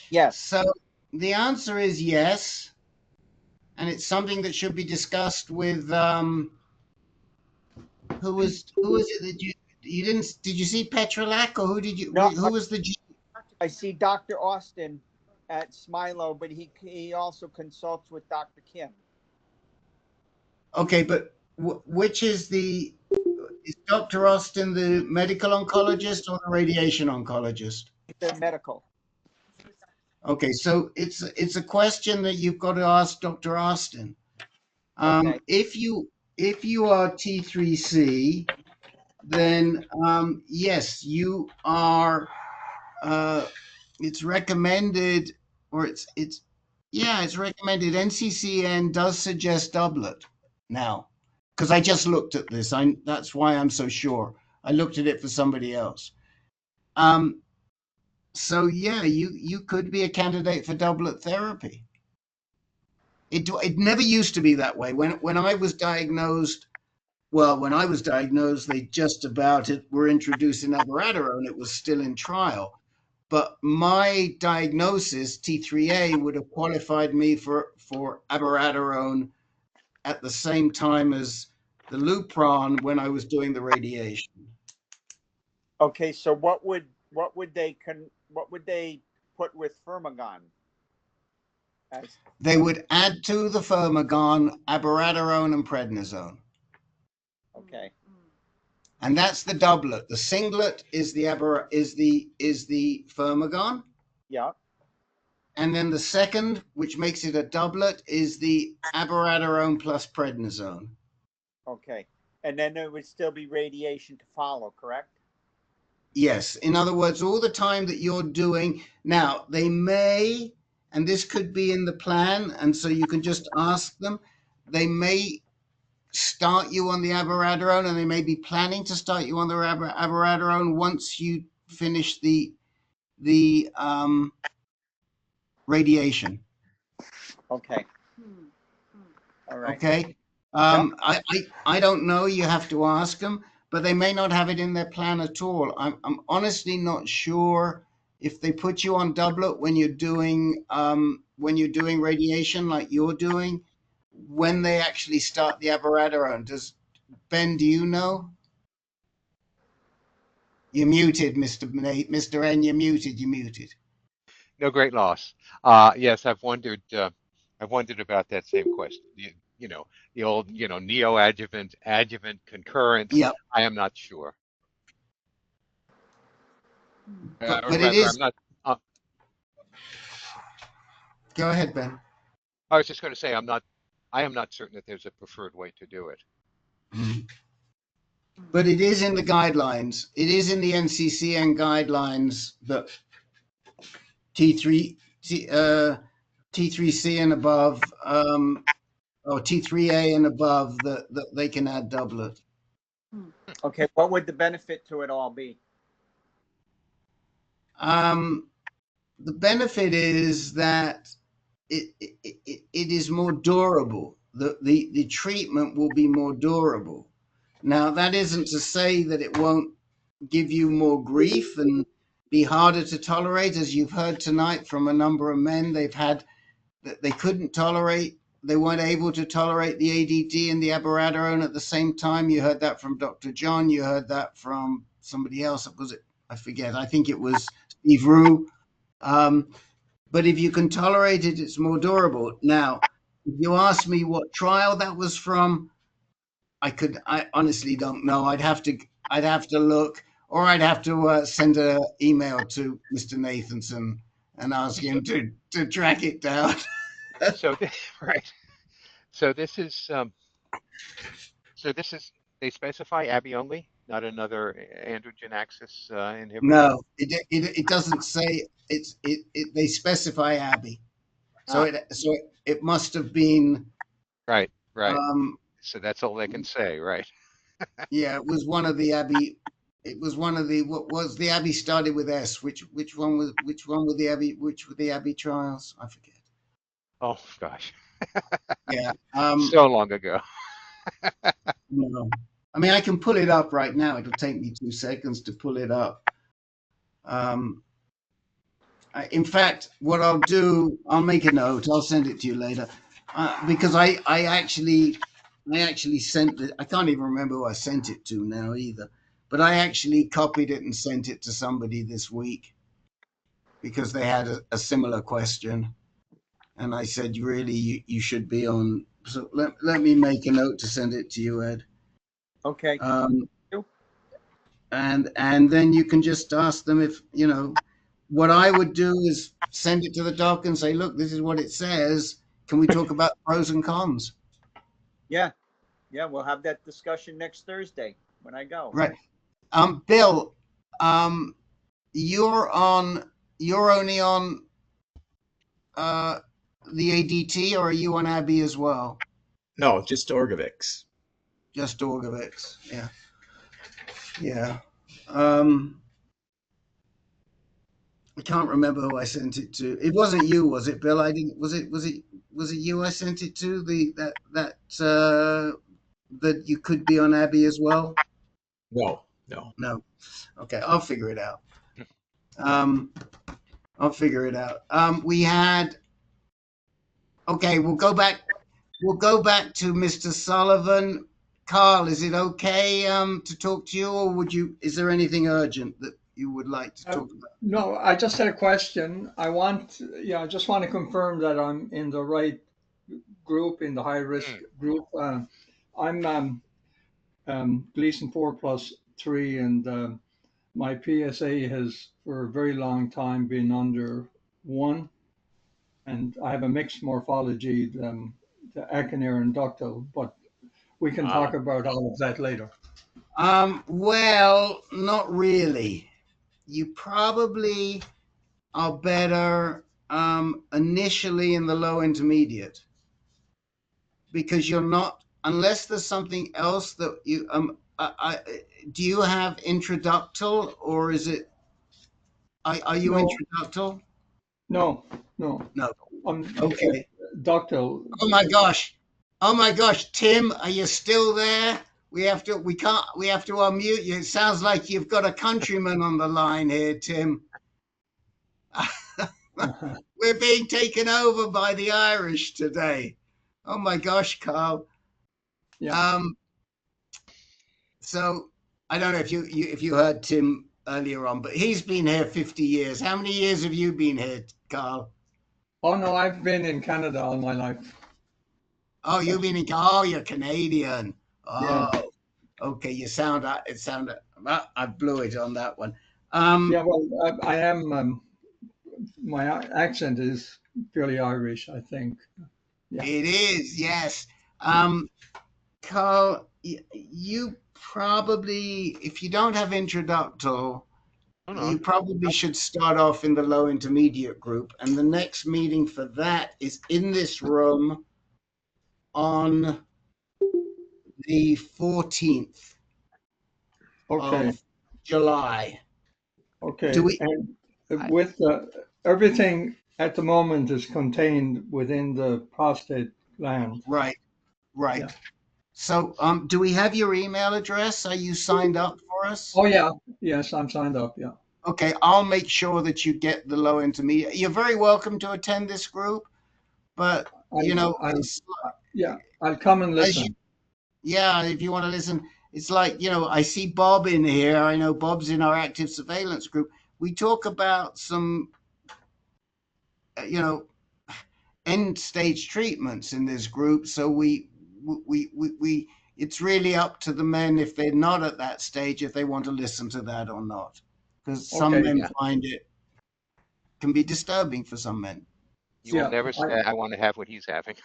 [SPEAKER 6] Yes.
[SPEAKER 3] So the answer is yes, and it's something that should be discussed with who was it that you didn't, did you see Petrolac, or who was the
[SPEAKER 6] I see Dr. Austin at Smilo, but he also consults with Dr. Kim.
[SPEAKER 3] Okay, but which is Dr. Austin the medical oncologist or the radiation oncologist?
[SPEAKER 6] The medical.
[SPEAKER 3] Okay, so it's a question that you've got to ask Dr. Austin. Okay. If you are T3C, then yes, you are. It's recommended, or it's recommended. NCCN does suggest doublet now, because I just looked at this. That's why I'm so sure. I looked at it for somebody else. So yeah, you could be a candidate for doublet therapy. It never used to be that way. When I was diagnosed, they just about were introducing abiraterone. It was still in trial. But my diagnosis, T3A, would have qualified me for abiraterone at the same time as the Lupron when I was doing the radiation.
[SPEAKER 6] Okay, so what would they put with Firmagon?
[SPEAKER 3] They would add to the Firmagon abiraterone and prednisone.
[SPEAKER 6] Okay.
[SPEAKER 3] and that's the doublet. The singlet is the Firmagon,
[SPEAKER 6] Yeah.
[SPEAKER 3] and then the second, which makes it a doublet, is the abiraterone plus prednisone.
[SPEAKER 6] Okay. And then there would still be radiation to follow, correct?
[SPEAKER 3] Yes. In other words, all the time that you're doing now, they may, and this could be in the plan, and so you can just ask them. They may start you on the abiraterone, and they may be planning to start you on the abiraterone once you finish the radiation.
[SPEAKER 6] Okay. All right.
[SPEAKER 3] Okay. I don't know. You have to ask them, but they may not have it in their plan at all. I'm honestly not sure if they put you on doublet when you're doing radiation like you're doing, when they actually start the abiraterone. Ben, do you know? You're muted, Mr. N. You're muted.
[SPEAKER 2] No great loss. Yes, I've wondered about that same question. The old, neoadjuvant, adjuvant, concurrent.
[SPEAKER 3] Yep.
[SPEAKER 2] I am not sure.
[SPEAKER 3] But
[SPEAKER 2] Or
[SPEAKER 3] it
[SPEAKER 2] rather,
[SPEAKER 3] is.
[SPEAKER 2] I'm not.
[SPEAKER 3] Go ahead, Ben.
[SPEAKER 2] I was just going to say I am not certain that there's a preferred way to do it.
[SPEAKER 3] But it is in the guidelines. It is in the NCCN guidelines that T3C and above, or T3A and above, that they can add doublet.
[SPEAKER 6] Okay. What would the benefit to it all be?
[SPEAKER 3] The benefit is that it is more durable. The treatment will be more durable. Now, that isn't to say that it won't give you more grief and be harder to tolerate. As you've heard tonight from a number of men, they weren't able to tolerate the ADT and the abiraterone at the same time. You heard that from Dr. John. You heard that from somebody else. Was it? I forget. I think it was Steve Rue. But if you can tolerate it, it's more durable. Now, if you ask me what trial that was from, I honestly don't know. I'd have to look, or I'd have to send an email to Mr. Nathanson and ask him to track it down.
[SPEAKER 2] Right. So this is they specify Abby only, not another androgen axis inhibitor.
[SPEAKER 3] No, it doesn't say they specify Abby. So it must have been
[SPEAKER 2] right. So that's all they can say, right?
[SPEAKER 3] Yeah, it was one of the Abby. It was one of the what was the Abby started with S. Which one were the Abby? Which were the Abby trials? I forget.
[SPEAKER 2] Oh gosh.
[SPEAKER 3] Yeah.
[SPEAKER 2] So long ago.
[SPEAKER 3] No. I mean, I can pull it up right now. It'll take me 2 seconds to pull it up. In fact, what I'll do, I'll make a note. I'll send it to you later, because I actually sent it. I can't even remember who I sent it to now either. But I actually copied it and sent it to somebody this week because they had a similar question, and I said, really, you should be on. So let me make a note to send it to you, Ed.
[SPEAKER 6] Okay.
[SPEAKER 3] And then you can just ask them if, what I would do is send it to the doc and say, look, this is what it says. Can we talk about pros and cons?
[SPEAKER 6] Yeah. Yeah. We'll have that discussion next Thursday when I go.
[SPEAKER 3] Right. Bill, you're only on the ADT, or are you on Abby as well?
[SPEAKER 21] No, just Orgovyx.
[SPEAKER 3] Just Orgovyx. Yeah. Yeah. I can't remember who I sent it to. It wasn't you, was it, Bill? I didn't. Was it you I sent it to? That you could be on Abby as well?
[SPEAKER 21] No.
[SPEAKER 3] Okay, I'll figure it out. We had. Okay, we'll go back to Mr. Sullivan. Carl, is it okay to talk to you, or is there anything urgent that you would like to talk about?
[SPEAKER 10] No, I just had a question. I just want to confirm that I'm in the right group, in the high risk group. I'm Gleason 4+
[SPEAKER 1] 3, and my PSA has for a very long time been under 1, and I have a mixed morphology, the acanir and ductal, but we can talk about all of that later.
[SPEAKER 3] Well, not really. You probably are better initially in the low intermediate, because you're not, unless there's something else that you do you have intraductal, or is it are you
[SPEAKER 1] No.
[SPEAKER 3] intraductal?
[SPEAKER 1] No.
[SPEAKER 3] Okay.
[SPEAKER 1] Ductal.
[SPEAKER 3] Oh my gosh, Tim, are you still there? We have to unmute you. It sounds like you've got a countryman on the line here, Tim. We're being taken over by the Irish today. Oh my gosh, Carl.
[SPEAKER 1] Yeah.
[SPEAKER 3] So I don't know if you heard Tim earlier on, but he's been here 50 years. How many years have you been here, Carl?
[SPEAKER 1] Oh no, I've been in Canada all my life.
[SPEAKER 3] Oh, you've been in. Oh, you're Canadian. Oh,
[SPEAKER 1] yeah.
[SPEAKER 3] Okay. I blew it on that one.
[SPEAKER 1] Yeah, well, I am. My accent is fairly Irish, I think.
[SPEAKER 3] Yeah. It is, yes. Carl, you probably, if you don't have intraductal, you probably should start off in the low intermediate group, and the next meeting for that is in this room on the 14th of July.
[SPEAKER 1] Okay. And with everything at the moment is contained within the prostate gland.
[SPEAKER 3] Right. Yeah. So, do we have your email address? Are you signed up for us?
[SPEAKER 1] Oh yeah. Yes, I'm signed up. Yeah.
[SPEAKER 3] Okay, I'll make sure that you get the low intermediate. You're very welcome to attend this group, but
[SPEAKER 1] I'll come and listen.
[SPEAKER 3] If you want to listen, it's like, I see Bob in here. I know Bob's in our active surveillance group. We talk about some, end stage treatments in this group. So we it's really up to the men, if they're not at that stage, if they want to listen to that or not. Because some men find it can be disturbing for some men.
[SPEAKER 2] You will never say, I want to have what he's having.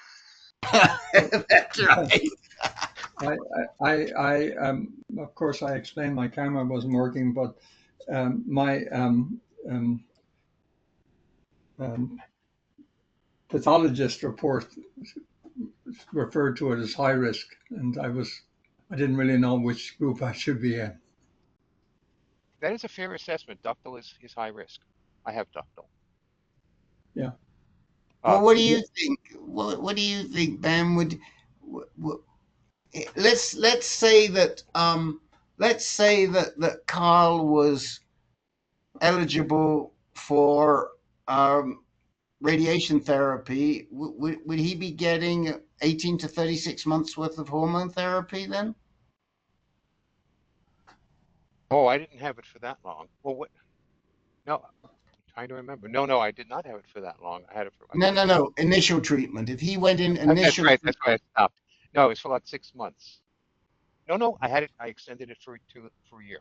[SPEAKER 3] That's right.
[SPEAKER 1] I of course, I explained my camera wasn't working, but my pathologist report referred to it as high risk, and I didn't really know which group I should be in.
[SPEAKER 2] That is a fair assessment. Ductal is high risk. I have ductal.
[SPEAKER 1] Yeah.
[SPEAKER 3] Well, what do you think? What do you think, Ben? Let's say that that Carl was eligible for radiation therapy. Would he be getting 18 to 36 months worth of hormone therapy then?
[SPEAKER 2] Oh, I didn't have it for that long. Well, what? No, I'm trying to remember. No, I did not have it for that long. I had it for
[SPEAKER 3] no. Initial treatment. If he went in initial.
[SPEAKER 2] That's why I stopped. No, it was for about 6 months. No, I had it. I extended it for a year.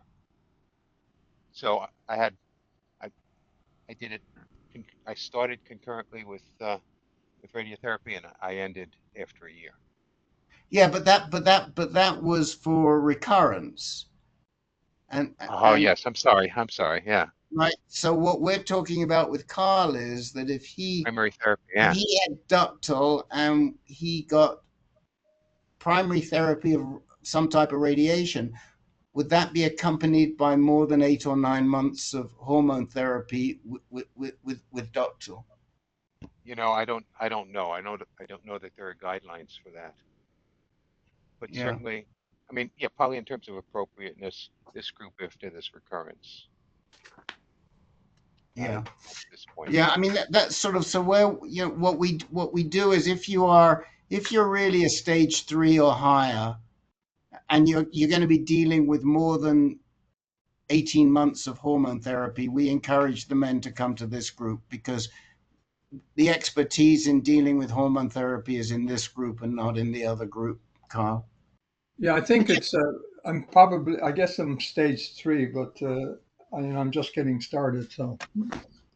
[SPEAKER 2] So I did it. I started concurrently with radiotherapy, and I ended after a year.
[SPEAKER 3] Yeah, but that was for recurrence.
[SPEAKER 2] Yes, I'm sorry. Yeah.
[SPEAKER 3] Right. So what we're talking about with Carl is that if
[SPEAKER 2] primary therapy, yeah,
[SPEAKER 3] he had ductal and he got primary therapy of some type of radiation, would that be accompanied by more than 8 or 9 months of hormone therapy with ductal?
[SPEAKER 2] I don't know. I don't know that there are guidelines for that. But certainly, probably in terms of appropriateness, this group after this recurrence.
[SPEAKER 3] Yeah.
[SPEAKER 2] At this point.
[SPEAKER 3] Yeah, that's sort of, so where what we do is if you're really a stage 3 or higher, and you're going to be dealing with more than 18 months of hormone therapy, we encourage the men to come to this group, because the expertise in dealing with hormone therapy is in this group and not in the other group, Carl.
[SPEAKER 1] Yeah, I think it's I guess I'm stage 3, but I'm just getting started. So,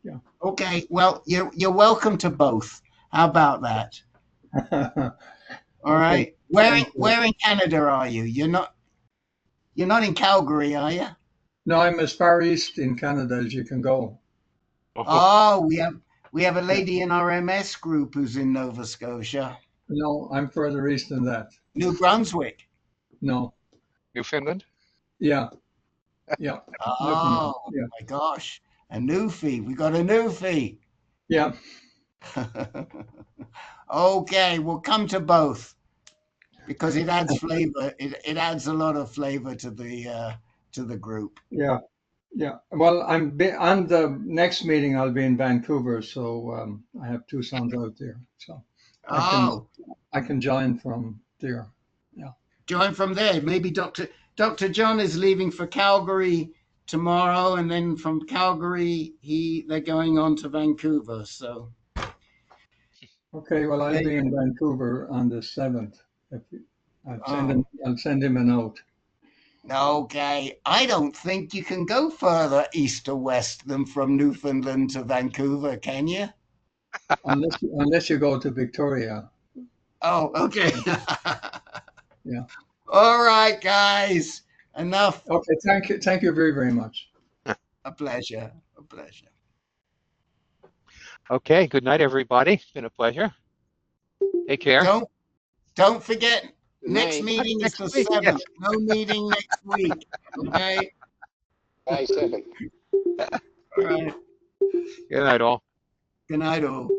[SPEAKER 1] yeah.
[SPEAKER 3] Okay, well, you're welcome to both. How about that? All right.
[SPEAKER 1] Okay.
[SPEAKER 3] Where in Canada are you? You're not in Calgary, are you?
[SPEAKER 1] No, I'm as far east in Canada as you can go.
[SPEAKER 3] Oh, we have a lady in our MS group who's in Nova Scotia.
[SPEAKER 1] No, I'm further east than that.
[SPEAKER 3] New Brunswick.
[SPEAKER 1] No.
[SPEAKER 2] Newfoundland?
[SPEAKER 1] Yeah. Yeah.
[SPEAKER 3] Oh
[SPEAKER 1] Yeah.
[SPEAKER 3] my gosh. A Newfie. We got a Newfie.
[SPEAKER 1] Yeah.
[SPEAKER 3] Okay, we'll come to both because it adds flavor. It adds a lot of flavor to the group.
[SPEAKER 1] Yeah. Yeah. Well, on the next meeting, I'll be in Vancouver, so I have 2 sons out there, so I can join from there. Yeah.
[SPEAKER 3] Join from there. Maybe Dr. John is leaving for Calgary tomorrow, and then from Calgary they're going on to Vancouver. So.
[SPEAKER 1] Okay. Well, I'll be in Vancouver on the 7th. I'll send him a note.
[SPEAKER 3] Okay, I don't think you can go further east or west than from Newfoundland to Vancouver, can you?
[SPEAKER 1] Unless you go to Victoria.
[SPEAKER 3] Oh, okay.
[SPEAKER 1] Yeah.
[SPEAKER 3] All right, guys. Enough.
[SPEAKER 1] Okay. Thank you very, very much.
[SPEAKER 3] A pleasure. A pleasure.
[SPEAKER 2] Okay. Good night, everybody. It's been a pleasure. Take care.
[SPEAKER 3] Don't forget. Next meeting is the 7th. Yes. No meeting next week. Okay.
[SPEAKER 2] July 7th.
[SPEAKER 3] All right.
[SPEAKER 2] Good night, all.
[SPEAKER 3] Good night, all.